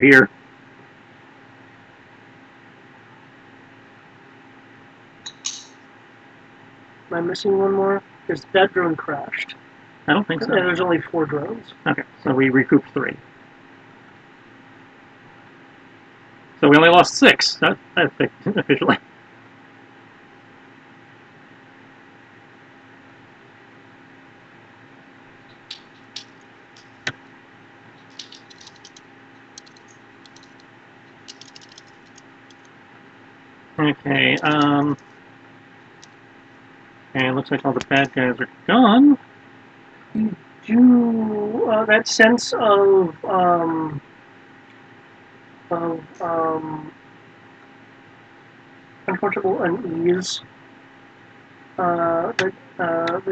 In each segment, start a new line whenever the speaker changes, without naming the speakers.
Here.
Am I missing one more? Because that drone crashed.
I don't think so.
And there's only 4 drones.
Okay, so we recouped 3. So we only lost 6. That's officially. Okay, and it looks like all the bad guys are gone.
You do that sense of uncomfortable unease that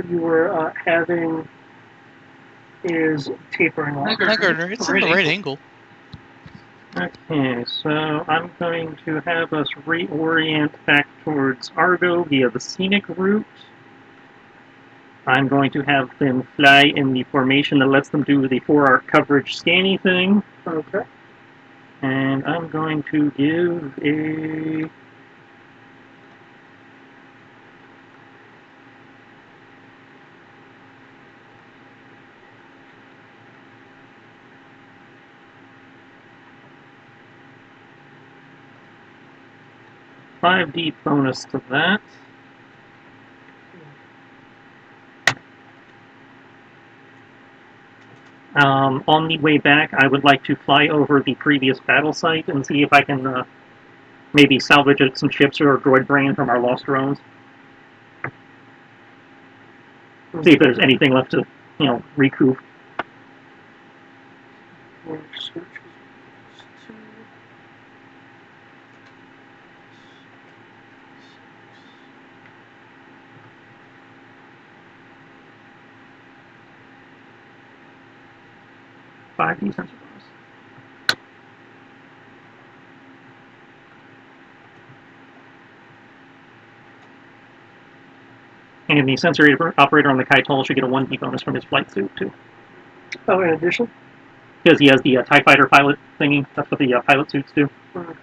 you were having is tapering off.
Gardner, it's in the right angle.
Okay, so I'm going to have us reorient back towards Argo via the scenic route. I'm going to have them fly in the formation that lets them do the 4-arc coverage scanny thing.
Okay.
And I'm going to give a... $5D bonus to that. On the way back, I would like to fly over the previous battle site and see if I can maybe salvage some ships or droid brain from our lost drones. See if there's anything left to, recoup. $5D sensor bonus. And the sensor operator on the Kaitol should get a 1D bonus from his flight suit, too.
Oh, in addition?
Because he has the TIE Fighter pilot thingy. That's what the pilot suits do.
Okay.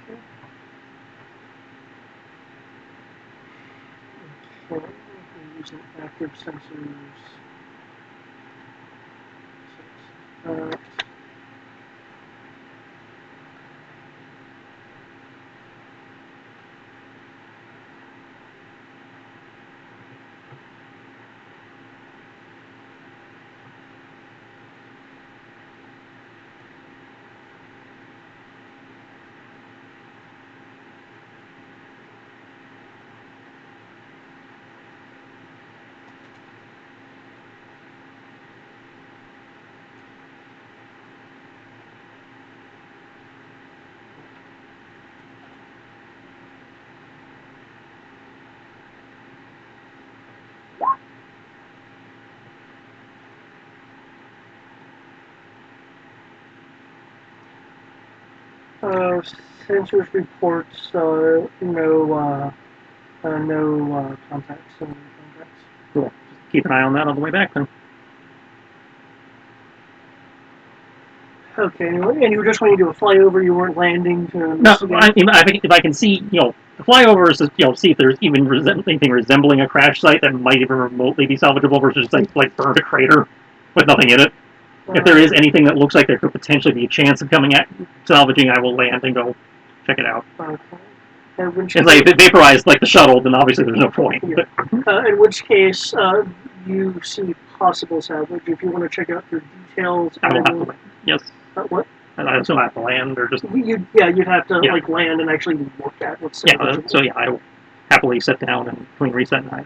Okay. Using active sensors. Sensors reports no contacts.
Cool. Just keep an eye on that on the way back, then.
Okay, and you were just when you do a flyover, you weren't landing to...
No, I think if I can see, the flyover is to, see if there's even anything resembling a crash site that might even remotely be salvageable versus just like burned a crater with nothing in it. If there is anything that looks like there could potentially be a chance of coming at salvaging, I will land and go check it out.
Okay.
If it vaporized like the shuttle, then obviously there's no point.
Yeah. In which case, you see possible salvage. If you want to check out your details...
I will have to land. Yes.
What?
I assume I have to land, or just...
You'd have to land and actually look at what's salvageable.
I will happily sit down and between reset and I,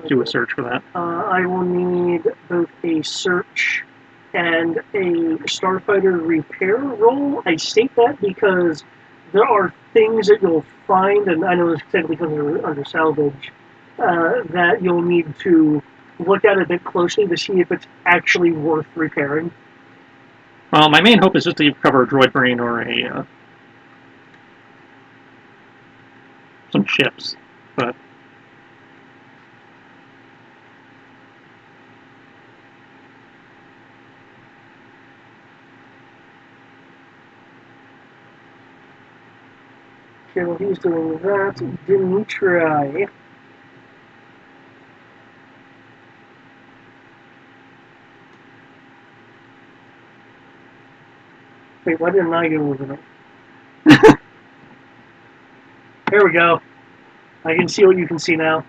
do a search for that.
I will need both a search and a starfighter repair roll. I state that because there are things that you'll find, and I know this technically comes under salvage, that you'll need to look at a bit closely to see if it's actually worth repairing.
Well, my main hope is just to recover a droid brain or some ships, but...
Okay, well, he's doing that. Dimitri. Wait, why didn't I go over there? There we go. I can see what you can see now.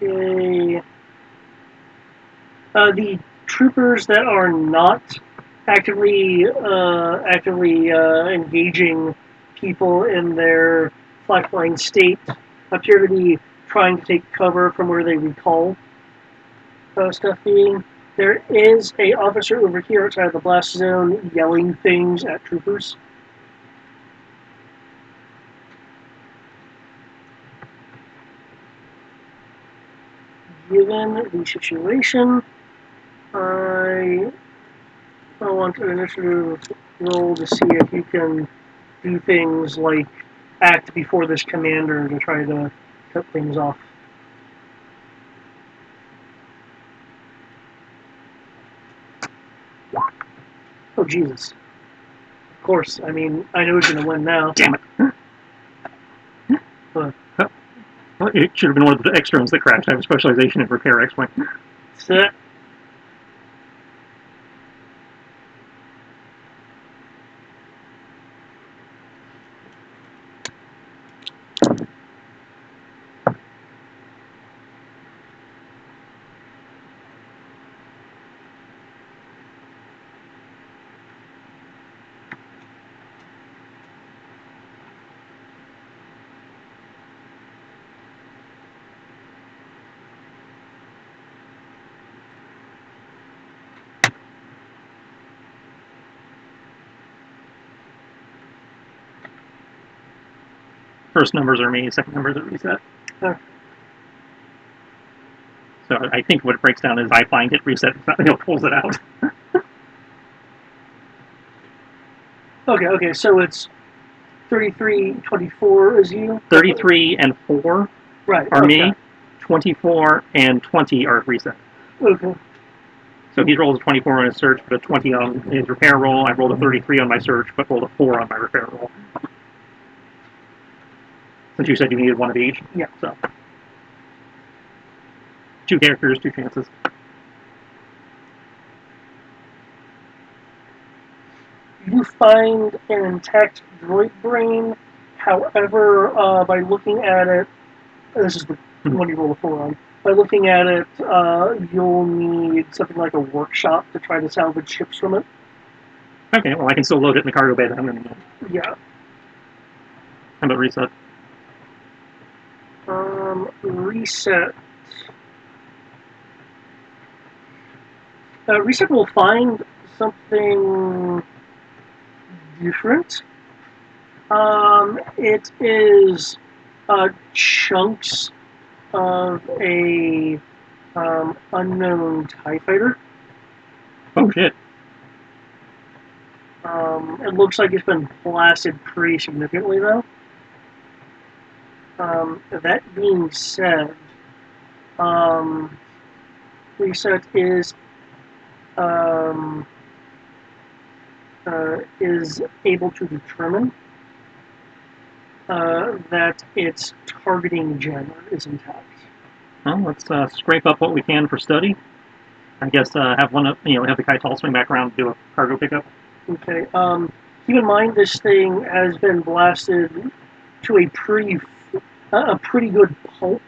Okay. The troopers that are not actively engaging people in their flatline state appear to be trying to take cover from where they recall stuff being. There is a officer over here outside of the blast zone yelling things at troopers. Given the situation, I want an initiative roll to see if you can do things like act before this commander to try to cut things off. Oh, Jesus. Of course. I mean, I know who's going to win now.
Damn it.
But,
Well, it should have been one of the extra ones that crashed. I have a specialization in repair X-Wing.
set.
First numbers are me, second numbers are reset.
Okay.
So I think what it breaks down is I find it, reset, pulls it out.
Okay, so it's 33, 24 is you?
33 and 4
right,
are
okay.
me. 24 and 20 are reset.
Okay.
So he rolls a 24 on his search, but a 20 on his repair roll. I rolled a 33 on my search, but rolled a 4 on my repair roll. Since you said you needed one of each.
Yeah.
So 2 characters, 2 chances.
You find an intact droid brain. However, by looking at it, this is the one you roll a 4 on. By looking at it, you'll need something like a workshop to try to salvage chips from it.
Okay, well I can still load it in the cargo bay then. And,
Yeah.
how about reset?
Reset. Reset will find something different. It is chunks of a unknown TIE fighter.
Oh shit.
It looks like it's been blasted pretty significantly, though. That being said, Reset is able to determine that its targeting jammer is intact.
Well, let's scrape up what we can for study. I guess have one of have the Kaital swing back around and do a cargo pickup.
Okay. Keep in mind this thing has been blasted to a pretty good pulp.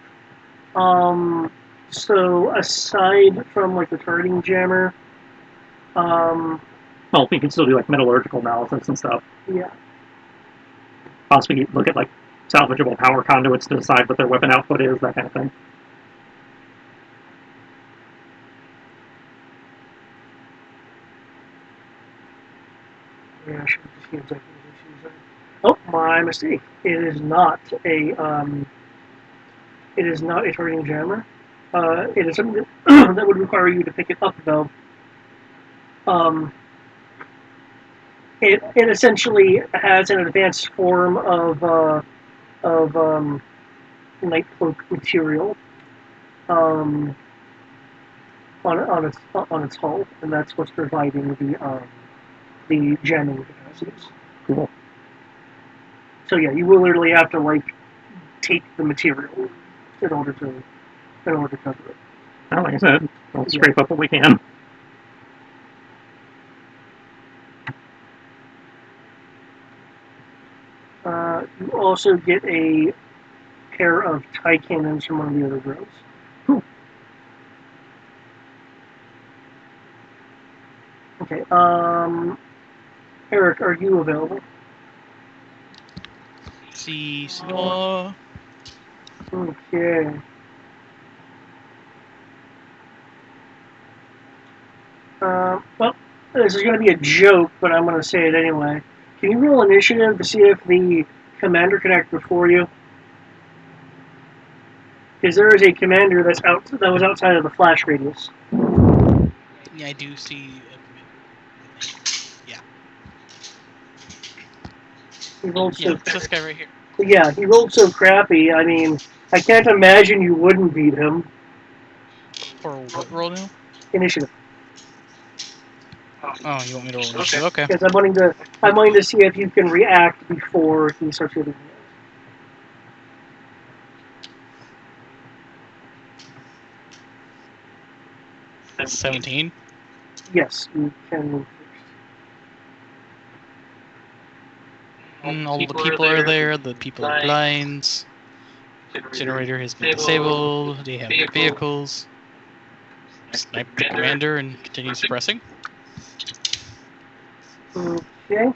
So aside from like the targeting jammer,
well, we can still do like metallurgical analysis and stuff.
Yeah.
Possibly look at like salvageable power conduits to decide what their weapon output is, that kind of thing.
Yeah, I should just use that. Oh, my mistake. It is not a targeting jammer. It is something that would require you to pick it up, though. It essentially has an advanced form of night cloak material on its hull, and that's what's providing the jamming capacities.
Cool.
So yeah, you will literally have to like take the material in order to cover it.
Well, like I said, we'll scrape up what we can.
You also get a pair of tie cannons from one of the other drones.
Cool.
Okay. Eric, are you available?
See, senor.
Okay. Well, this is going to be a joke, but I'm going to say it anyway. Can you roll initiative to see if the commander can act before you? Because there is a commander that was outside of the flash radius.
Yeah, I do see a command. I think. Yeah.
He rolled so
Yeah, it's this guy right here.
yeah, he rolled so crappy. I mean, I can't imagine you wouldn't beat him.
For what roll now?
Initiative.
Oh, you want me to roll initiative? Okay.
Because I'm wanting to see if you can react before he starts hitting you.
17.
Yes, you can move
All the people are there. The people are blinds. Generator has been disabled. They have no vehicles. Snipe the commander and continue suppressing.
first. Okay.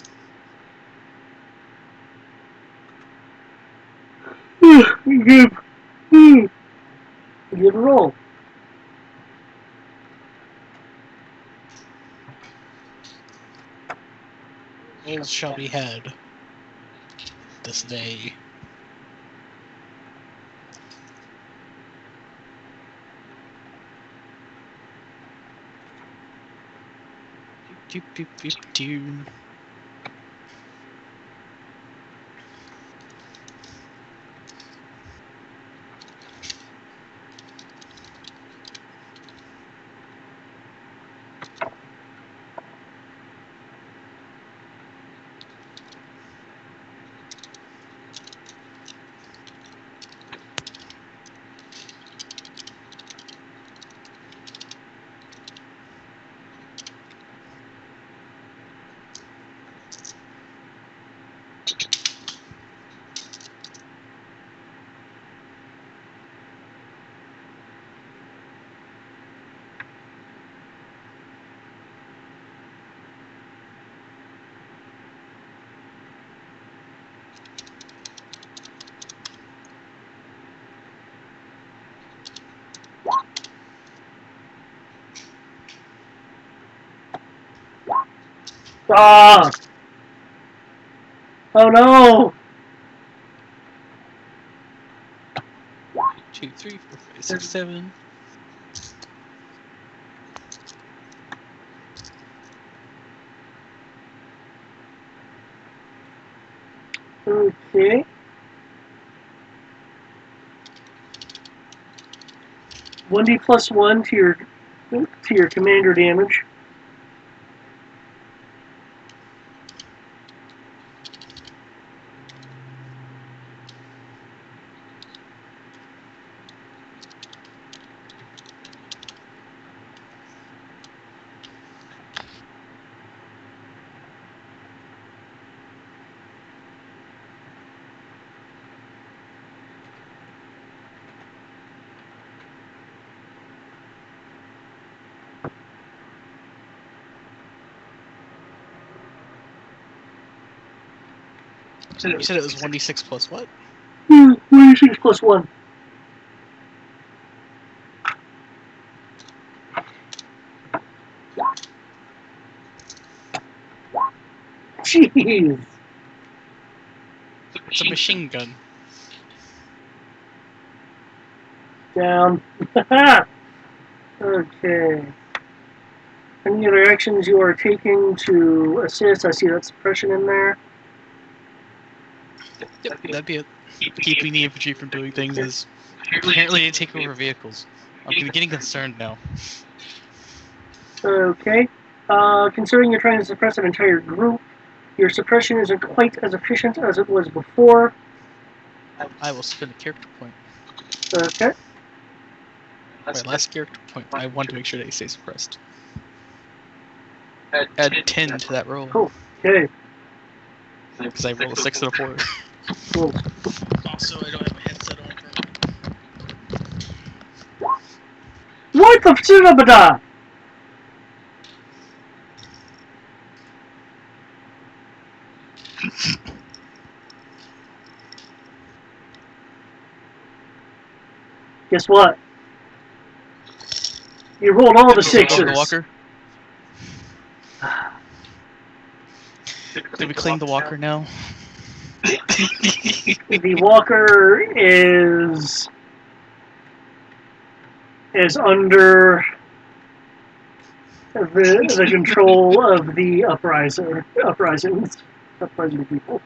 Give a roll.
Rolls shall be had this day. Doop, doop, doop, doop.
Ah! Oh no!
2, 3, 4, 5, 6, 7.
Okay. 1d plus 1 to your commander damage.
You said it was 1d6 plus what?
1d6 plus 1. Jeez.
It's a machine gun.
Down. Okay. Any other actions you are taking to assist? I see that suppression in there.
Yep, that'd be it. Keeping the infantry from doing things is apparently they take over vehicles. I'm getting concerned now.
Okay. Considering you're trying to suppress an entire group, your suppression isn't quite as efficient as it was before.
I will spend a character point.
Okay.
My last character point. I want to make sure they stay suppressed. Add 10 to that roll.
Cool. Okay.
Because I rolled a 6 and a 4.
Cool.
Also, I don't have my headset on.
What the shit? Guess what? You rolled all the sixes.
The walker? Did we claim the walker now?
The walker is under the control of the uprising people.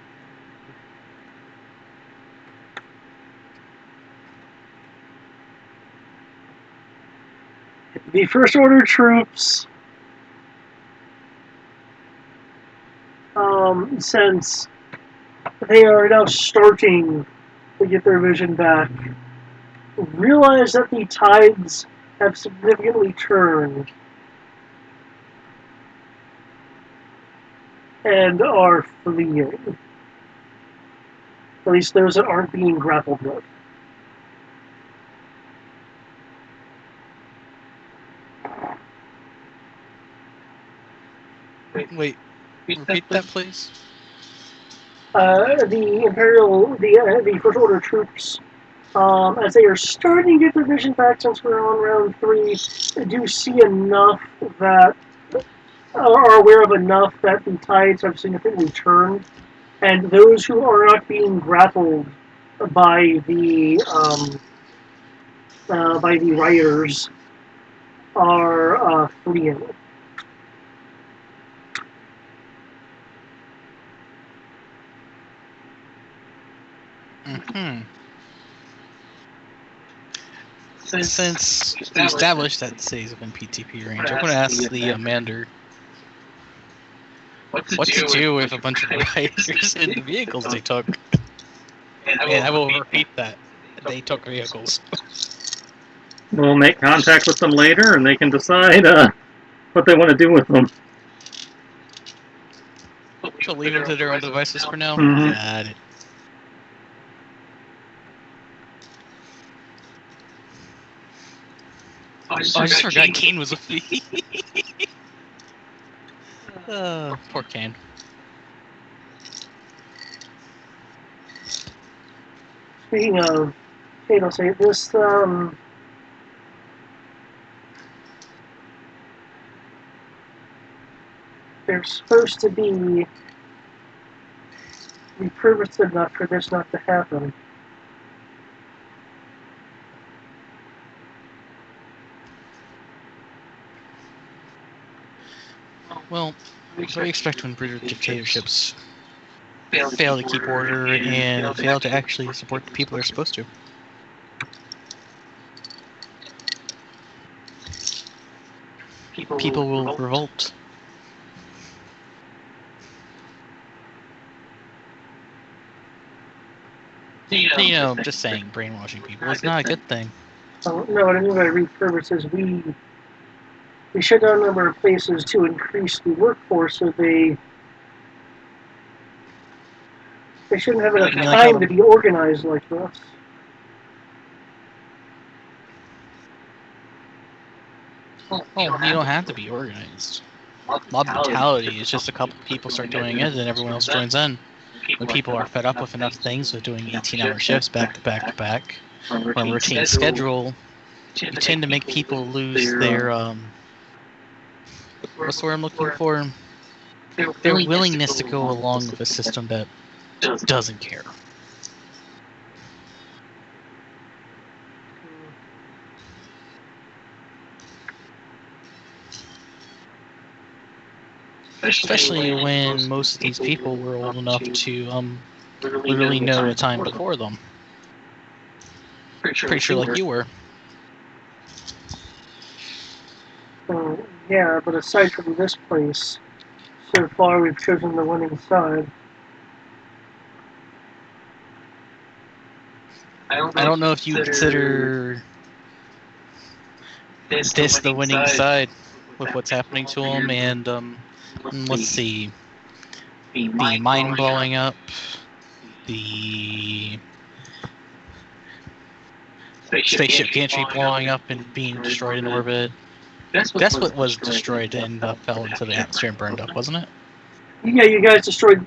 The First Order troops, since they are now starting to get their vision back, realize that the tides have significantly turned and are fleeing. At least those that aren't being grappled with.
Wait, repeat that, please.
The First Order troops, as they are starting to get their vision back since we're on round 3, do see enough that are aware of enough that the tides have significantly turned, and those who are not being grappled by the rioters are fleeing.
Mm-hmm. Since we established that the cities within PTP range, I'm going to ask the Mander what to do with a bunch of rioters in the vehicles they took. And I will repeat that. They took vehicles.
We'll make contact with them later, and they can decide what they want to do with them.
So leave them to their own devices for now?
Mm-hmm.
Got it. Oh, I just forgot Kane was a fee. Poor Kane.
Speaking of, I'll say this. They're supposed to be repurposed enough for this not to happen.
Well, what do you expect when British dictatorships fail to keep order and fail to actually support the people they're supposed to? People will revolt. You know, just saying, brainwashing people is not a good thing.
No, what I mean by repurpose is we shut down a number of places to increase the workforce, so they shouldn't have enough time to be organized like this.
Oh, you don't have to be organized. Mob brutality is just a couple people start doing it, and everyone else joins in. When people are fed up with enough things, with doing 18-hour shifts back to back to back, on a routine schedule, you tend to make people lose their what's the word I'm looking for? Their willingness to go along with a system that doesn't care. Especially when most of these people were old enough to literally know a time before them. Pretty sure like you were.
So Yeah, but aside from this place, so far we've chosen the winning side.
I don't know if you consider this the winning side with what's happening to him, and let's see, the mine blowing up, the spaceship gantry blowing up and being destroyed in orbit. That's what was destroyed and fell into the atmosphere and burned up, wasn't it?
Yeah, you guys destroyed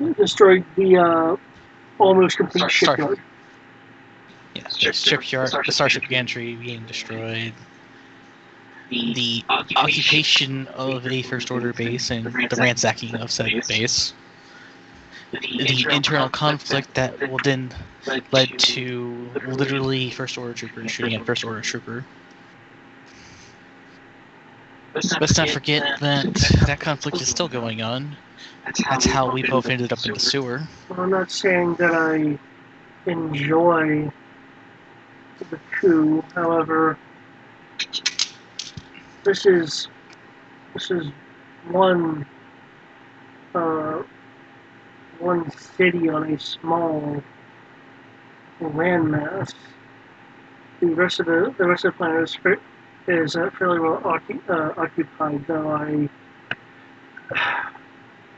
the almost complete
Star-
shipyard.
Yeah, the shipyard, the starship gantry being destroyed. The occupation of a First Order base and the ransacking of said base. The internal conflict that will then led to literally First Order troopers shooting at First Order trooper. Let's not forget that that conflict is still going on. That's how we both ended up in the sewer.
Well, I'm not saying that I enjoy the coup. However, this is one one city on a small landmass. The rest of the planet is fairly well occupied. Though I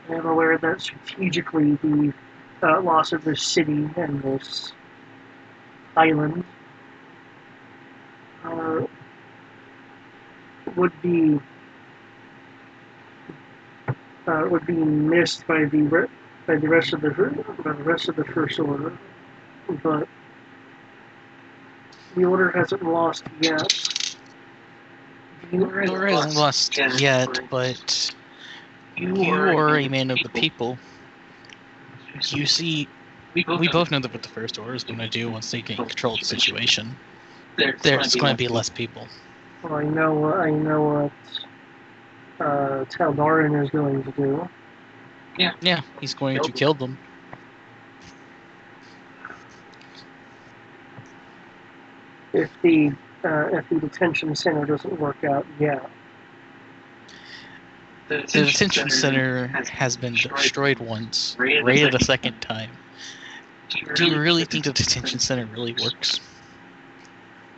am aware that strategically the loss of this city and this island uh, would be missed by the rest of the First Order, but the Order hasn't lost yet.
The Order hasn't lost yet, but you are a man of the people. You see, we both know that what the First Order is going to do once they gain control of the situation. There's going to be less people.
Well, I know what Taldarin is going to do.
Yeah, he's going to kill them.
If the detention center doesn't work out, yeah.
The detention center has been destroyed once, raided a second time. Do you really think the detention center really works?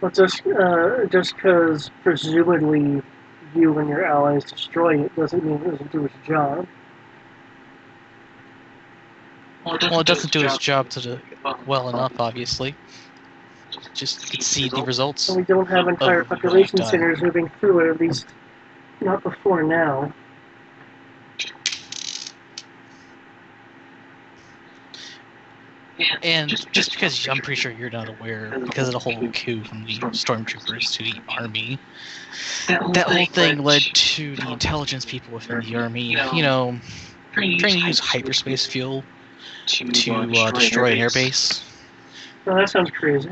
But just because presumably you and your allies destroy it doesn't mean it doesn't do its job.
Well, it doesn't do its job well enough, obviously. Just you can see the results.
And we don't have entire population centers moving through it, at least not before now.
And just because I'm pretty sure you're not aware, because of the whole coup from the stormtroopers to the army, that whole thing led to the intelligence people within the army, trying to use hyperspace fuel to destroy an airbase.
Well, that sounds crazy.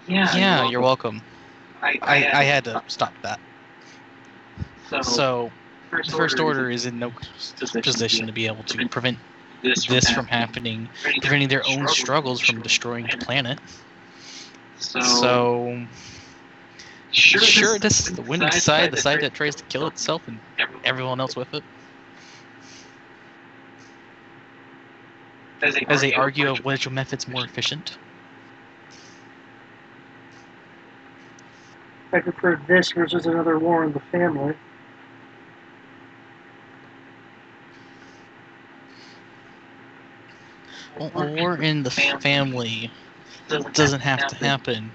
Yeah, you're welcome. I had to stop that. So, the First Order is in no position to be able to prevent this from happening, preventing their own struggles from destroying the planet. So, sure, this is the winning side, the side that tries to kill itself and everyone else with it. As they argue of which method's more efficient.
I prefer this versus another war in the family.
Well, a war in the family doesn't have to happen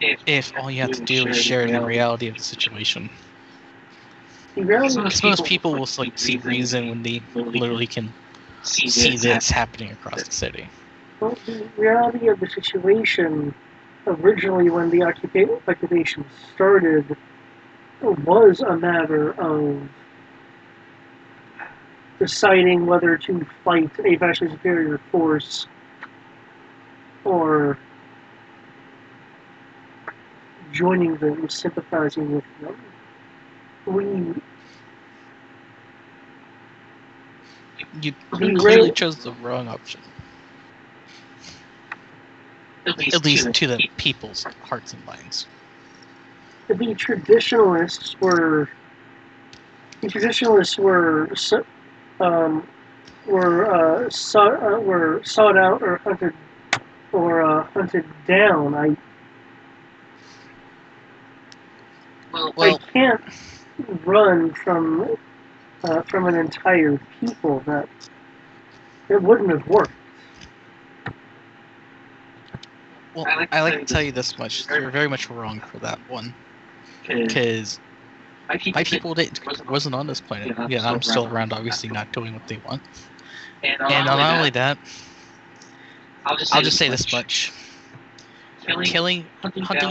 if all you have to do is share the reality of the situation. Because most people will see reason when they literally can see this happening across the city.
Well, the reality of the situation originally when the occupation started was a matter of deciding whether to fight a vastly superior force or joining them, sympathizing with them.
You clearly chose the wrong option. At least to the people's hearts and minds.
The traditionalists were The traditionalists were sought out or hunted down. I
Well,
can't run from an entire people. That it wouldn't have worked.
well, I like to tell you this much: you're very much wrong for that one, because my people wasn't on this planet. Yeah, I'm still around, obviously not doing what they want. And not only that, I'll just say this much: hunting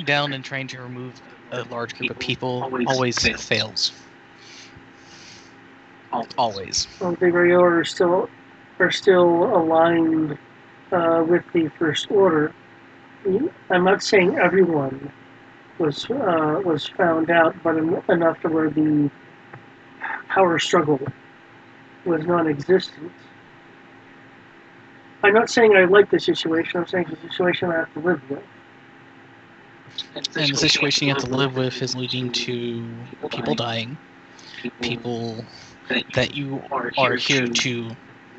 down, and trying to remove a large group of people always fails. Always.
Well, the Rayor are still aligned with the First Order. I'm not saying everyone was found out, but enough to where the power struggle was non-existent. I'm not saying I like the situation. I'm saying it's a situation I have to live with.
And the situation you have to live with is leading to people dying, people that you are here to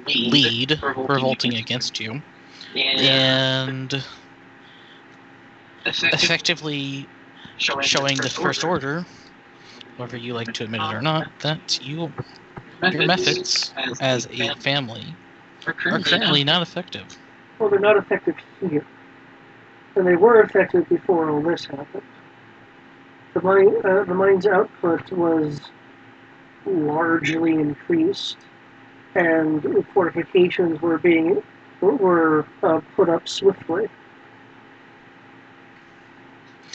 lead revolting against you, and effectively showing the First Order, whether you like to admit it or not, that your methods as a family are currently not effective.
Well, they're not effective here, and they were effective before all this happened. The mine's output was largely increased, and fortifications were put up swiftly.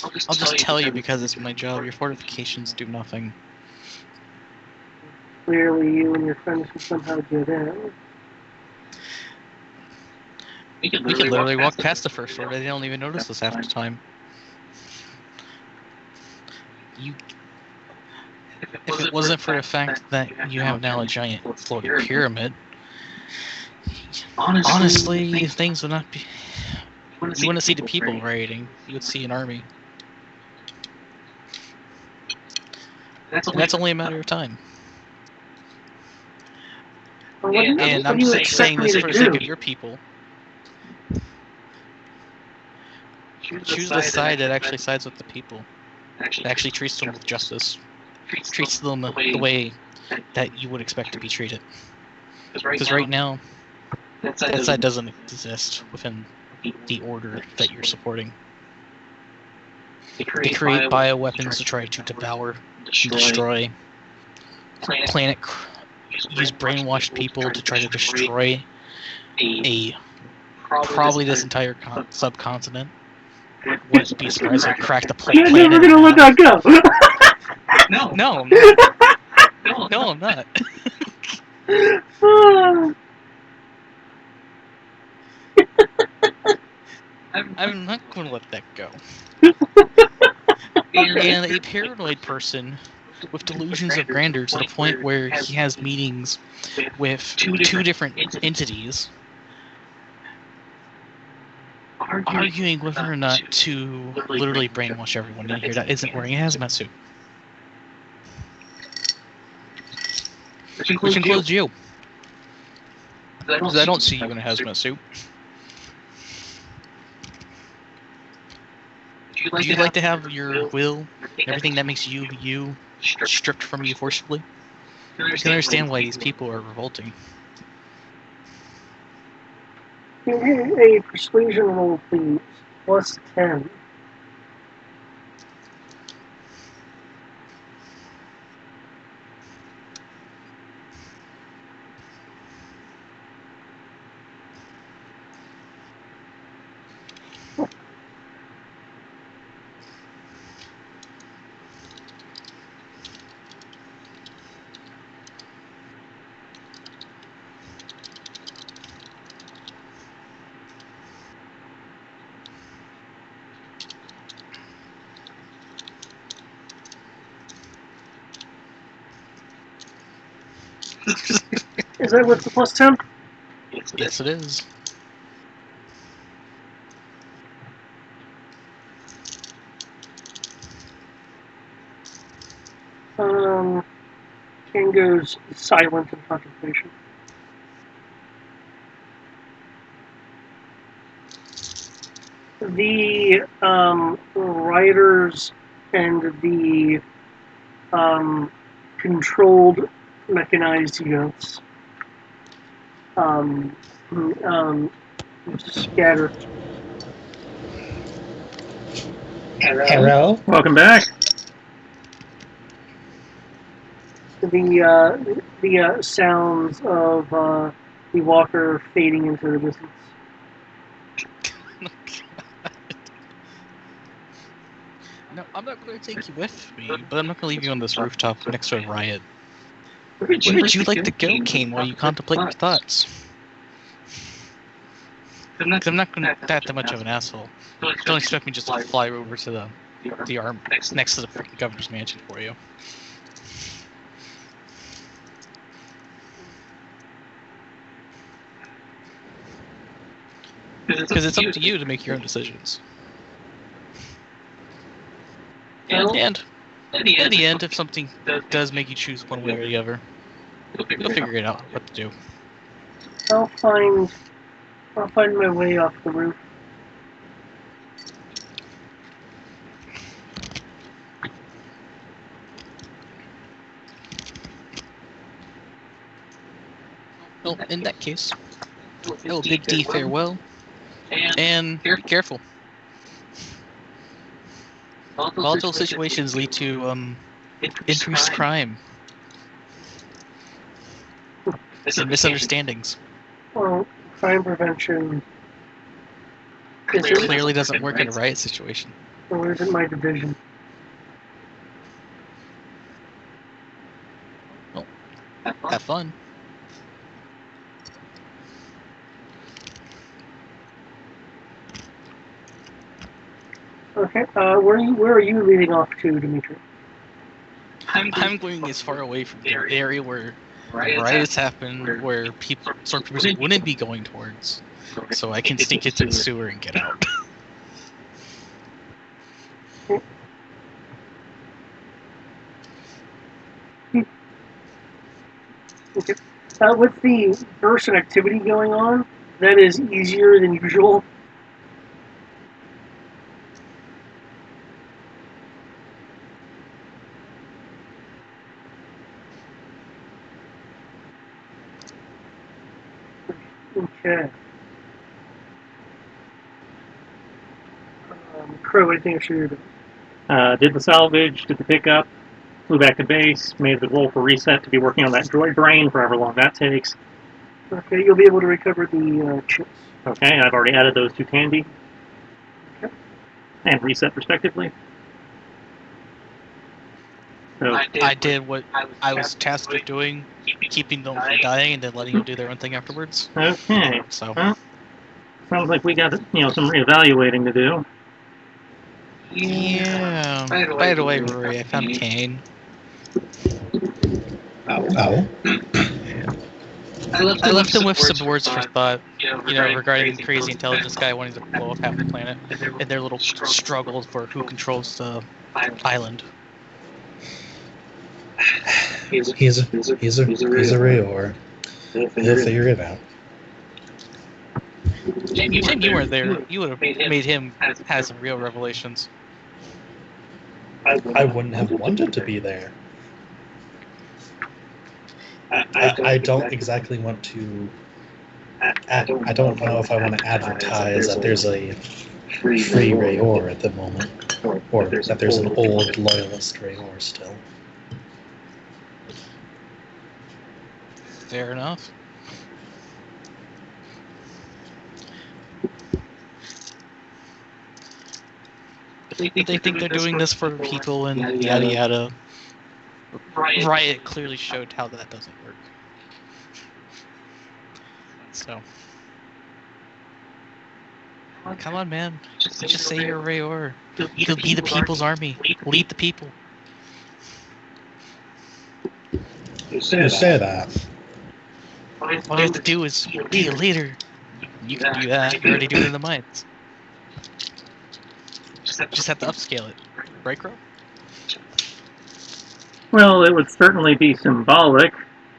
I'll just tell you because it's my job. Your fortifications do nothing.
Clearly, you and your friends can somehow get in.
We could literally walk past the First Order. They don't even notice us half the time. If it wasn't for the fact that you have now a giant floating pyramid, honestly, things would not be. You wouldn't see the people raiding. You would see an army. And that's only a matter of time.
Well,
And I'm saying this for the sake of your people. Choose the side that actually sides with the people. That actually treats them with justice. Treats them the way that you would expect to be treated. Because right now, that side doesn't exist within the order that you're supporting. They create bioweapons to try to devour and destroy. Planet use brainwashed people to try to destroy probably this entire subcontinent. Wouldn't be surprised if they crack the planet.
You're never gonna let that go.
No, I'm not. I'm not going to let that go. And a paranoid person with delusions of grandeur to the point where he has meetings with two different entities arguing whether or not to literally brainwash everyone in here that isn't wearing a hazmat suit. Which includes you. Because I don't see you in a hazmat suit. Would you like to have your will, everything that makes you you, stripped from you forcibly? You can understand why these people are revolting.
A persuasion roll, please. Plus 10. Is that with the plus 10?
Yes, it is.
and goes silent in contemplation. The riders and the controlled mechanized units um, scatter.
Hello?
Welcome back.
The sounds of the walker fading into the distance.
No, I'm not going to take you with me, but I'm not going to leave you on this rooftop next to a riot.
Where
Where would you like to go, Kane, while you contemplate your thoughts? Because I'm not going to that much of an asshole. Don't expect me just to fly over to the arm next to the freaking governor's mansion for you. Because it's up to you to make your own decisions. And at the end, if something does make you choose one way or the other, you'll figure it out what to do.
I'll find my way off the roof.
Well, in that case, I'll bid thee farewell, and be careful. Volatile situations lead to increased crime and misunderstandings.
Well, crime prevention
Clearly doesn't work in a riot situation.
or isn't my division.
Well, have fun.
Okay, where are you leading off to, Dimitri?
I'm going as far away from the area where riots happen, where stormtroopers wouldn't be going towards, so I can sneak into the sewer and get out.
Okay. With the burst and activity going on, that is easier than usual. Okay. Crow, anything I should do?
Did the salvage, did the pickup, flew back to base, made the roll for reset to be working on that droid brain for however long that takes.
Okay, you'll be able to recover the chips.
Okay, I've already added those to Tandy.
Okay.
And reset respectively. So,
I did what I was tasked with doing, keeping them from dying and then letting them do their own thing afterwards.
okay.
So,
Well, sounds like we got some reevaluating to do.
yeah. By the way, Rory, I found Kane.
Oh.
I left him with some words for thought, regarding the crazy intelligence guy wanting to blow up half the planet, and their little struggle for who controls the island.
He's a Rayor. He'll figure it out.
Shame you weren't there. You would have made him have some real revelations.
I wouldn't have wanted to be there. I don't exactly want to. I don't know if I want to advertise that there's a free Rayor at the moment, or that there's an old loyalist Rayor still.
Fair enough. They think they're doing this for people and yada yada. Riot clearly showed how that doesn't work. So, come on, man. Just say you're a Rayor. You'll be the people's army. Lead the people.
You say that.
All you have to do is be a leader. You can do that. You already do it in the mines. Just have to upscale it. Right, Crow?
Well, it would certainly be symbolic,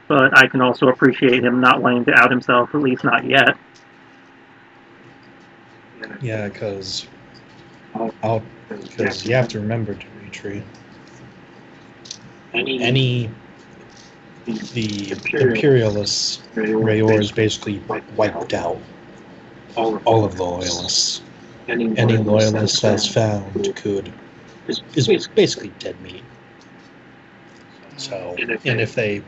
but I can also appreciate him not wanting to out himself, at least not yet.
Yeah, because you have to remember, Dimitri, the imperialists, Rayors basically wiped out all of the loyalists. Any loyalist that's found is basically dead meat. So, and if they,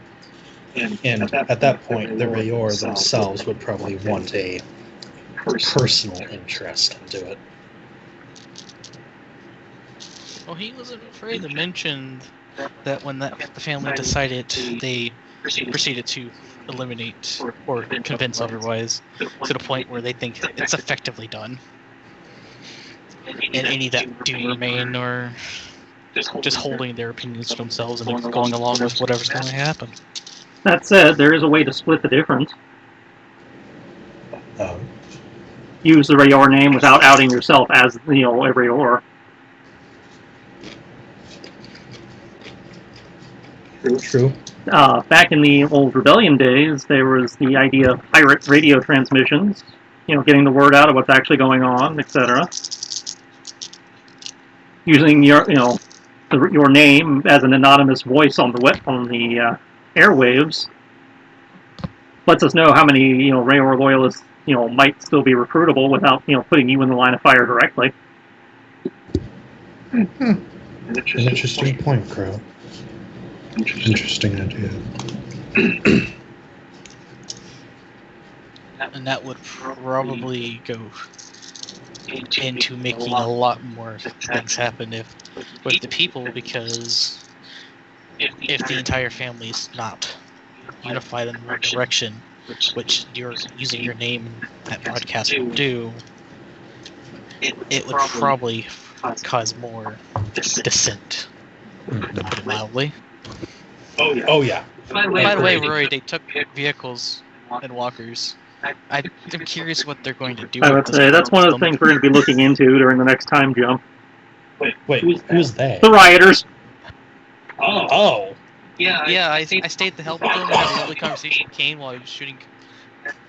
and at that point, the Rayor themselves would probably want a personal interest into it.
Well, he wasn't afraid to mention that when the family decided, they proceeded to eliminate or convince otherwise to the point where they think it's effectively done. And any that do remain are just holding their opinions to themselves and going along with whatever's going to happen.
That said, there is a way to split the difference. Use the Rayor name without outing yourself as, a Rayor.
True.
Back in the old rebellion days, there was the idea of pirate radio transmissions, getting the word out of what's actually going on, etc. Using your name as an anonymous voice on the airwaves lets us know how many Rayor loyalists might still be recruitable without putting you in the line of fire directly.
An interesting point, Crow. Interesting idea.
And that would probably go into making a lot more things happen with the people, because if the entire family is not unified in one direction, which you're using your name in that broadcast will do, it would probably cause more dissent, to put it mildly.
Oh yeah.
By the way, Rory, they took vehicles and walkers. I'm curious what they're going to do.
I would say that's one of the things we're going to be looking into during the next time jump.
Wait, who's that?
The rioters.
Oh.
Yeah, I stayed to help with them and had a lovely conversation with Kane while he was shooting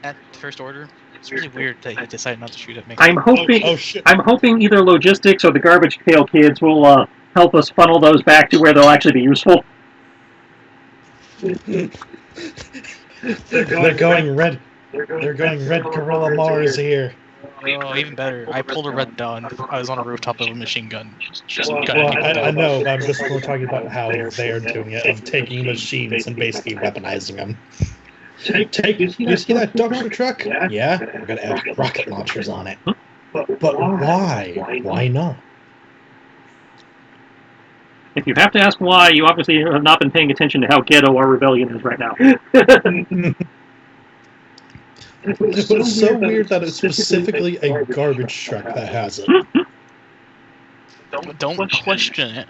at the First Order. It's really weird that he decided not to shoot at me.
I'm hoping.
Oh shit.
I'm hoping either logistics or the garbage pail kids will help us funnel those back to where they'll actually be useful.
They're going red. They're going red Gorilla Mars here.
Oh, even better. I pulled a red dawn. I was on a rooftop of a machine gun.
I know, but I'm just more talking about how they're doing it, of taking machines and basically weaponizing them. You see that dumpster truck? Yeah, we're gonna add rocket launchers on it. But why? Why not?
If you have to ask why, you obviously have not been paying attention to how ghetto our rebellion is right now.
But it's so weird that it's specifically a garbage truck that has it.
Don't question it.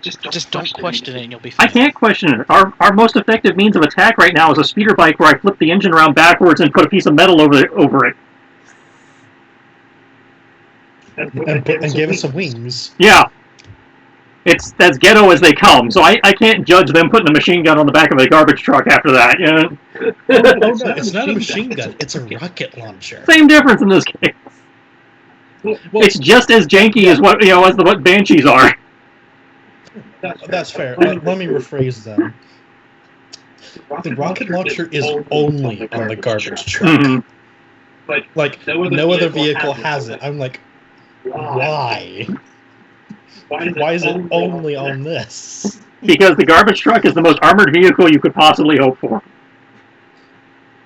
Just don't question it and you'll be fine.
I can't question it. Our most effective means of attack right now is a speeder bike where I flip the engine around backwards and put a piece of metal over it.
And give it some wings.
Yeah. It's as ghetto as they come, so I can't judge them putting a machine gun on the back of a garbage truck after that.
Oh no, it's not a machine gun, it's a rocket launcher.
Same difference in this case.
Well,
it's just as janky as what what Banshees are.
That's fair. Let me rephrase that. The rocket launcher is only on the garbage truck.
Mm-hmm.
Like, no other vehicle has it. I'm like, why? Why is it only on this?
Because the garbage truck is the most armored vehicle you could possibly hope for.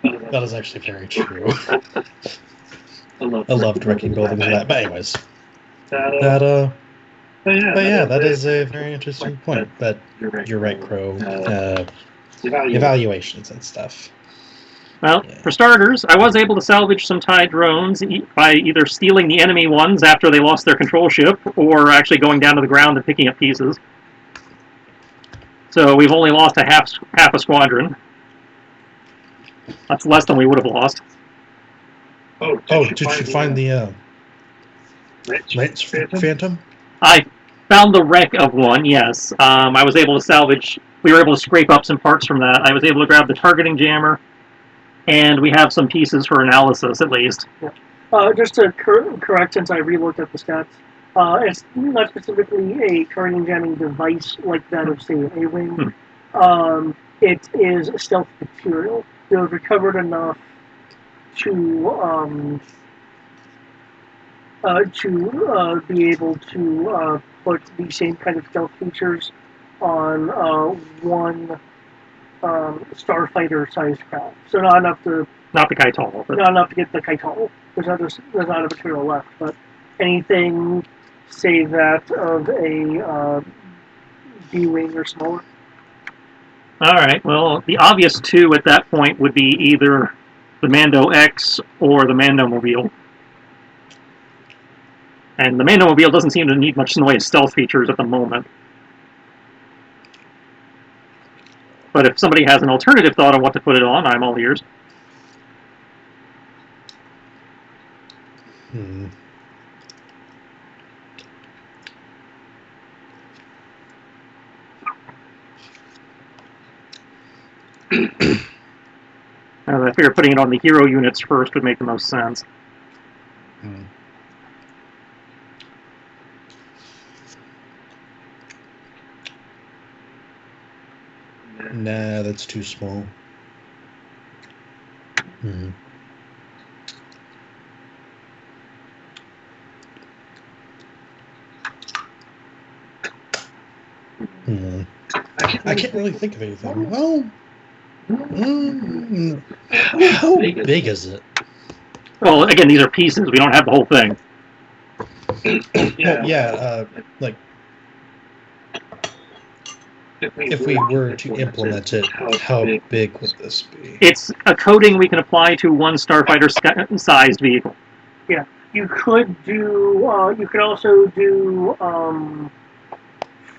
That is actually very true. I loved wrecking buildings like that. But anyways, that is a very interesting point. But you're right, Crow. Evaluations and stuff.
Well, for starters, I was able to salvage some TIE drones by either stealing the enemy ones after they lost their control ship, or actually going down to the ground and picking up pieces. So we've only lost half a squadron. That's less than we would have lost.
Oh, did you find the Lance Phantom?
I found the wreck of one, yes. I was able to salvage... We were able to scrape up some parts from that. I was able to grab the targeting jammer, and we have some pieces for analysis, at least.
Just to correct, since I relooked at the stats, it's not specifically a targeting jamming device like that of, say, an A-Wing. It is a stealth material. You have recovered enough to be able to put the same kind of stealth features on one starfighter-sized craft. So not enough to
Not the Kaital, but...
not enough to get the Kaital. There's not a material left, but anything, say that of a B-wing or smaller.
Alright, well, the obvious two at that point would be either the Mando X or the Mando Mobile. And the Mando Mobile doesn't seem to need much in the way of stealth features at the moment. But if somebody has an alternative thought on what to put it on, I'm all ears. I figure putting it on the hero units first would make the most sense.
Nah, that's too small. I can't really think of anything. Well, how big is it?
Well, again, these are pieces. We don't have the whole thing.
Like, if we were to implement it, how big would this be?
It's a coating we can apply to one starfighter-sized vehicle.
Yeah, you could do. You could also do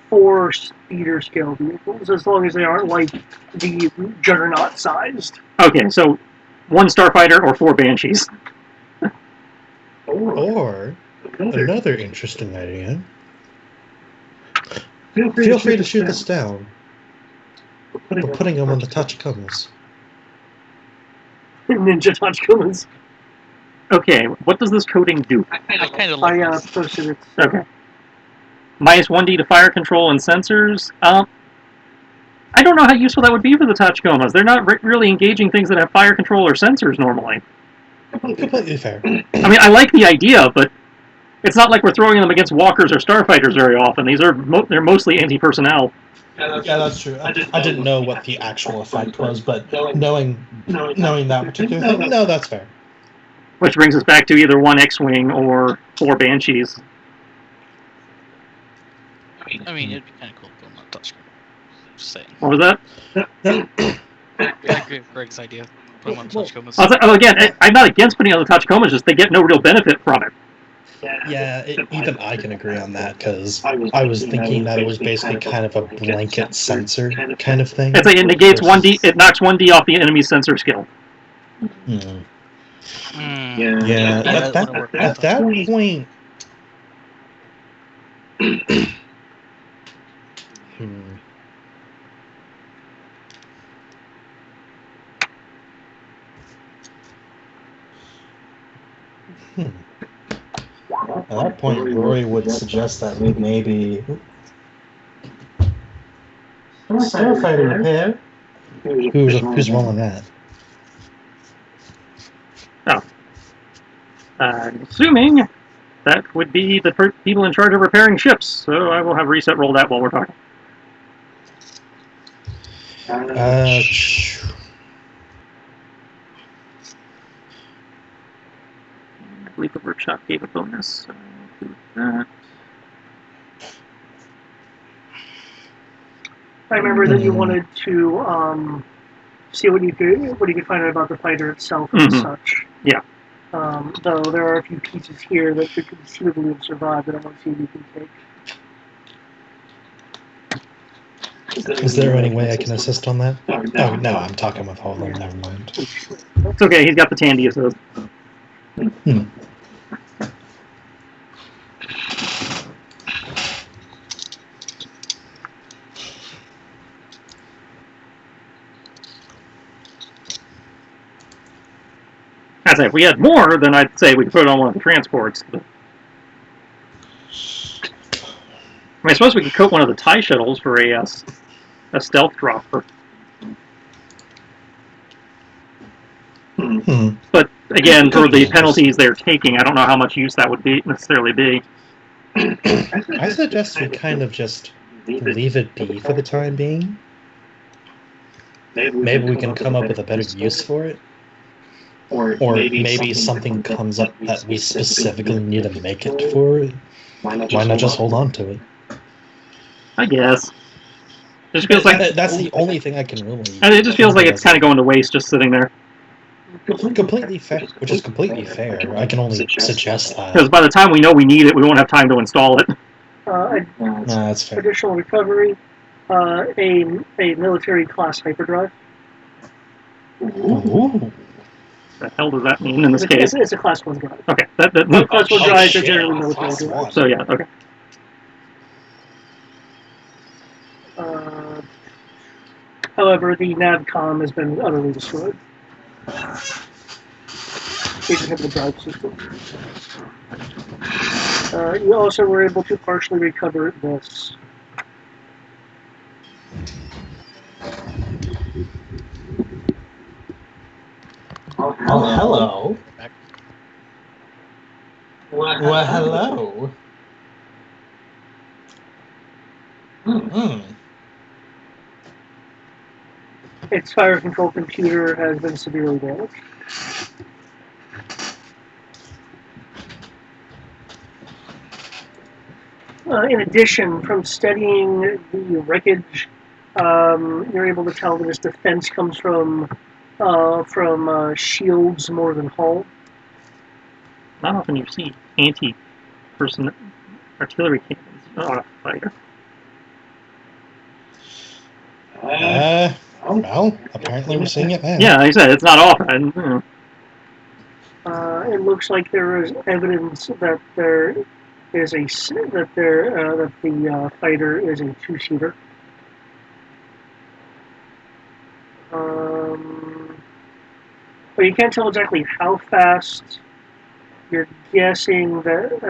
4 speeder scale vehicles, as long as they aren't like the Juggernaut sized.
Okay, so 1 starfighter or 4 Banshees.
Or another interesting idea. Feel free to shoot this down. We're putting them on the Tachikomas.
Ninja Tachikomas.
Okay, what does this coating do?
I kind of like
I
this.
posted it.
Okay. Minus 1d to fire control and sensors. I don't know how useful that would be for the Tachikomas. They're not really engaging things that have fire control or sensors normally.
Completely fair.
I mean, I like the idea, but it's not like we're throwing them against walkers or starfighters very often. These are they're mostly anti-personnel.
Yeah, that's true. I didn't know what the actual effect was, but knowing that particular thing, no, that's fair.
Which brings us back to either 1 X-Wing or 4 Banshees.
I mean, it'd be kind of cool to put them on touchscreen. Just saying.
What was that?
I agree with Greg's idea. Put them on Tachikomas.
Again, I'm not against putting on the Tachikomas, just they get no real benefit from it.
Yeah, even I can agree on that, because I was thinking that it was basically kind of a blanket sensor kind of thing.
It's like it negates 1d, it knocks 1d off the enemy's sensor skill.
Yeah,
that wouldn't work
at that point... At that point, Rory would suggest that we maybe... Starfighter repair? Who's rolling that?
Oh. I'm assuming that would be the people in charge of repairing ships, so I will have reset roll that while we're talking.
I
believe the workshop gave a bonus, so I'll do that.
I remember that you wanted to see what you could find out about the fighter itself and such.
Yeah.
Though there are a few pieces here that could conceivably have survived that I want to see if you can take.
Is there any way I can assist on that? Oh, no, I'm talking with Holland, never mind.
It's okay, he's got the Tandy assist. I say, if we had more, then I'd say we could put it on one of the transports. But, I suppose we could coat one of the TIE shuttles for a stealth dropper. But again, for the penalties they're taking, I don't know how much use that would necessarily be.
I suggest we kind of just leave it be for the time being. Maybe we can come up with a better use for it. Or maybe something comes up that we specifically need to make it for it. Why not just hold on to it?
I guess. It just feels like
that's the only thing I can really.
And it just feels like it's kind of going to waste just sitting there.
Completely fair, which is completely fair. I can only suggest that.
Because by the time we know we need it, we won't have time to install it.
That's fair.
Additional recovery, a military class hyperdrive.
Ooh.
The hell does that mean in this case?
It's a class 1 drive.
Okay.
Class 1 drives are generally military drives.
So yeah, okay.
However, the NavCom has been utterly destroyed. They didn't have the drive system. You also were able to partially recover this.
Oh, hello. Well, hello.
Its fire control computer has been severely damaged. In addition, from studying the wreckage, you're able to tell that its defense comes from shields more than hull.
Not often you see anti-person artillery cannons on a fighter.
Well, apparently we're seeing it now.
Yeah, like I said, it's not often.
It looks like there is evidence that there is that the fighter is a 2-seater. But you can't tell exactly how fast. You're guessing that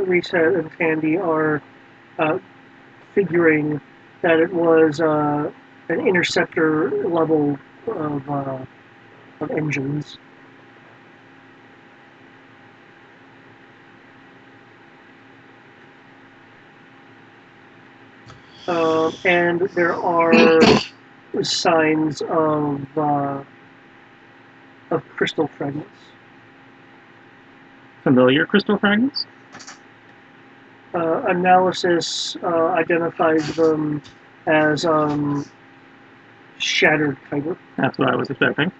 Reset and Tandy are figuring that it was an interceptor level of engines. And there are signs of crystal fragments.
Familiar crystal fragments?
Analysis identifies them as shattered kyber.
That's what I was expecting.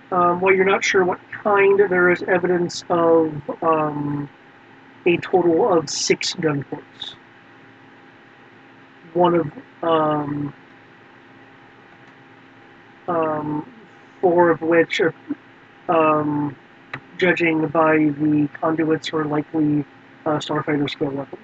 While you're not sure what kind, there is evidence of a total of 6 gun ports. One of 4 of which are, judging by the conduits, are likely starfighter scale weapons.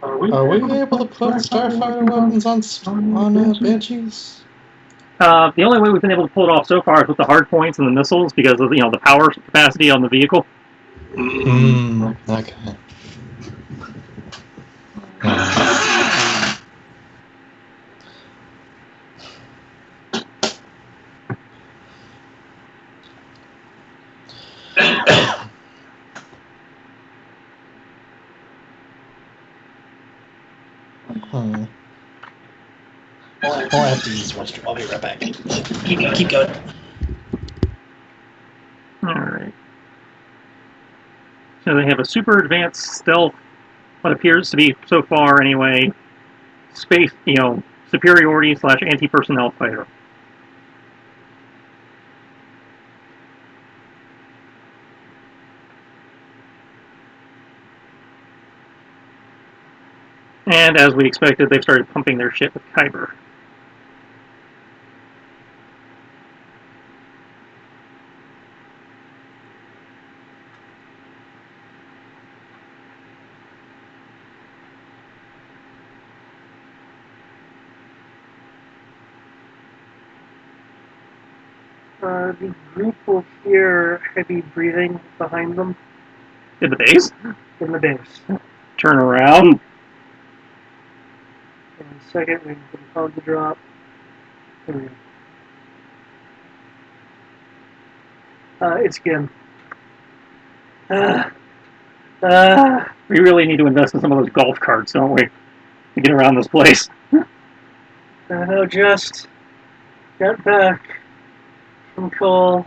Are we able to put starfighter weapons on Banshees?
The only way we've been able to pull it off so far is with the hard points and the missiles because of the power capacity on the vehicle.
Okay. I'll have to use the restroom. I'll be right back. Keep going.
Alright. So they have a super advanced stealth, what appears to be, so far anyway, space, superiority / anti-personnel fighter. And as we expected, they've started pumping their shit with kyber.
The group will hear heavy breathing behind them
In the base?
in the base.
Turn around.
In a second, we can cause the drop. Here we go. It's Gim.
We really need to invest in some of those golf carts, don't we? To get around this place.
I just got back from Cole.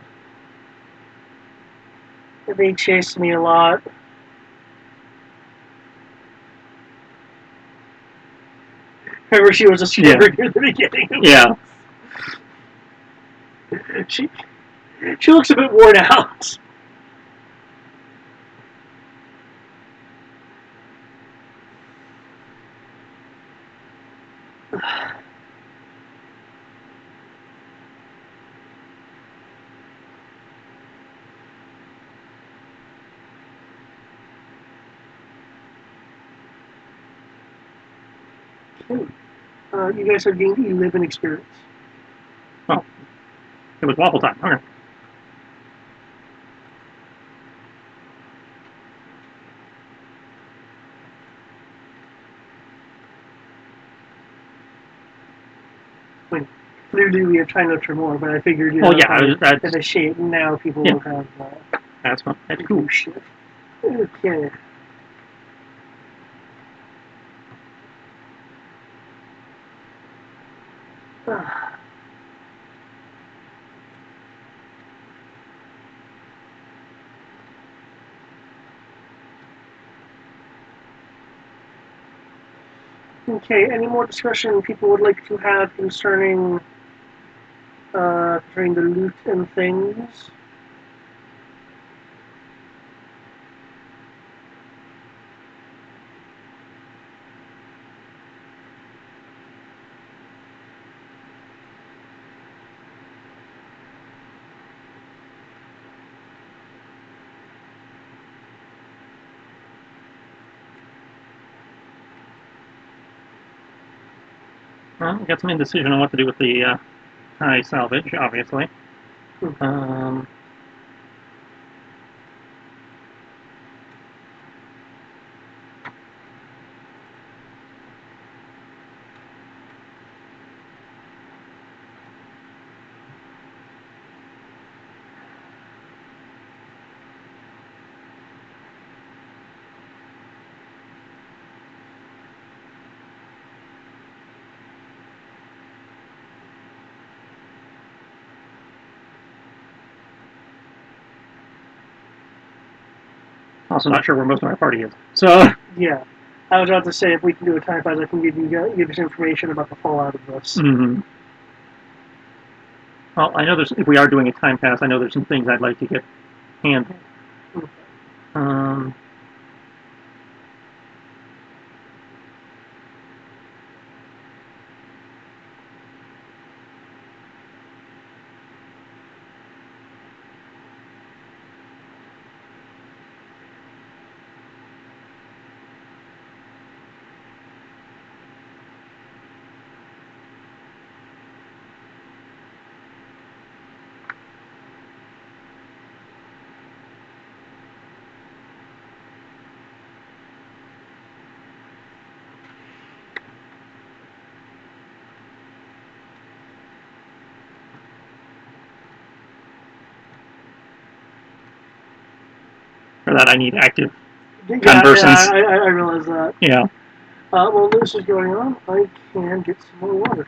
They chased me a lot. Remember, she was a scared near the beginning.
Yeah.
She looks a bit worn out. You guys have gained 11 experience.
Oh. It was waffle time. Okay.
Clearly, we have time left for more, but I figured,
Oh, yeah, that's,
in the shape now, people will have.
That's fun. That's cool.
Shit. Okay. Okay, any more discussion people would like to have concerning the loot and things?
Well, we got some indecision on what to do with the high salvage, obviously. Also not sure where most of my party is. So,
Yeah. I was about to say, if we can do a time pass, I can give us information about the fallout of this.
mm-hmm. Well, I know if we are doing a time pass, I know there's some things I'd like to get handled. For that, I need active conversants.
Yeah, I realize that.
Yeah.
While this is going on, I can get some more water.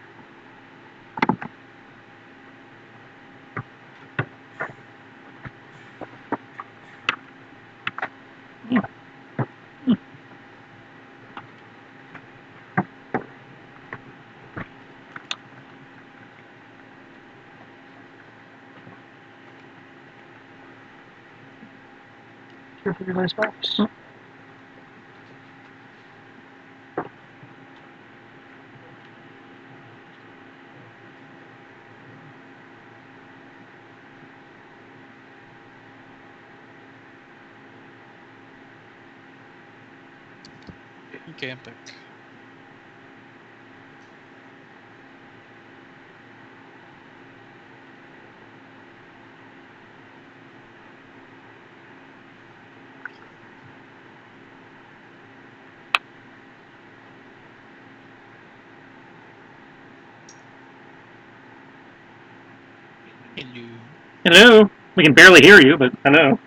Here for your nice box.
Okay, I'm back. Hello.
Hello. We can barely hear you, but hello.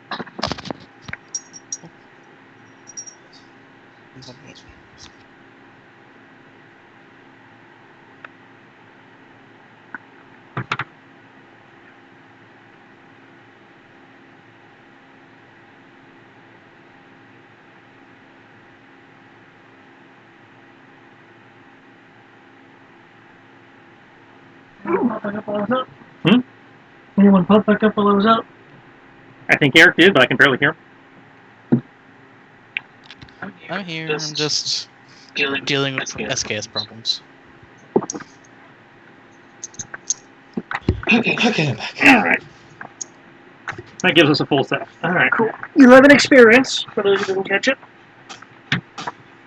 Pop back up while I was up.
Hmm?
Anyone pop back up while I was up?
I think Eric did, but I can barely hear.
I'm here. I'm just dealing with SKS problems.
Okay, I'm back.
All right. That gives us a full set. All right.
Cool. 11 experience, for those who didn't catch it.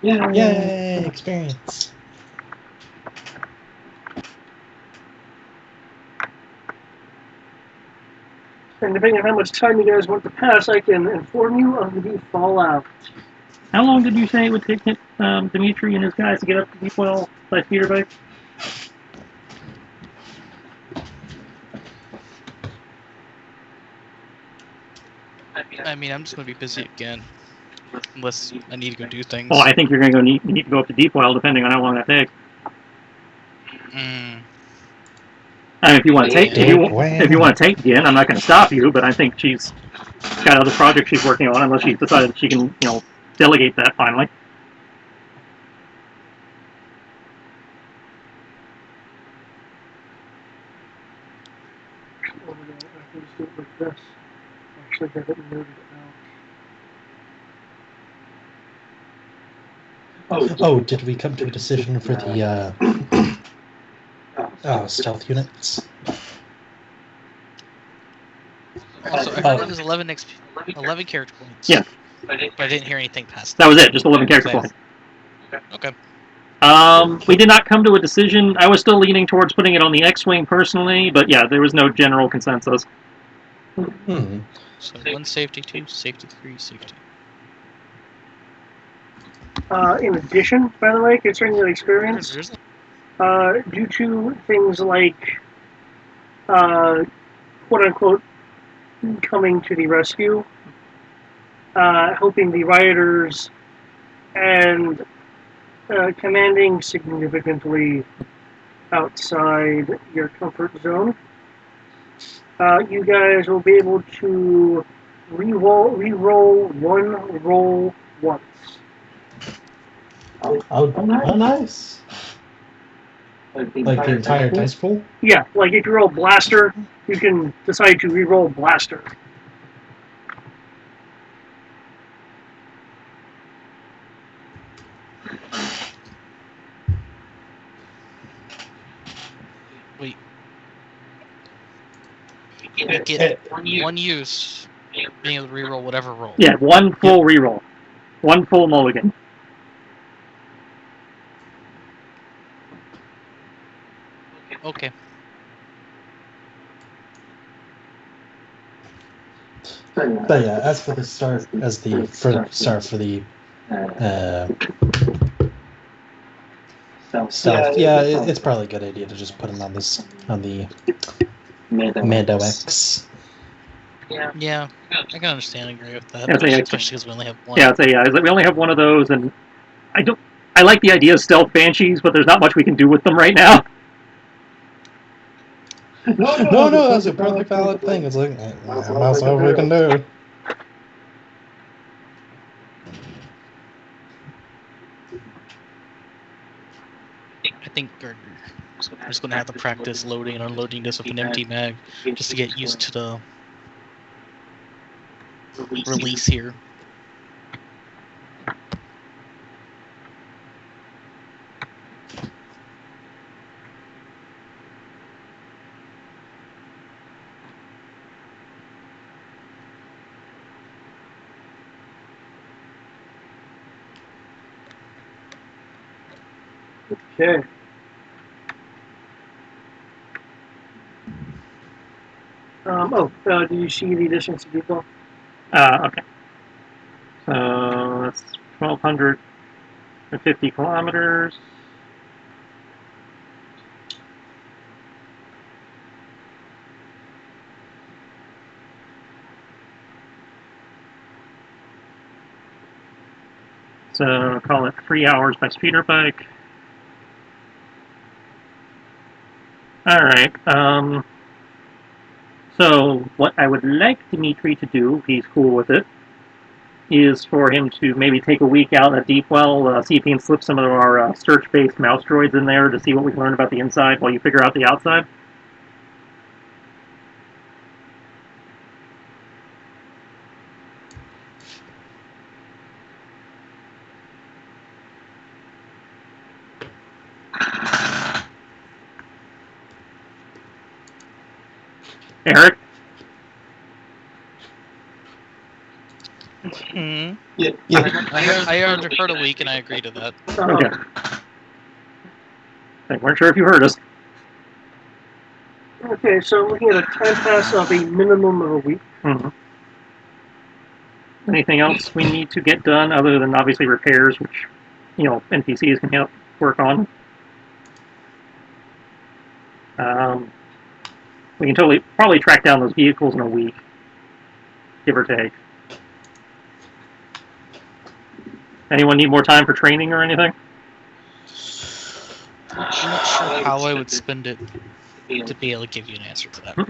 Yay, experience.
And depending on how much time you guys want to pass, I can inform you of the fallout.
How long did you say it would take Dimitri and his guys to get up to Deep Well by speeder bike?
I mean, I'm just gonna be busy again, unless I need to go do things.
Well, I think you're going to need to go up to Deep Well, depending on how long that takes. I mean, if you want to take Gin, I'm not going to stop you, but I think she's got other projects she's working on, unless she's decided she can, delegate that finally.
I can just do it like this. Actually, have it noted out.
Oh, did we come to a decision for the stealth units?
Also, I heard it was 11 character points.
Yeah.
But I didn't hear anything past
That was it, just 11 character points.
Okay.
We did not come to a decision. I was still leaning towards putting it on the X-Wing personally, but yeah, there was no general consensus.
So 1 safety, 2 safety, 3 safety.
In addition, by the way, concerning the experience, due to things like, quote-unquote, coming to the rescue, helping the rioters, and commanding significantly outside your comfort zone, you guys will be able to re-roll one roll once.
Oh, nice. Like the entire dice pool?
Yeah, like if you roll blaster, you can decide to re-roll blaster.
Wait. You get one use being able to reroll whatever roll.
Yeah, one full reroll. One full mulligan.
Okay.
But yeah, as for the start, for the stealth, it's probably a good idea to just put them on the Mando X.
Yeah, I can understand and agree with that,
Yeah,
especially because we only have one.
Yeah, we only have one of those, and I like the idea of stealth banshees, but there's not much we can do with them right now.
No, that's a perfectly valid thing. It's like, what else we can do?
I think we're just going to have to practice loading and unloading this with an empty mag just to get used to the release here.
Okay. Do you see the distance to people?
Okay. So that's 1,250 kilometers. So call it 3 hours by speeder bike. Alright, so what I would like Dimitri to do, if he's cool with it, is for him to maybe take a week out at Deepwell, see if he can slip some of our search-based mouse droids in there to see what we can learn about the inside while you figure out the outside. Eric?
Hmm.
Yeah.
I heard a week and I agree to that.
Okay. I weren't sure if you heard us.
Okay, so I'm looking at a time pass of a minimum of a week.
Mm-hmm. Anything else we need to get done other than obviously repairs, which, NPCs can help work on? We can probably track down those vehicles in a week, give or take. Anyone need more time for training or anything?
I'm not sure how I would spend it to be able to give you an answer to that right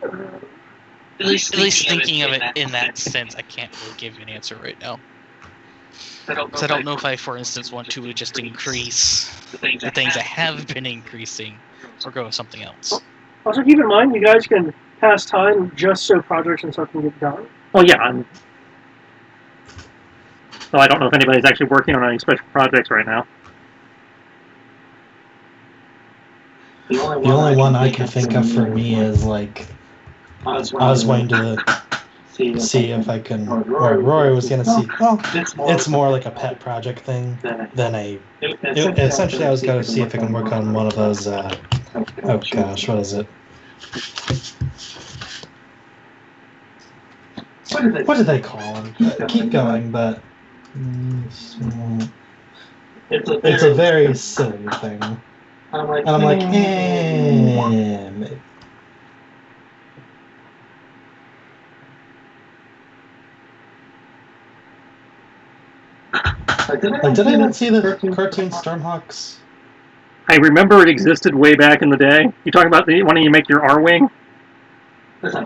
now. At least thinking of it in that sense, I can't really give you an answer right now. Because I don't know if I, for instance, want to just increase the things I have been increasing or go with something else.
Also, keep in mind, you guys can pass time just so projects and stuff can get done.
Oh, yeah. So I don't know if anybody's actually working on any special projects right now.
The only one I can think of for me is, like, I was going to see if I can, or Rory was going to see, well, it's more like a pet project thing than essentially I was going to see if I can work on one of those, oh gosh, what is it? What do they call them? Keep going, but it's a very silly thing. And I'm like, did I not see the cartoon Stormhawks?
I remember it existed way back in the day. You talking about wanting to make your R-Wing?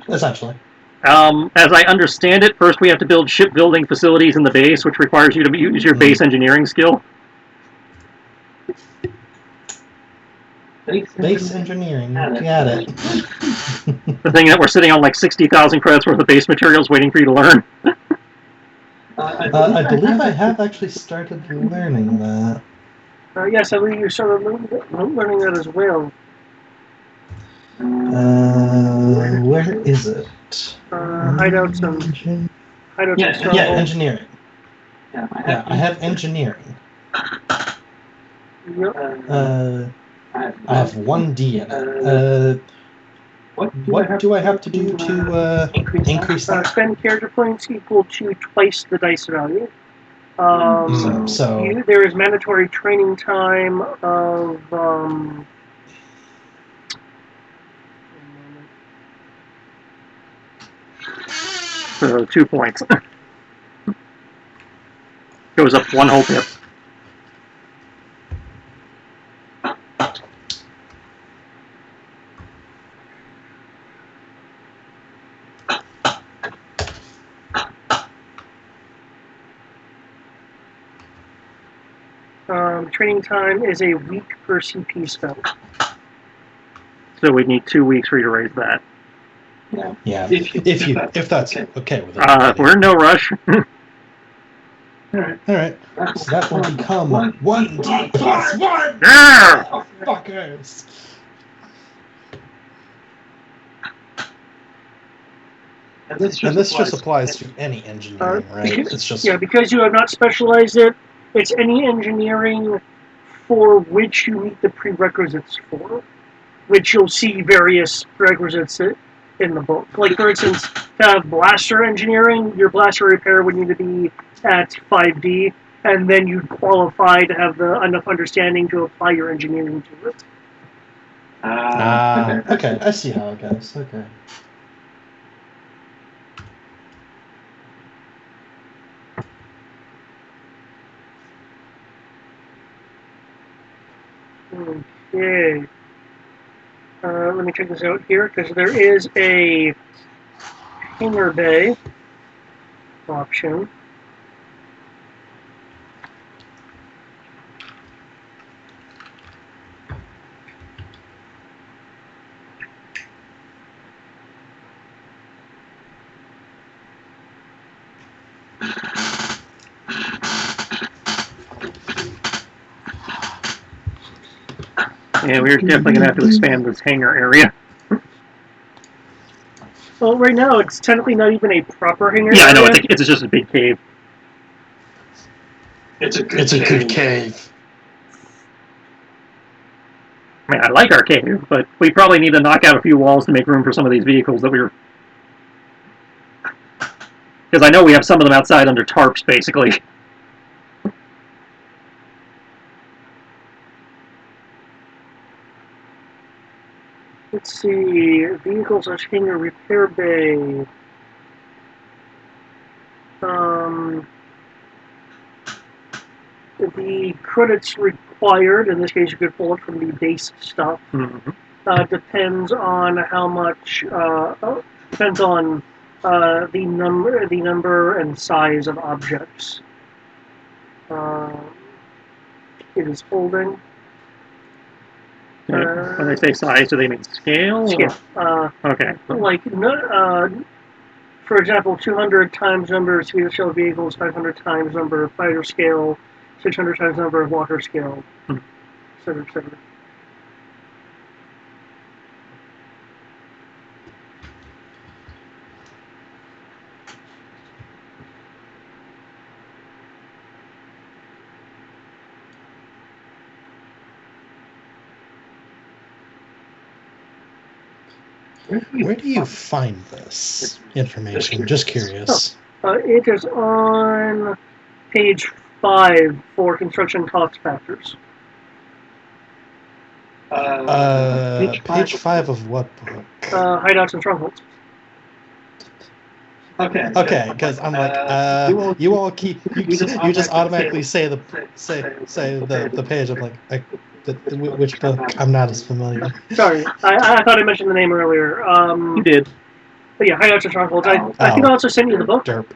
Essentially.
As I understand it, first we have to build shipbuilding facilities in the base, which requires you to use your base engineering skill.
Base engineering, got it.
The thing that we're sitting on like 60,000 credits worth of base materials waiting for you to learn.
I believe I have actually started learning that.
Yes, I believe you started learning that as well.
Where is it?
Hideouts and
yeah, engineering. Yeah, I have engineering.
Yep.
I have 1D in it. What do I have to do to increase that?
Spend character points equal to twice the dice value.
So
there is mandatory training time of
2 points. Goes up 1 whole pip.
training time is a week per CP spell.
So we'd need 2 weeks for you to raise that.
Yeah, if that's okay with it.
We're in no rush.
All right. So that will become 1D plus 1.
Yeah!
Oh, fuckers. And this just applies to any engineering, right? It's just
because you have not specialized it. It's any engineering for which you meet the prerequisites for, which you'll see various prerequisites in the book. Like, for instance, to have blaster engineering, your blaster repair would need to be at 5D, and then you'd qualify to have enough understanding to apply your engineering to it.
Okay, I see how it goes. Okay.
Okay. Let me check this out here, because there is a hangar bay option.
Yeah, we're definitely gonna have to expand this hangar area.
Well, right now it's technically not even a proper hangar
Yeah, I know.
area.
It's just a big cave.
It's a
It's a good cave.
I mean, I like our cave, but we probably need to knock out a few walls to make room for some of these vehicles that we were. Because I know we have some of them outside under tarps, basically.
Let's see, vehicles / hangar repair bay. The credits required, in this case you could pull it from the base stuff, depends on how much, depends on the number and size of objects. It is holding.
When they say size, do they mean scale?
Scale.
Okay.
Like, for example, 200 times number of speed shell vehicles, 500 times number of fighter scale, 600 times number of water scale, etc., etc.
Where do you find this information? Just curious.
It is on page 5 for construction cost factors.
Page 5 of what book?
Hideouts and strongholds.
Okay,
because I'm like, you all keep you just automatically say the page. I'm like, which book? I'm not as familiar.
Sorry, I thought I mentioned the name earlier.
You did.
But yeah, Hideouts and strongholds. I can also send you the book.
Derp.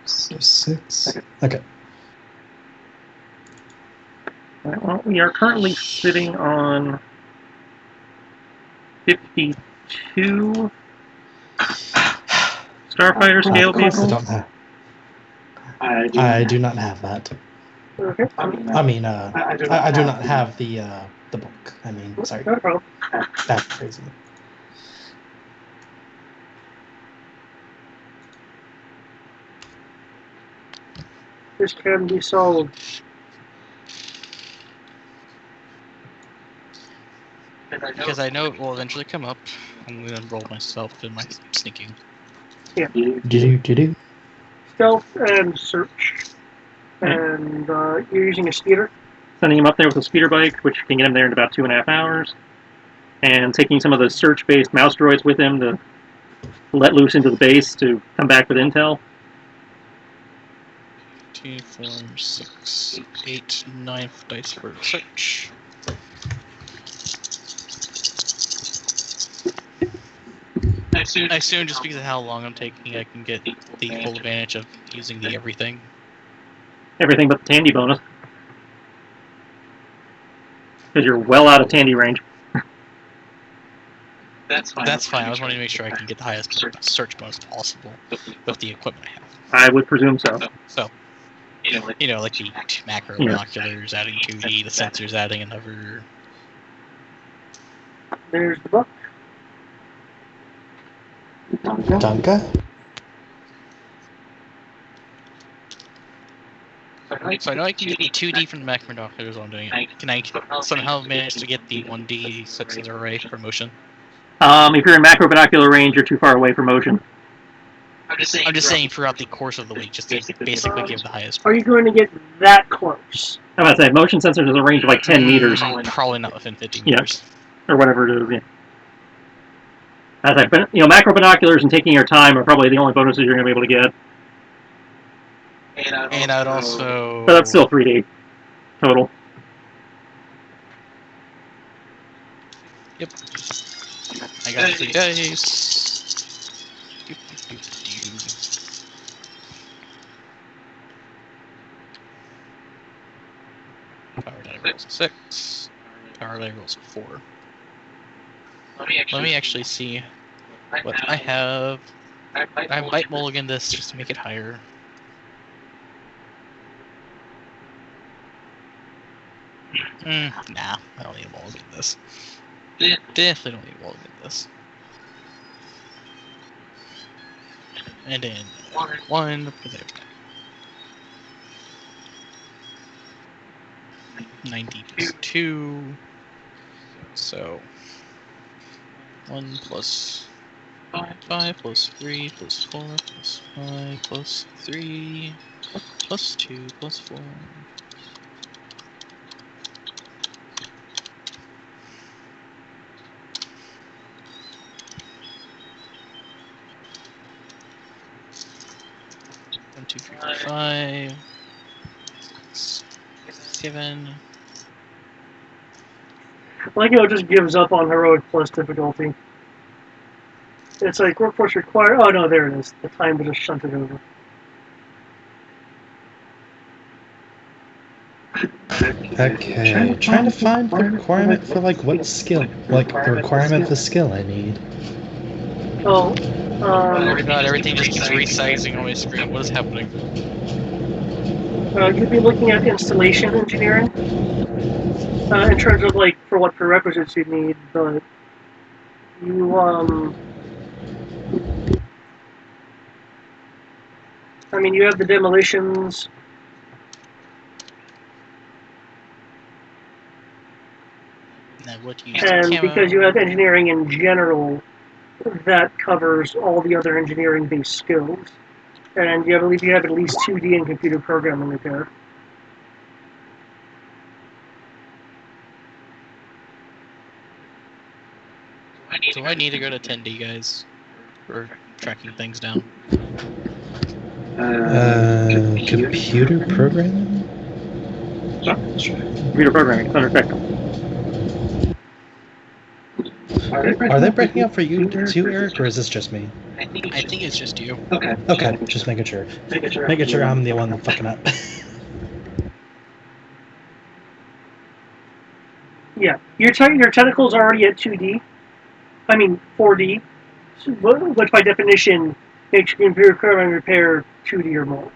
So 6. Okay.
Well, we are currently sitting on 52 Starfighter scale
Of course,
vehicles.
I do not have that.
Okay.
I mean, I do not have the book. I mean, sorry.
No problem.
That's crazy.
This can be solved.
Because I know it will eventually come up. I'm gonna enroll myself in my sneaking.
Do.
Stealth and search. And you're using a speeder.
Sending him up there with a speeder bike, which can get him there in about 2.5 hours. And taking some of the search-based mouse droids with him to let loose into the base to come back with intel.
2, 4, 6, 8, 9 dice for search. I assume just because of how long I'm taking, I can get the full advantage of using the everything.
Everything but the Tandy bonus. Because you're well out of Tandy range.
That's fine. I was wanting to make sure I can get the highest search bonus possible with the equipment I have.
I would presume so.
So, like the macro binoculars adding 2D, the sensors adding another.
There's the book.
Danke.
So I know I can get the 2D from the macro binoculars while I'm doing it. Can I somehow manage to get the 1D such array for motion?
If you're in macro binocular range, you're too far away for motion.
I'm just saying throughout the course of the week, just to basically give the highest.
Are you going to get that close?
I'm about to say, motion sensor has a range of like 10 meters.
Probably not within 50 meters.
Or whatever it is, yeah. As I've been, macro binoculars and taking your time are probably the only bonuses you're going to be able to get.
And I'd also.
But that's still 3D total.
Yep. I got 3 dice. Doop, doop, doop, doop. Power die rolls a 6. Power die rolls a 4. Let me actually see what I have. I might mulligan this just to make it higher. Nah, I don't need to mulligan this. Definitely don't need to mulligan this. And then 1 because I have 90 plus 2. So 1 plus 5 plus 3 plus 4 plus 5 plus 3 plus 2 plus 4. One, two, three, four, 5, 6, 7.
Like, it just gives up on heroic plus difficulty. It's like workforce required. Oh no, there it is. The time to just shunt it over.
Okay, trying to find the requirement for like what skill, like the requirement for skill I need.
Oh,
Oh god, everything just keeps resizing on my screen. What is happening?
you'd be looking at installation engineering in terms of like for what prerequisites you need, but you I mean, you have the demolitions.
Now, what use
And
camo?
because you have engineering in general, that covers all the other engineering-based skills. And I believe you have at least 2D in computer programming repair.
Do I need to go to 10D, guys? For tracking things down?
Computer programming?
Computer programming, it's under technical.
Are they breaking up for you too, Eric, or is this just me?
I think it's just you.
Okay, just making sure. Making sure I'm the one fucking up.
Yeah, your tentacle's already at 2D. I mean 4D, which by definition makes computer programming repair 2D or more.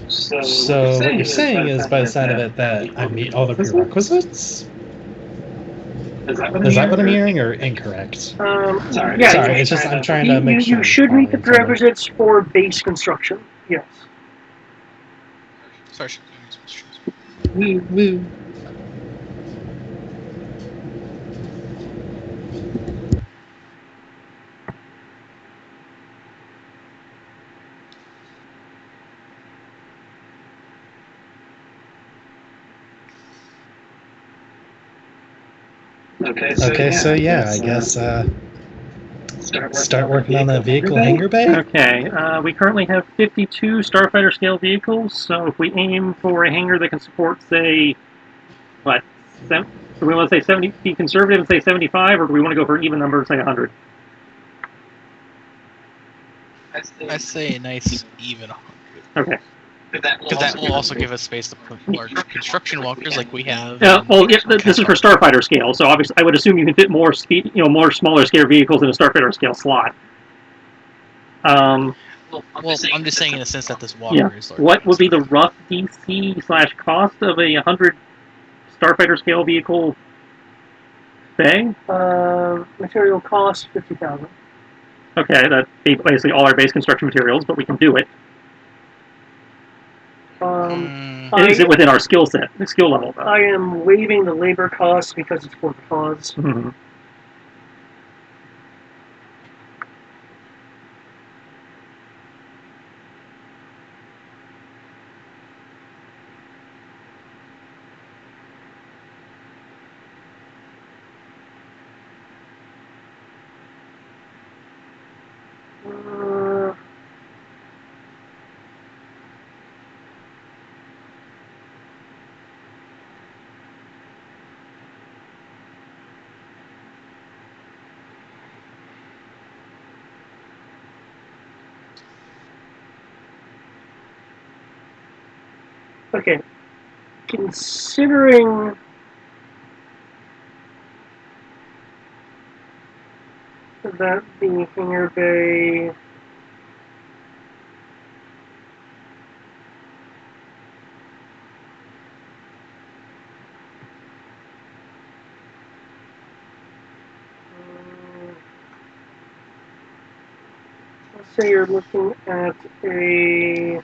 So what you're saying is, by the sound of it, that I meet all the prerequisites? Is that what I'm hearing, or incorrect?
Sorry,
it's just I'm trying to make sure.
You should meet the prerequisites for base construction. Yes.
Sorry.
Woo woo. Okay, so yeah, I guess start working on the vehicle hangar bay.
Okay, we currently have 52 Starfighter scale vehicles, so if we aim for a hangar that can support, say, what, do we want to say 70, be conservative and say 75, or do we want to go for an even number and say 100?
I say a nice even 100.
Okay.
Because that will also give us space to put large construction walkers like we have.
Well, yeah, this is for Starfighter scale, so obviously I would assume you can fit more speed, more smaller scale vehicles in a Starfighter scale slot.
Well, I'm just saying in the sense that this walker is large.
What would be the rough DC/cost of a 100 Starfighter scale vehicle bay?
Material cost 50,000.
Okay, that's basically all our base construction materials, but we can do it. Is it within our skill set, the skill level, though?
I am waiving the labor costs because it's for the cause.
Mm-hmm.
Uh, okay. Considering that the hangar bay let's say you're looking at a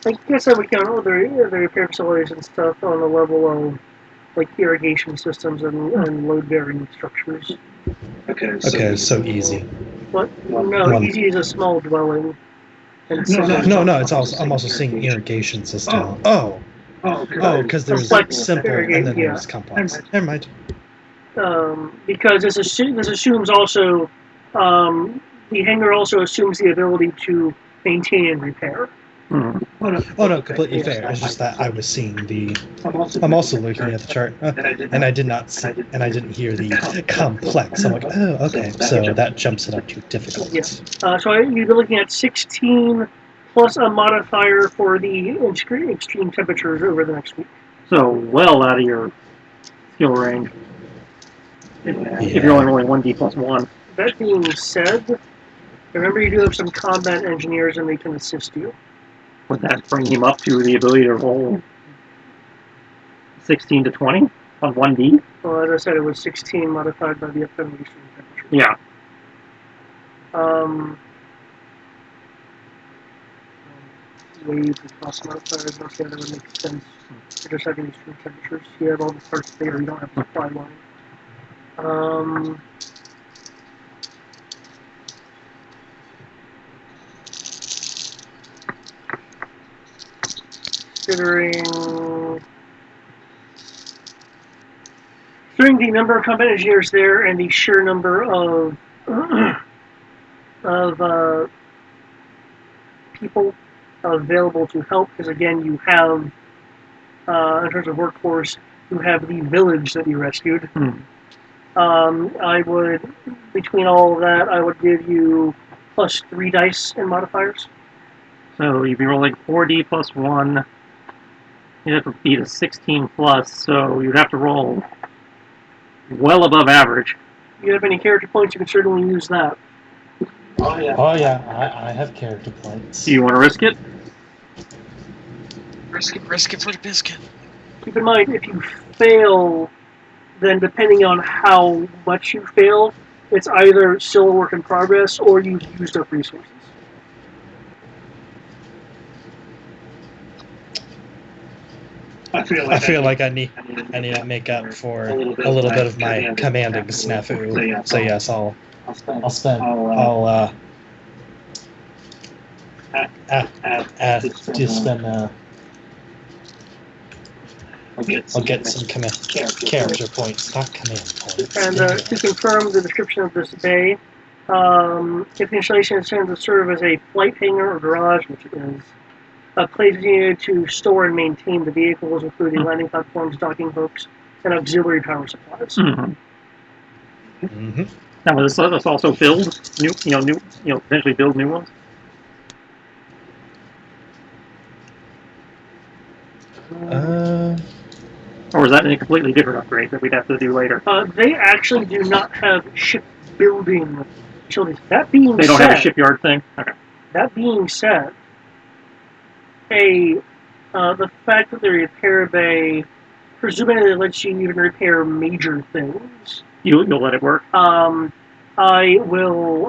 I guess I would count all the repair facilities and stuff on the level of like irrigation systems and load bearing structures.
Okay, so easy.
But no, easy is a small dwelling. And
No, it's also I'm also seeing irrigation system. Oh, because there's
complex
simple and then
yeah.
there's complex. Never mind.
Because this assumes also the hangar also assumes the ability to maintain and repair.
Oh no, completely fair. It's just that I was seeing the. I'm also looking at the chart, and I did not see, and I didn't hear the complex. I'm like, oh, okay, so that jumps it up to difficult.
Yeah. So you'd be looking at 16 plus a modifier for the extreme temperatures over the next week.
So well out of your skill range. If you're only rolling 1d plus 1.
That being said, remember you do have some combat engineers and they can assist you.
Would that bring him up to the ability to roll 16 to 20 on 1d?
Well, as I said, it was 16 modified by the upcoming extreme temperatures.
Yeah.
Wave and cost modifiers, okay, that would make sense. You're just having extreme temperatures. You have all the parts there, you don't have supply line. Considering the number of combat engineers there and the sheer number of people available to help, because again, you have in terms of workforce, you have the village that you rescued. I would, between all of that, I would give you plus 3 dice in modifiers.
So you'd be rolling 4d plus 1. You'd have to beat a 16 plus, so you'd have to roll well above average.
If you have any character points, you can certainly use that.
Oh yeah, I have character points.
Do you want to risk it?
Risk it for the biscuit.
Keep in mind, if you fail, then depending on how much you fail, it's either still a work in progress or you've used up resources.
I feel like I need to make up for a little bit of my commanding snafu. So yes, I'll get some character points, not command points.
And to confirm the description of this bay, if the installation is intended to serve as a flight hangar or garage, which it is, a place needed to store and maintain the vehicles, including landing platforms, docking hooks, and auxiliary power supplies.
Now, will this let us also build potentially build new ones? Or is that a completely different upgrade that we'd have to do later?
They actually do not have shipbuilding facilities. That being
They don't have a shipyard thing? Okay.
That being said, the fact that the repair bay presumably lets you even repair major things.
You'll let it work?
I will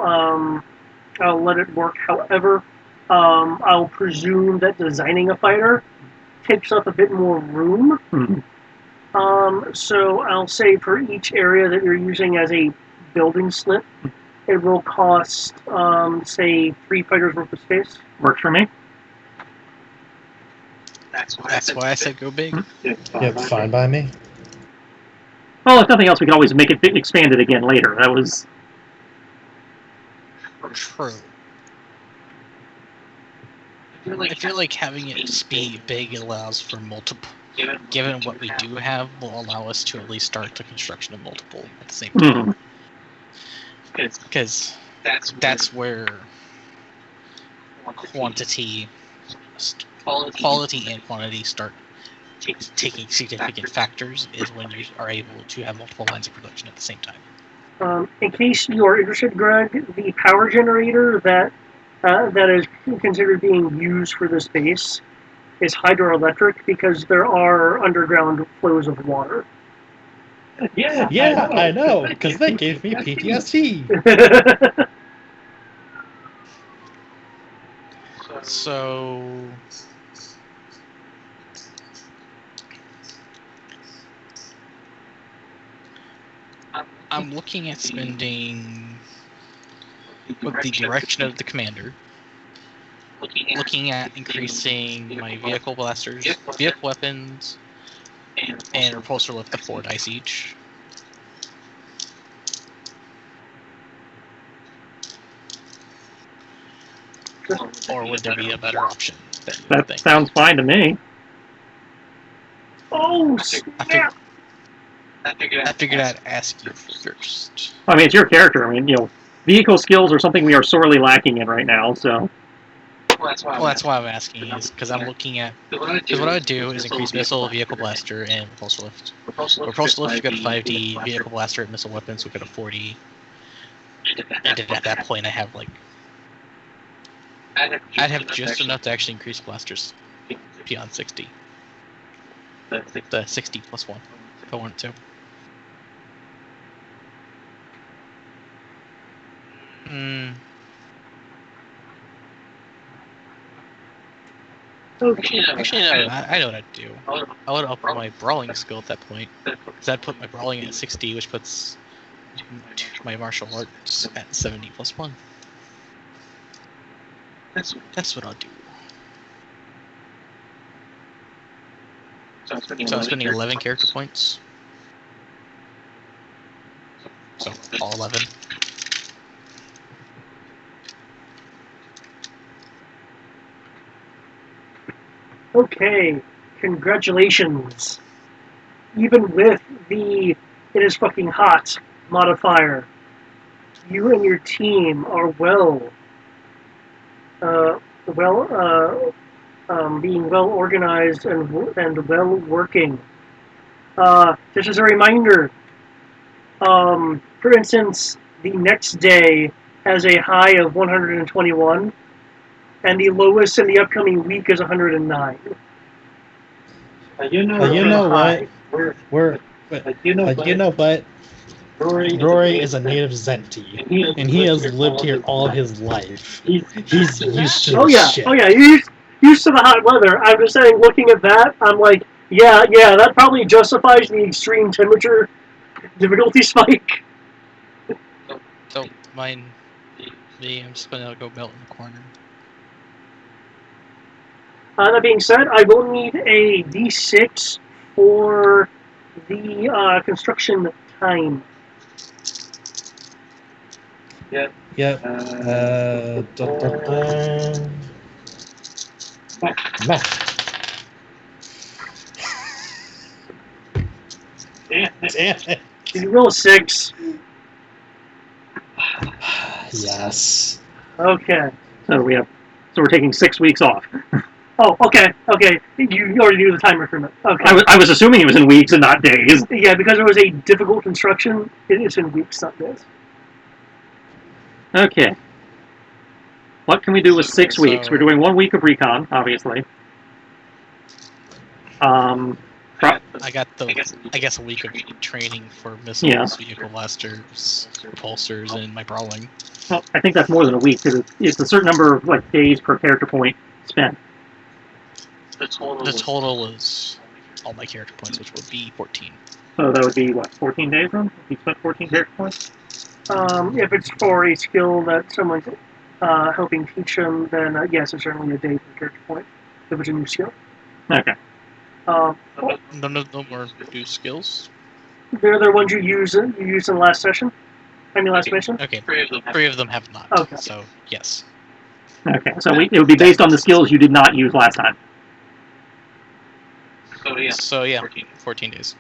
I'll let it work. However, I'll presume that designing a fighter takes up a bit more room. So I'll say for each area that you're using as a building slip, it will cost, say, 3 fighters worth of space.
Works for me.
That's why I said go big.
Yep, fine by me.
Well, if nothing else, we could always make it expanded again later. That was
True. I feel like having it just be big allows for multiple. Given what we do have, will allow us to at least start the construction of multiple at the same time. Because that's where quality and quantity start taking significant factors, is when you are able to have multiple lines of production at the same time.
In case you are interested, Greg, the power generator that is considered being used for this base is hydroelectric because there are underground flows of water.
Yeah, I know, because they gave me PTSD.
So I'm looking at spending, with the direction of the commander, looking at increasing my vehicle blasters, vehicle weapons, and repulsor lift to 4 dice each. Or would there be a better option?
that sounds fine to me.
Oh, snap!
I figured I'd ask you first.
I mean, it's your character. I mean, vehicle skills are something we are sorely lacking in right now. So.
Well, that's why I'm asking, is because I'm looking at. Because what I would do is increase missile, vehicle blaster, and repulsor lift. Repulsor lift, you go to 5D, vehicle blaster and missile weapons, we go to 40. And at that point, I have like. I'd have just enough to actually increase blasters beyond 60. The 60 plus 1, if I wanted to.
Okay.
Actually, no, I know what I'd do. I would up my brawling skill at that point. Because I'd put my brawling at 60, which puts my martial arts at 70 plus 1. That's what I'll do. So I'm spending 11 character points. So all 11.
Okay, congratulations. Even with the "it is fucking hot" modifier, you and your team are being well organized and well working. Just as a reminder, for instance, the next day has a high of 121, and the lowest in the upcoming week is 109.
You know what? You know what? Rory is a native Zenti, and he has lived here all his life. He's used to this shit.
Oh yeah, you're used to the hot weather. I'm just saying, looking at that, I'm like, yeah, that probably justifies the extreme temperature difficulty spike.
Don't mind me, I'm just gonna go melt in the corner.
That being said, I will need a D6 for the construction time.
Yep. Math. Damn it.
Can you roll a 6?
Yes.
Okay.
So we're taking 6 weeks off.
Oh, okay. You already knew the time increment. Okay.
I was assuming it was in weeks and not days.
Yeah, because it was a difficult construction, it is in weeks, not days.
Okay. What can we do with 6 weeks? We're doing 1 week of recon, obviously.
I got a week of training for missiles, vehicle blasters, repulsors, and my brawling.
Well, I think that's more than a week because it's a certain number of days per character point spent.
The total is all my character points, which would be 14.
So that would be what, 14 days then? You spent 14 character points?
If it's for a skill that someone's helping teach them, then yes, it's certainly a day per character point. If it's a new skill.
Okay.
No more new skills.
They're the ones you used in the last session. I mean, last mission.
Okay, 3 of them have not.
Okay.
So yes.
Okay, so it would be based on the skills you did not use last time.
So yeah, 14 days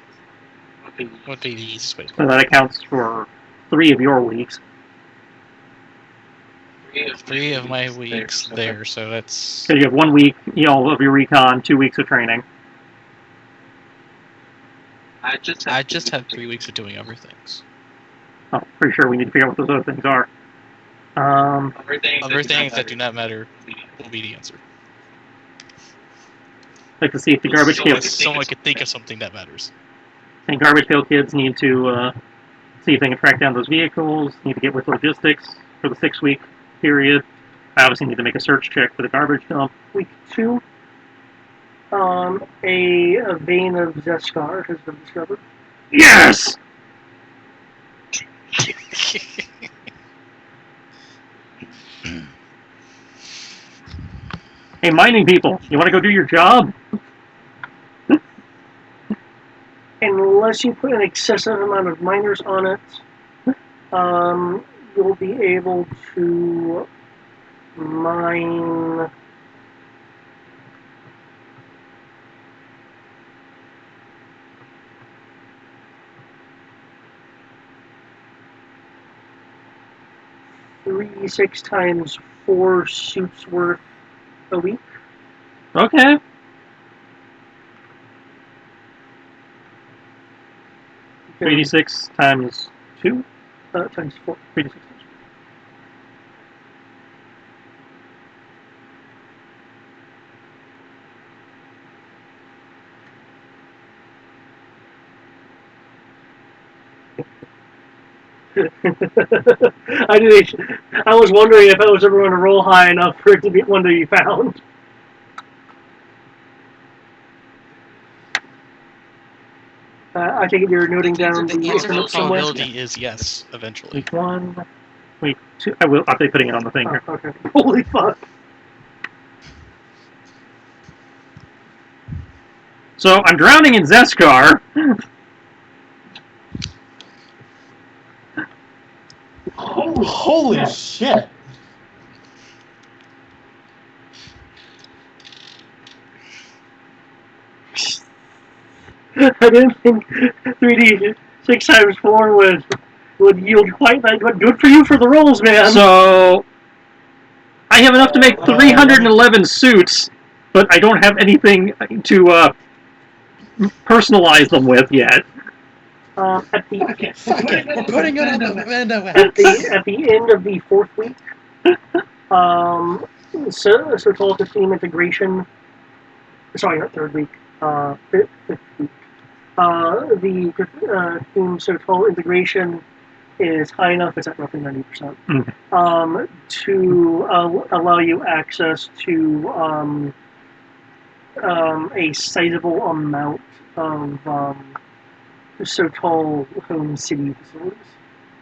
would be the easiest way to
So
put it.
that accounts for 3 of your weeks.
3 of my weeks there, so that's.
So you have 1 week, of your recon, 2 weeks of training.
I just had 3 weeks of doing other things.
Oh, pretty sure we need to figure out what those other things are.
Other things that do not matter will be the answer.
Like to see if the garbage pail.
Someone could think of something that matters.
And garbage pail kids need to see if they can track down those vehicles. Need to get with logistics for the 6-week period. I obviously need to make a search check for the garbage dump.
Week 2. A vein of Zeskar has been discovered.
Yes. Hey, mining people, you want to go do your job?
Unless you put an excessive amount of miners on it, you'll be able to mine. Three 6 times 4 suits worth a week.
Okay.
Okay.
86 times 2?
Times 4.
86 times 2.
I was wondering if I was ever going to roll high enough for it to be one to be found. I take it you're noting down
The answer to
infinite somewhere?
probability is yes, eventually.
Week 1, week 2. I'll be putting it on the thing here.
Oh, okay. Holy fuck.
So I'm drowning in Zeskar.
Holy shit!
I didn't think 3D 6 times 4 would yield quite that, but good for you for the rolls, man.
So I have enough to make 311 suits, but I don't have anything to personalize them with yet.
At the
Fuck it, we're putting it on the Mando
at the end of the 4th week, so called the theme integration. Sorry, not 3rd week. 5th week. The theme so-called integration is high enough, it's at roughly 90%, to allow you access to a sizable amount of so-called home city facilities.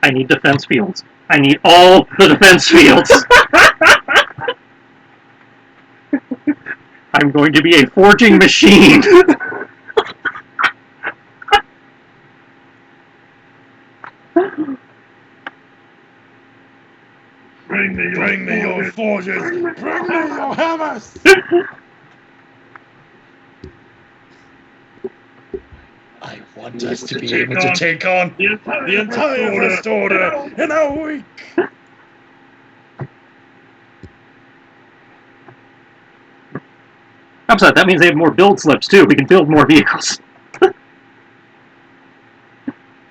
I need defense fields. I need all the defense fields. I'm going to be a forging machine.
Bring me your forges! Bring me your hammers!
I want us to be able to take on
the entire First Order in a week!
Upside, that means they have more build slips too. We can build more vehicles.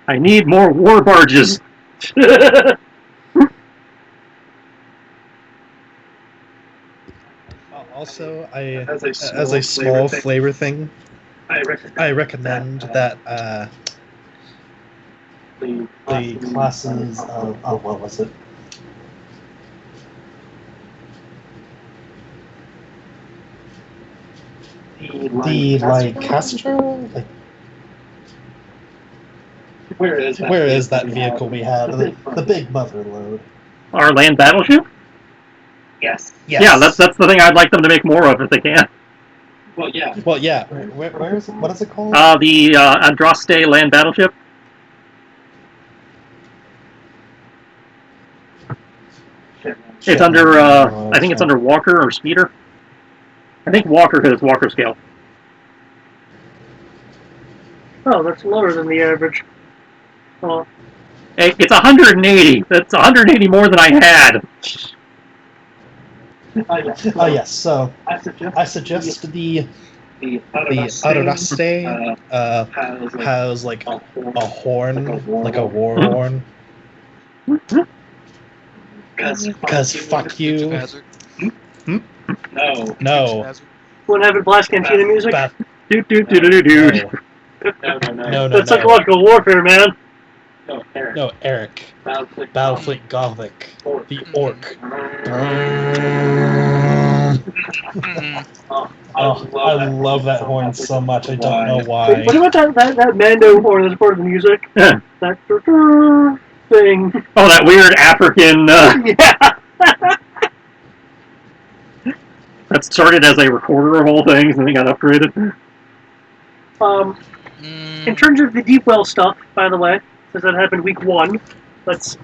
I need more war barges.
Also, as a small flavor thing, I recommend that the classes of what was it? The Castro? Where is that vehicle we had? The big mother load.
Our land battleship?
Yes.
Yeah, that's the thing I'd like them to make more of if they can.
Well, yeah.
Well, yeah. Where is it? What is it called?
The Andraste land battleship. It's under, I think it's under Walker or Speeder. I think Walker because it's Walker scale.
Oh, that's lower than the average. Oh,
Hey, it's 180. That's 180 more than I had.
Oh yes. So I suggest the Autoraste has like a horn, like a war horn. Because fuck you.
Hazard.
No.
Hazard.
wouldn't have it blast cantina music?
Ba-
Do do do do do.
no.
That's psychological warfare, man.
No, Eric. Battlefleet Gothic. The orc. Oh, I love that horn so much. I don't know why.
What about that Mando horn that's part of the music?
Yeah.
That thing.
Oh, that weird African.
Yeah.
That started as a recorder of all things, and then got upgraded.
In terms of the deep well stuff, by the way, since that happened week 1, let's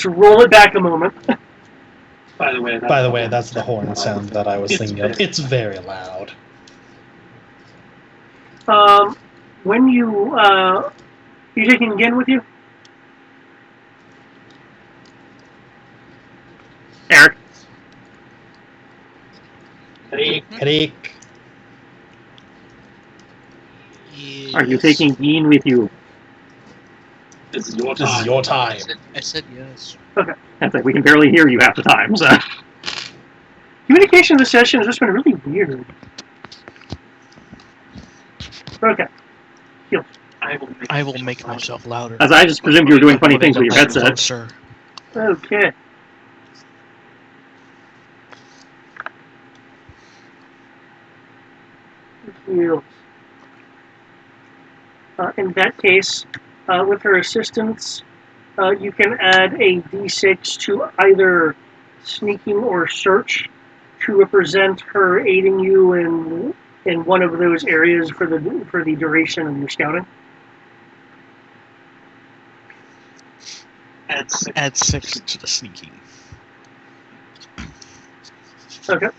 roll it back a moment.
By the way, that's the horn sound that I was thinking of. It's very loud.
When you taking Gin with you?
Eric.
Eric.
Yes.
Are you taking Dean with you?
This is your time.
I said yes.
Okay.
That's like we can barely hear you half the time. So.
Communication in this session has just been really weird. Okay. Heal.
I will make myself louder.
As I just presumed you were doing funny things with your headset.
Sir.
Okay. Heals. In that case, with her assistance, you can add a d6 to either sneaking or search to represent her aiding you in one of those areas for the duration of your scouting.
Add 6 to the sneaking.
Okay.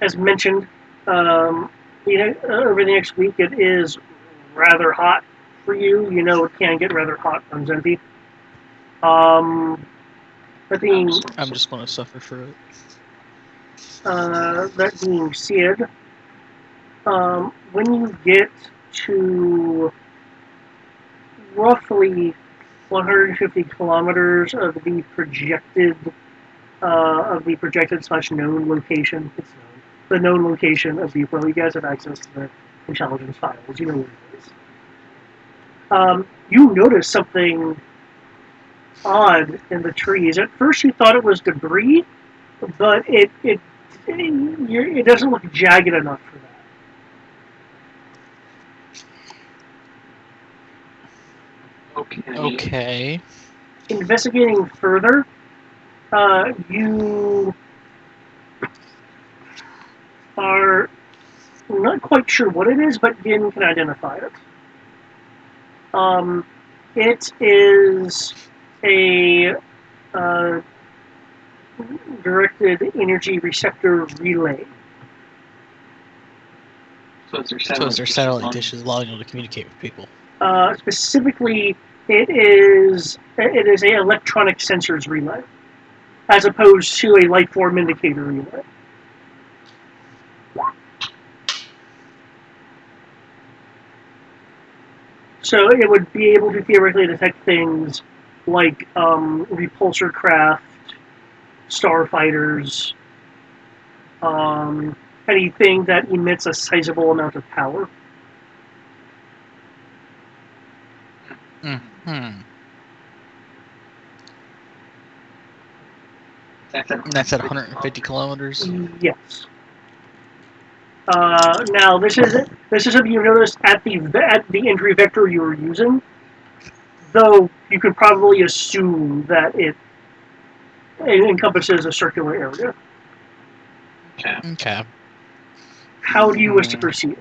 As mentioned, over the next week, it is rather hot for you. You know it can get rather hot on Zenti. That being
I'm just going to suffer for it.
that being said, when you get to roughly 150 kilometers of the projected / known location, it's known, the known location of the well, you guys have access to the intelligence files. You know where it is. You notice something odd in the trees. At first, you thought it was debris, but it doesn't look jagged enough for that.
Okay.
Investigating further, you are not quite sure what it is, but Gin can identify it. It is a directed energy receptor relay.
So it's their satellite dishes allowing them to communicate with people.
Specifically, it is a electronic sensors relay, as opposed to a life form indicator relay. So it would be able to theoretically detect things like repulsor craft, starfighters, anything that emits a sizable amount of power.
Mm-hmm. That's at 150 kilometers.
Yes. Now this is something you noticed at the entry vector you were using, though you could probably assume that it encompasses a circular area.
Okay.
How do you wish to proceed?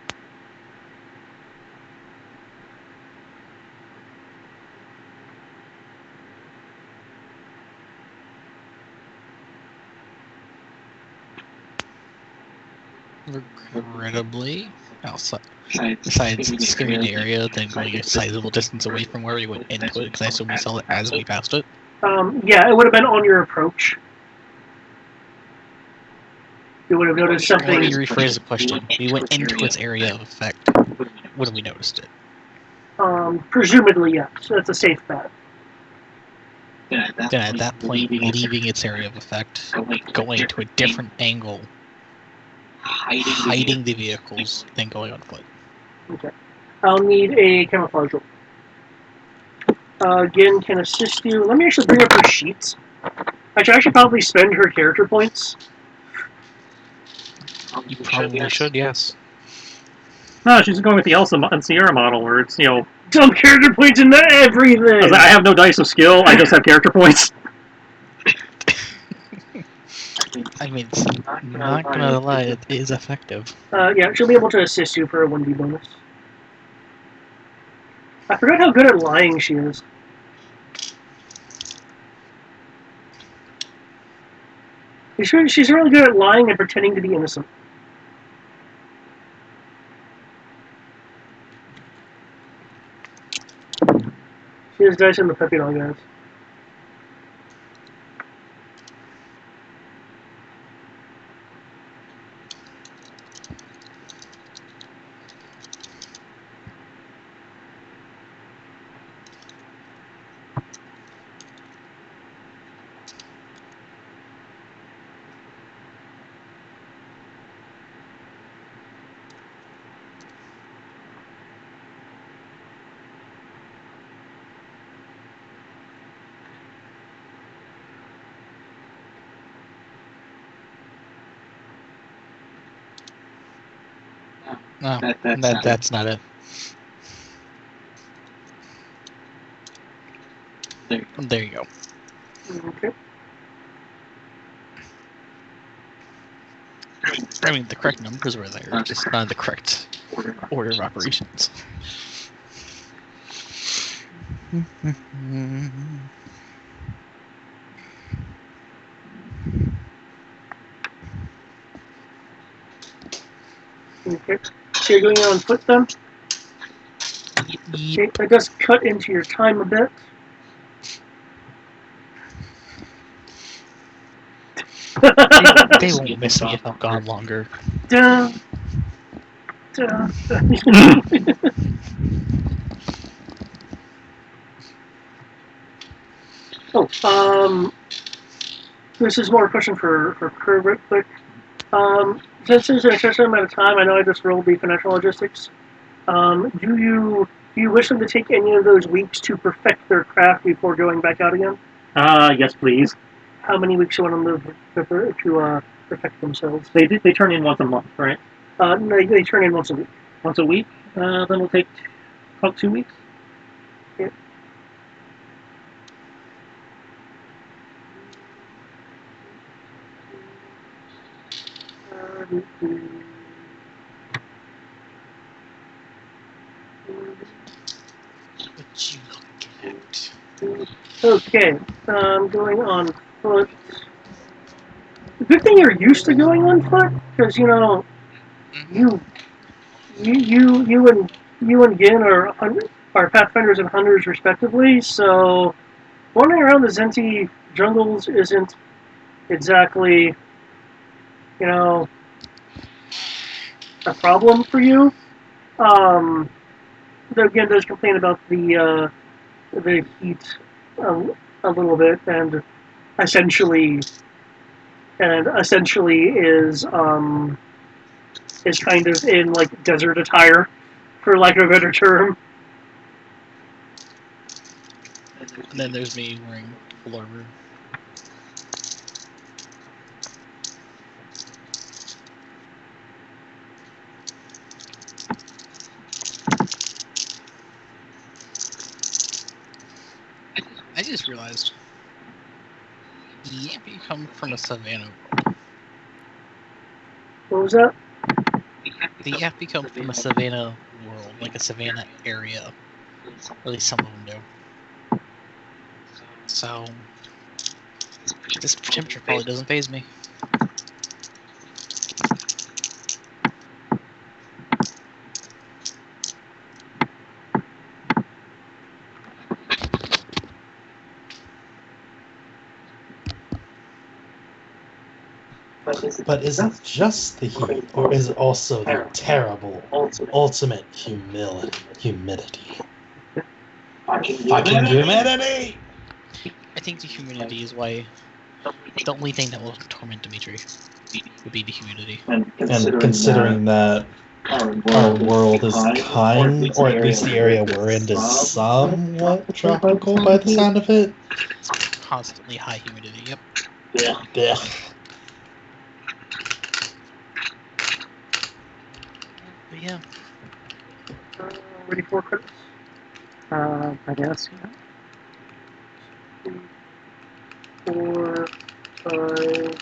Regrettably, outside, besides skimming the area, then going a sizable distance away from where we went into it, because I assume we saw it as we passed it.
Yeah, it would have been on your approach. You would have noticed
Let
something.
me rephrase the question. We went into its area of effect when we noticed it.
Presumably, yes. That's a safe bet.
Then at that point, leaving its area of effect, going to a different angle, hiding the vehicles, then going on foot.
Okay. I'll need a camouflage roll. Again, can assist you. Let me actually bring up her sheets. Actually, I should probably spend her character points.
You probably should, yes.
No, she's going with the Elsa and Sierra model, where it's,
Dump character points into everything!
I have no dice of skill, I just have character points.
I mean, it's not gonna lie, it is effective.
Yeah, she'll be able to assist you for a 1d bonus. I forgot how good at lying she is. She's really good at lying and pretending to be innocent. She has dice in the puppy dog, guys.
No, that's not it. There you go.
Okay.
I mean, the correct numbers were there, just not the correct order of operations.
Okay. So you're going on foot then?
Yep.
Okay, that does cut into your time a bit.
They won't miss me if I've gone longer.
Dun, dun, dun. This is more a question for Kerr real quick. Since there's an excessive amount of time, I know I just rolled the financial logistics. Do you wish them to take any of those weeks to perfect their craft before going back out again?
Yes, please.
How many weeks do you want them to perfect themselves?
They turn in once a month, right?
No, they turn in once a week.
Once a week? Then we'll take about 2 weeks.
Okay.
What you looking at?
Okay, going on foot. Good thing you're used to going on foot, because you and Gin are pathfinders and hunters respectively. So wandering around the Zenti jungles isn't exactly, a problem for you. Though Gin does complain about the heat a little bit, and essentially is kind of in like desert attire, for lack of a better term.
And then there's me wearing full armor. I just realized Yappy come from a savannah world.
What was that?
The Yappy come from a savannah world, like a savannah area. At least some of them do. So this temperature probably doesn't faze me.
But is it just the heat, or is it also the terrible, ultimate humidity? Fucking humidity!
I think the humidity is why the only thing that will torment Dimitri would be the humidity.
And considering that our world is kind, or at least the area we're in, is somewhat tropical by the sound of it.
It's constantly high humidity. Yep.
Yeah.
But yeah.
Ready for credits?
I guess. Yeah.
4, 5, 6.